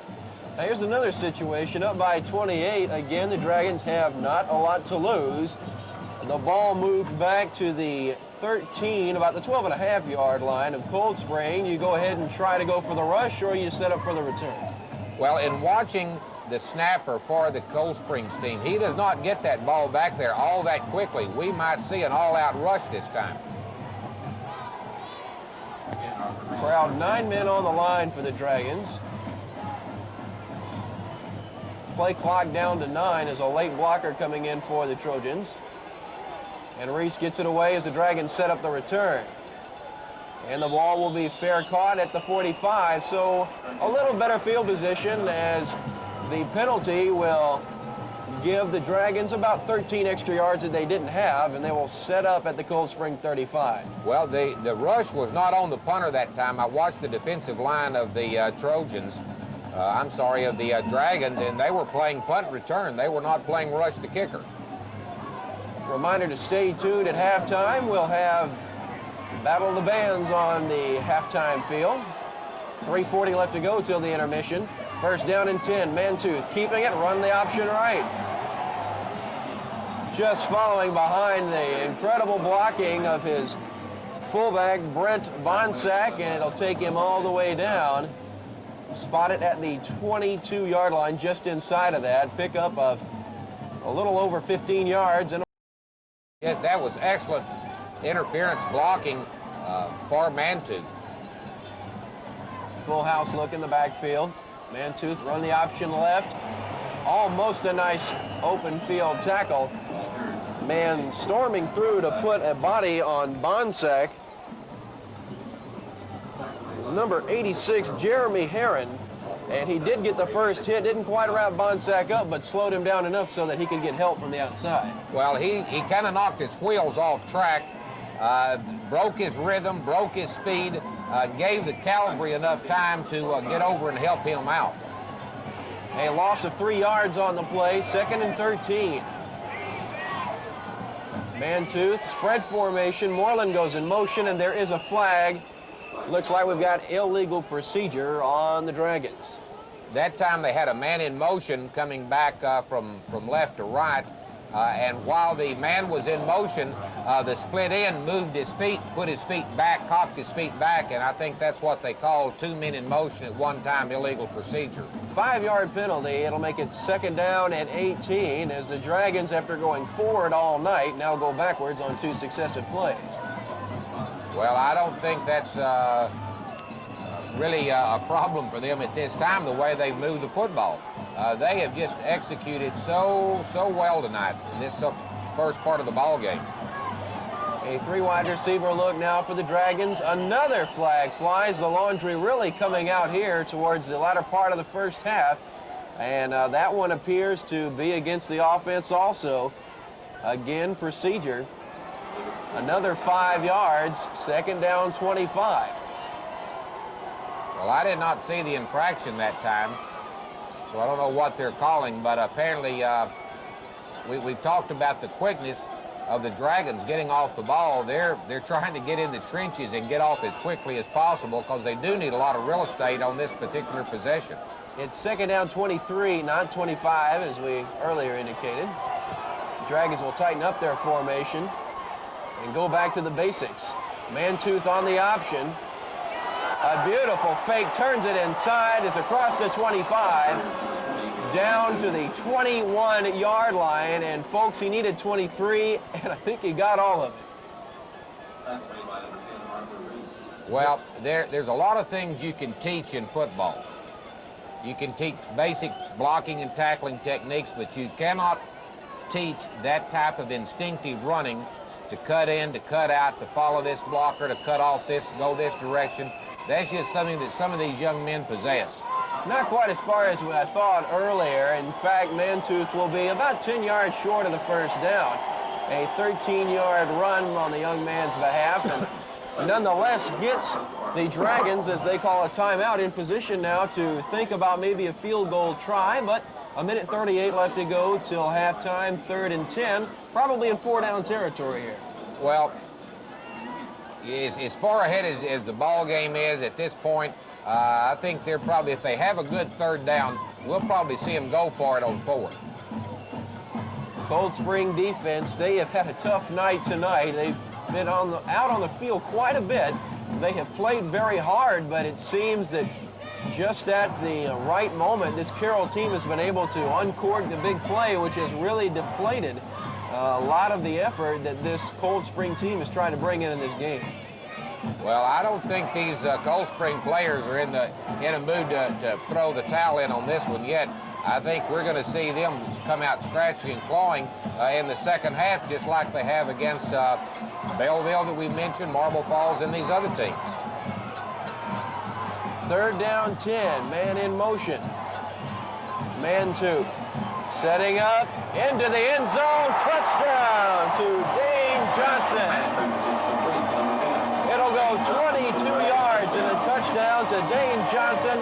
Speaker 18: Now here's another situation, up by 28. Again, the Dragons have not a lot to lose. The ball moved back to the 13, about the 12.5-yard line of Coldspring. You go ahead and try to go for the rush, or you set up for the return?
Speaker 17: Well, in watching the snapper for the Coldspring team, he does not get that ball back there all that quickly. We might see an all-out rush this time.
Speaker 18: Crowd 9 men on the line for the Dragons. Play clock down to 9 as a late blocker coming in for the Trojans. And Reese gets it away as the Dragons set up the return. And the ball will be fair caught at the 45, so a little better field position as the penalty will give the Dragons about 13 extra yards that they didn't have, and they will set up at the Coldspring 35.
Speaker 17: Well, the rush was not on the punter that time. I watched the defensive line of the Trojans, of the Dragons, and they were playing punt return. They were not playing rush the kicker.
Speaker 18: Reminder to stay tuned at halftime. We'll have Battle of the Bands on the halftime field. 3:40 left to go till the intermission. First down and 10. Mantooth keeping it, run the option right. Just following behind the incredible blocking of his fullback, Brent Bonsack, and it'll take him all the way down. Spotted at the 22-yard line, just inside of that. Pickup of a little over 15 yards. And
Speaker 17: yeah, that was excellent interference blocking for Mantooth.
Speaker 18: Full house look in the backfield. Mantooth run the option left. Almost a nice open field tackle. Man storming through to put a body on Bonsack. Number 86, Jeremy Herron. And he did get the first hit, didn't quite wrap Bonsack up, but slowed him down enough so that he could get help from the outside.
Speaker 17: Well, he kind of knocked his wheels off track, broke his rhythm, broke his speed, gave the cavalry enough time to get over and help him out.
Speaker 18: A loss of 3 yards on the play, 2nd and 13. Mantooth, spread formation, Moreland goes in motion, and there is a flag. Looks like we've got illegal procedure on the Dragons.
Speaker 17: That time they had a man in motion coming back from left to right, and while the man was in motion, the split end moved his feet, put his feet back, cocked his feet back, and I think that's what they call 2 men in motion at one time, illegal procedure.
Speaker 18: 5-yard penalty. It'll make it 2nd down and 18 as the Dragons, after going forward all night, now go backwards on 2 successive plays.
Speaker 17: Well, I don't think that's really a problem for them at this time, the way they've moved the football. They have just executed so well tonight in this first part of the ball game.
Speaker 18: A 3-wide receiver look now for the Dragons. Another flag flies. The laundry really coming out here towards the latter part of the first half. And that one appears to be against the offense also. Again, procedure. Another 5 yards, 2nd down, 25.
Speaker 17: Well, I did not see the infraction that time, so I don't know what they're calling, but apparently we've talked about the quickness of the Dragons getting off the ball. They're trying to get in the trenches and get off as quickly as possible because they do need a lot of real estate on this particular possession.
Speaker 18: It's 2nd down, 23, not 25, as we earlier indicated. Dragons will tighten up their formation and go back to the basics. Mantooth on the option. A beautiful fake, turns it inside, is across the 25, down to the 21-yard line, and folks, he needed 23, and I think he got all of it.
Speaker 17: Well, there's a lot of things you can teach in football. You can teach basic blocking and tackling techniques, but you cannot teach that type of instinctive running, to cut in, to cut out, to follow this blocker, to cut off this, go this direction. That's just something that some of these young men possess.
Speaker 18: Not quite as far as I thought earlier. In fact, Mantooth will be about 10 yards short of the first down. A 13-yard run on the young man's behalf, and nonetheless gets the Dragons, as they call a timeout, in position now to think about maybe a field goal try, but a minute 38 left to go till halftime, 3rd and 10, probably in 4-down territory here.
Speaker 17: Well, as far ahead as the ball game is at this point, I think they're probably, if they have a good 3rd down, we'll probably see them go for it on 4th.
Speaker 18: Coldspring defense, they have had a tough night tonight. They've been out on the field quite a bit. They have played very hard, but it seems that just at the right moment, this Carroll team has been able to uncork the big play, which has really deflated a lot of the effort that this Coldspring team is trying to bring in this game.
Speaker 17: Well, I don't think these Coldspring players are in a mood to throw the towel in on this one yet. I think we're going to see them come out scratching and clawing in the second half, just like they have against Belleville that we mentioned, Marble Falls, and these other teams.
Speaker 18: 3rd down, 10, man in motion. Mantooth Setting up into the end zone. Touchdown to Dane Johnson. It'll go 22 yards and a touchdown to Dane Johnson.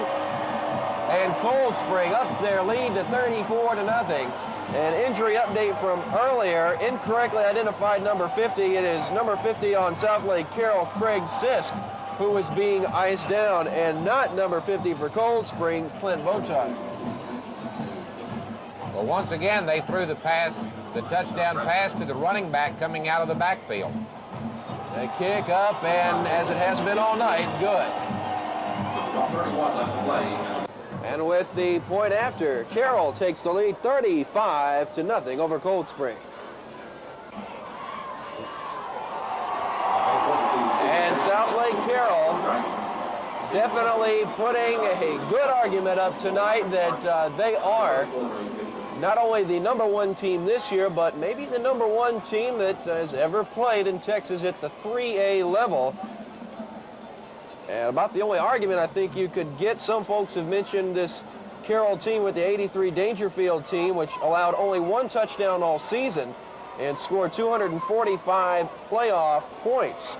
Speaker 18: And Coldspring ups their lead to 34-0. An injury update from earlier, incorrectly identified number 50. It is number 50 on Southlake Carroll, Craig Sisk, who is being iced down, and not number 50 for Coldspring, Clint Botai.
Speaker 17: Well, once again, they threw the touchdown pass to the running back coming out of the backfield.
Speaker 18: A kick up, and as it has been all night, good. And with the point after, Carroll takes the lead 35-0 over Coldspring. And Southlake Carroll definitely putting a good argument up tonight that they are not only the #1 team this year, but maybe the #1 team that has ever played in Texas at the 3A level. And about the only argument I think you could get, some folks have mentioned this Carroll team with the '83 Dangerfield team, which allowed only 1 touchdown all season and scored 245 playoff points.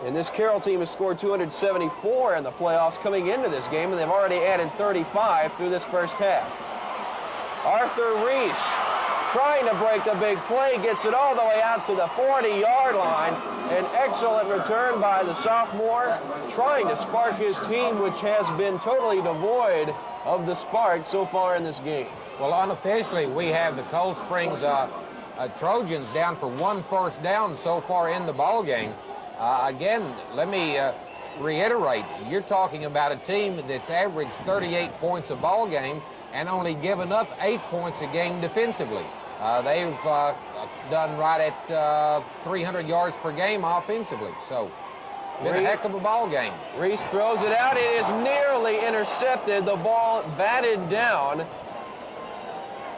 Speaker 18: And this Carroll team has scored 274 in the playoffs coming into this game, and they've already added 35 through this first half. Arthur Reese trying to break the big play, gets it all the way out to the 40-yard line. An excellent return by the sophomore, trying to spark his team, which has been totally devoid of the spark so far in this game.
Speaker 17: Well, unofficially, we have the Coldspring's Trojans down for 1 first down so far in the ball game. Again, let me reiterate, you're talking about a team that's averaged 38 points a ball game and only given up 8 points a game defensively. They've done right at 300 yards per game offensively, so been a heck of a ball game.
Speaker 18: Reese throws it out. It is nearly intercepted. The ball batted down,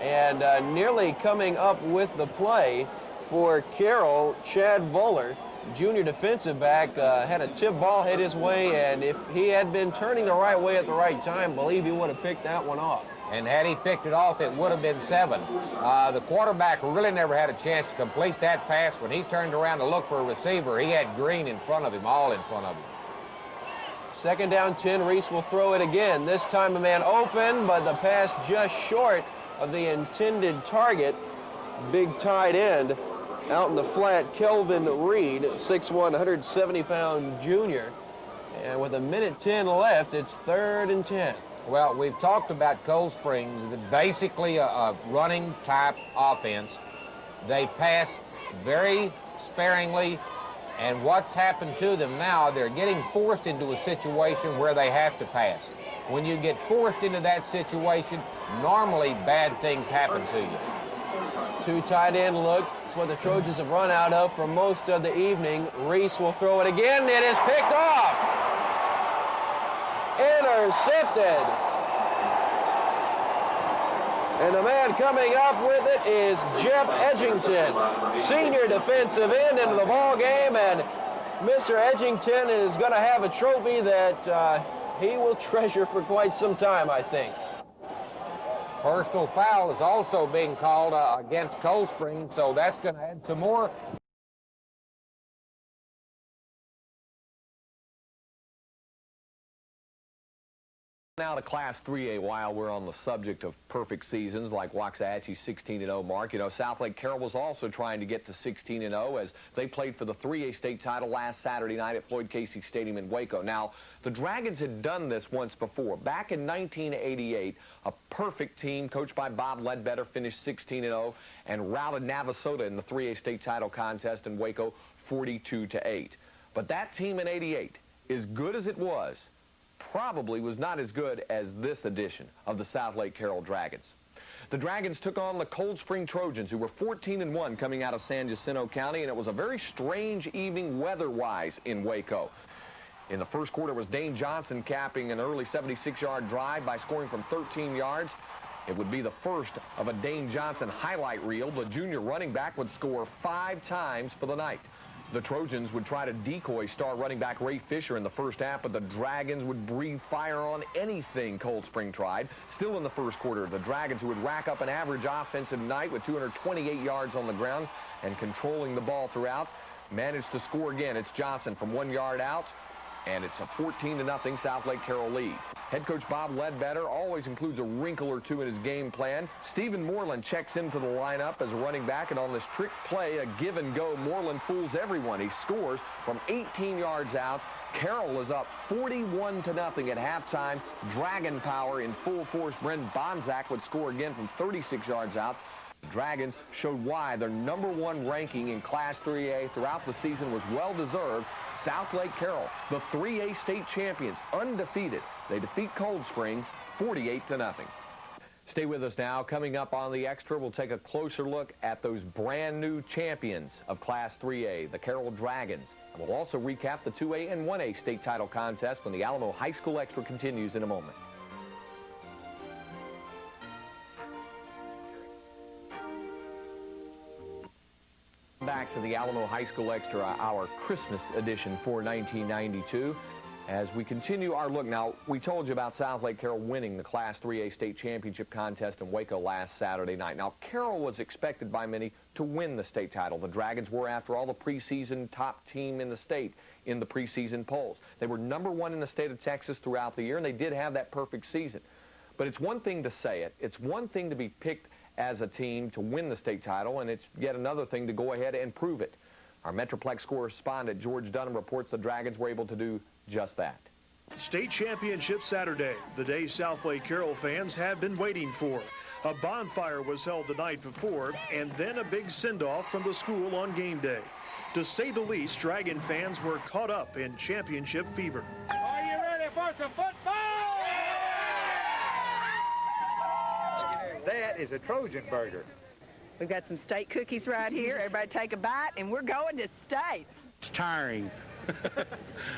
Speaker 18: and nearly coming up with the play for Carroll, Chad Voller, junior defensive back, had a tip ball hit his way, and if he had been turning the right way at the right time, I believe he would have picked that one off.
Speaker 17: And had he picked it off, it would have been 7. The quarterback really never had a chance to complete that pass. When he turned around to look for a receiver, he had Green in front of him, all in front of him.
Speaker 18: 2nd down 10, Reese will throw it again. This time a man open, but the pass just short of the intended target. Big tight end out in the flat, Kelvin Reed, 6'1", 170-pound junior. And with 1:10 left, it's 3rd and 10.
Speaker 17: Well, we've talked about Coldspring, basically a running type offense. They pass very sparingly, and what's happened to them now, they're getting forced into a situation where they have to pass. When you get forced into that situation, normally bad things happen to you.
Speaker 18: 2 tight end look. It's what the Trojans have run out of for most of the evening. Reese will throw it again. It is picked off. Intercepted. And the man coming up with it is Jeff Edgington, senior defensive end into the ball game, and Mr. Edgington is going to have a trophy that he will treasure for quite some time, I think.
Speaker 17: Personal foul is also being called against Coldspring, so that's going to add some more.
Speaker 1: Now to Class 3A, while we're on the subject of perfect seasons like Waxahachie's 16-0 mark. You know, Southlake Carroll was also trying to get to 16-0 as they played for the 3A state title last Saturday night at Floyd Casey Stadium in Waco. Now, the Dragons had done this once before. Back in 1988, a perfect team coached by Bob Ledbetter finished 16-0 and routed Navasota in the 3A state title contest in Waco 42-8. But that team in '88, as good as it was, probably was not as good as this edition of the Southlake Carroll Dragons. The Dragons took on the Coldspring Trojans, who were 14-1 coming out of San Jacinto County, and it was a very strange evening weather-wise in Waco. In the first quarter was Dane Johnson capping an early 76-yard drive by scoring from 13 yards. It would be the first of a Dane Johnson highlight reel. The junior running back would score 5 times for the night. The Trojans would try to decoy star running back Ray Fisher in the first half, but the Dragons would breathe fire on anything Coldspring tried. Still in the first quarter, the Dragons would rack up an average offensive night with 228 yards on the ground and controlling the ball throughout. Managed to score again. It's Johnson from 1 yard out, and it's a 14-0 Southlake Carroll lead. Head coach Bob Ledbetter always includes a wrinkle or two in his game plan. Stephen Moreland checks into the lineup as a running back, and on this trick play, a give and go, Moreland fools everyone. He scores from 18 yards out. Carroll is up 41-0 at halftime. Dragon power in full force. Brent Bonzak would score again from 36 yards out. The Dragons showed why their #1 ranking in Class 3A throughout the season was well-deserved. Southlake Carroll, the 3A state champions, undefeated. They defeat Coldspring 48-0. Stay with us now. Coming up on the Extra, we'll take a closer look at those brand new champions of Class 3A, the Carroll Dragons. And we'll also recap the 2A and 1A state title contest when the Alamo High School Extra continues in a moment. Back to the Alamo High School Extra, our Christmas edition for 1992. As we continue our look, now, we told you about Southlake Carroll winning the Class 3A state championship contest in Waco last Saturday night. Now, Carroll was expected by many to win the state title. The Dragons were, after all, the preseason top team in the state in the preseason polls. They were #1 in the state of Texas throughout the year, and they did have that perfect season. But it's one thing to say it. It's one thing to be picked as a team to win the state title, and it's yet another thing to go ahead and prove it. Our Metroplex correspondent, George Dunham, reports the Dragons were able to do just that.
Speaker 2: State Championship Saturday, the day Southlake Carroll fans have been waiting for. A bonfire was held the night before, and then a big send-off from the school on game day. To say the least, Dragon fans were caught up in championship fever.
Speaker 4: Are you ready for some football?
Speaker 22: That is a Trojan burger.
Speaker 23: We've got some state cookies right here. Everybody take a bite, and we're going to state.
Speaker 24: It's tiring,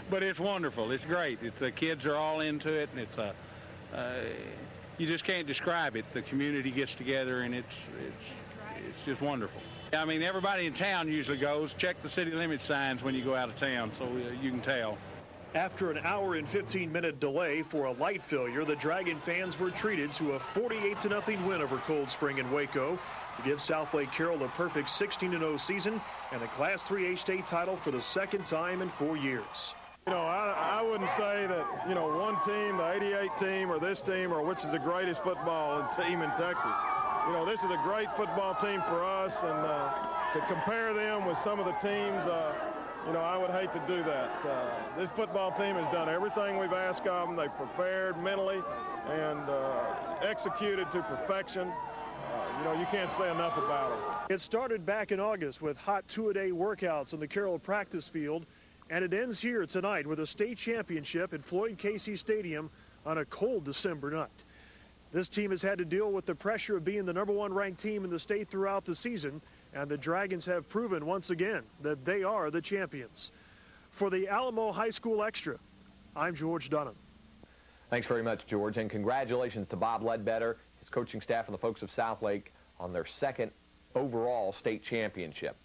Speaker 24: but it's wonderful. It's great. The kids are all into it, and you just can't describe it. The community gets together, and it's just wonderful. I mean, everybody in town usually goes. Check the city limit signs when you go out of town, so you can tell.
Speaker 2: After an hour and 15-minute delay for a light failure, the Dragon fans were treated to a 48-0 win over Coldspring in Waco to give Southlake Carroll a perfect 16-0 season and a Class 3A state title for the second time in 4 years.
Speaker 3: You know, I wouldn't say that, you know, one team, the 88 team, or this team, or which is the greatest football team in Texas. You know, this is a great football team for us, and to compare them with some of the teams, you know, I would hate to do that. This football team has done everything we've asked of them. They've prepared mentally and executed to perfection. You know, you can't say enough about it.
Speaker 2: It started back in August with hot two-a-day workouts on the Carroll practice field, and it ends here tonight with a state championship at Floyd Casey Stadium on a cold December night. This team has had to deal with the pressure of being the #1 ranked team in the state throughout the season, and the Dragons have proven once again that they are the champions. For the Alamo High School Extra, I'm George Dunham.
Speaker 1: Thanks very much, George, and congratulations to Bob Ledbetter, his coaching staff, and the folks of Southlake on their second overall state championship.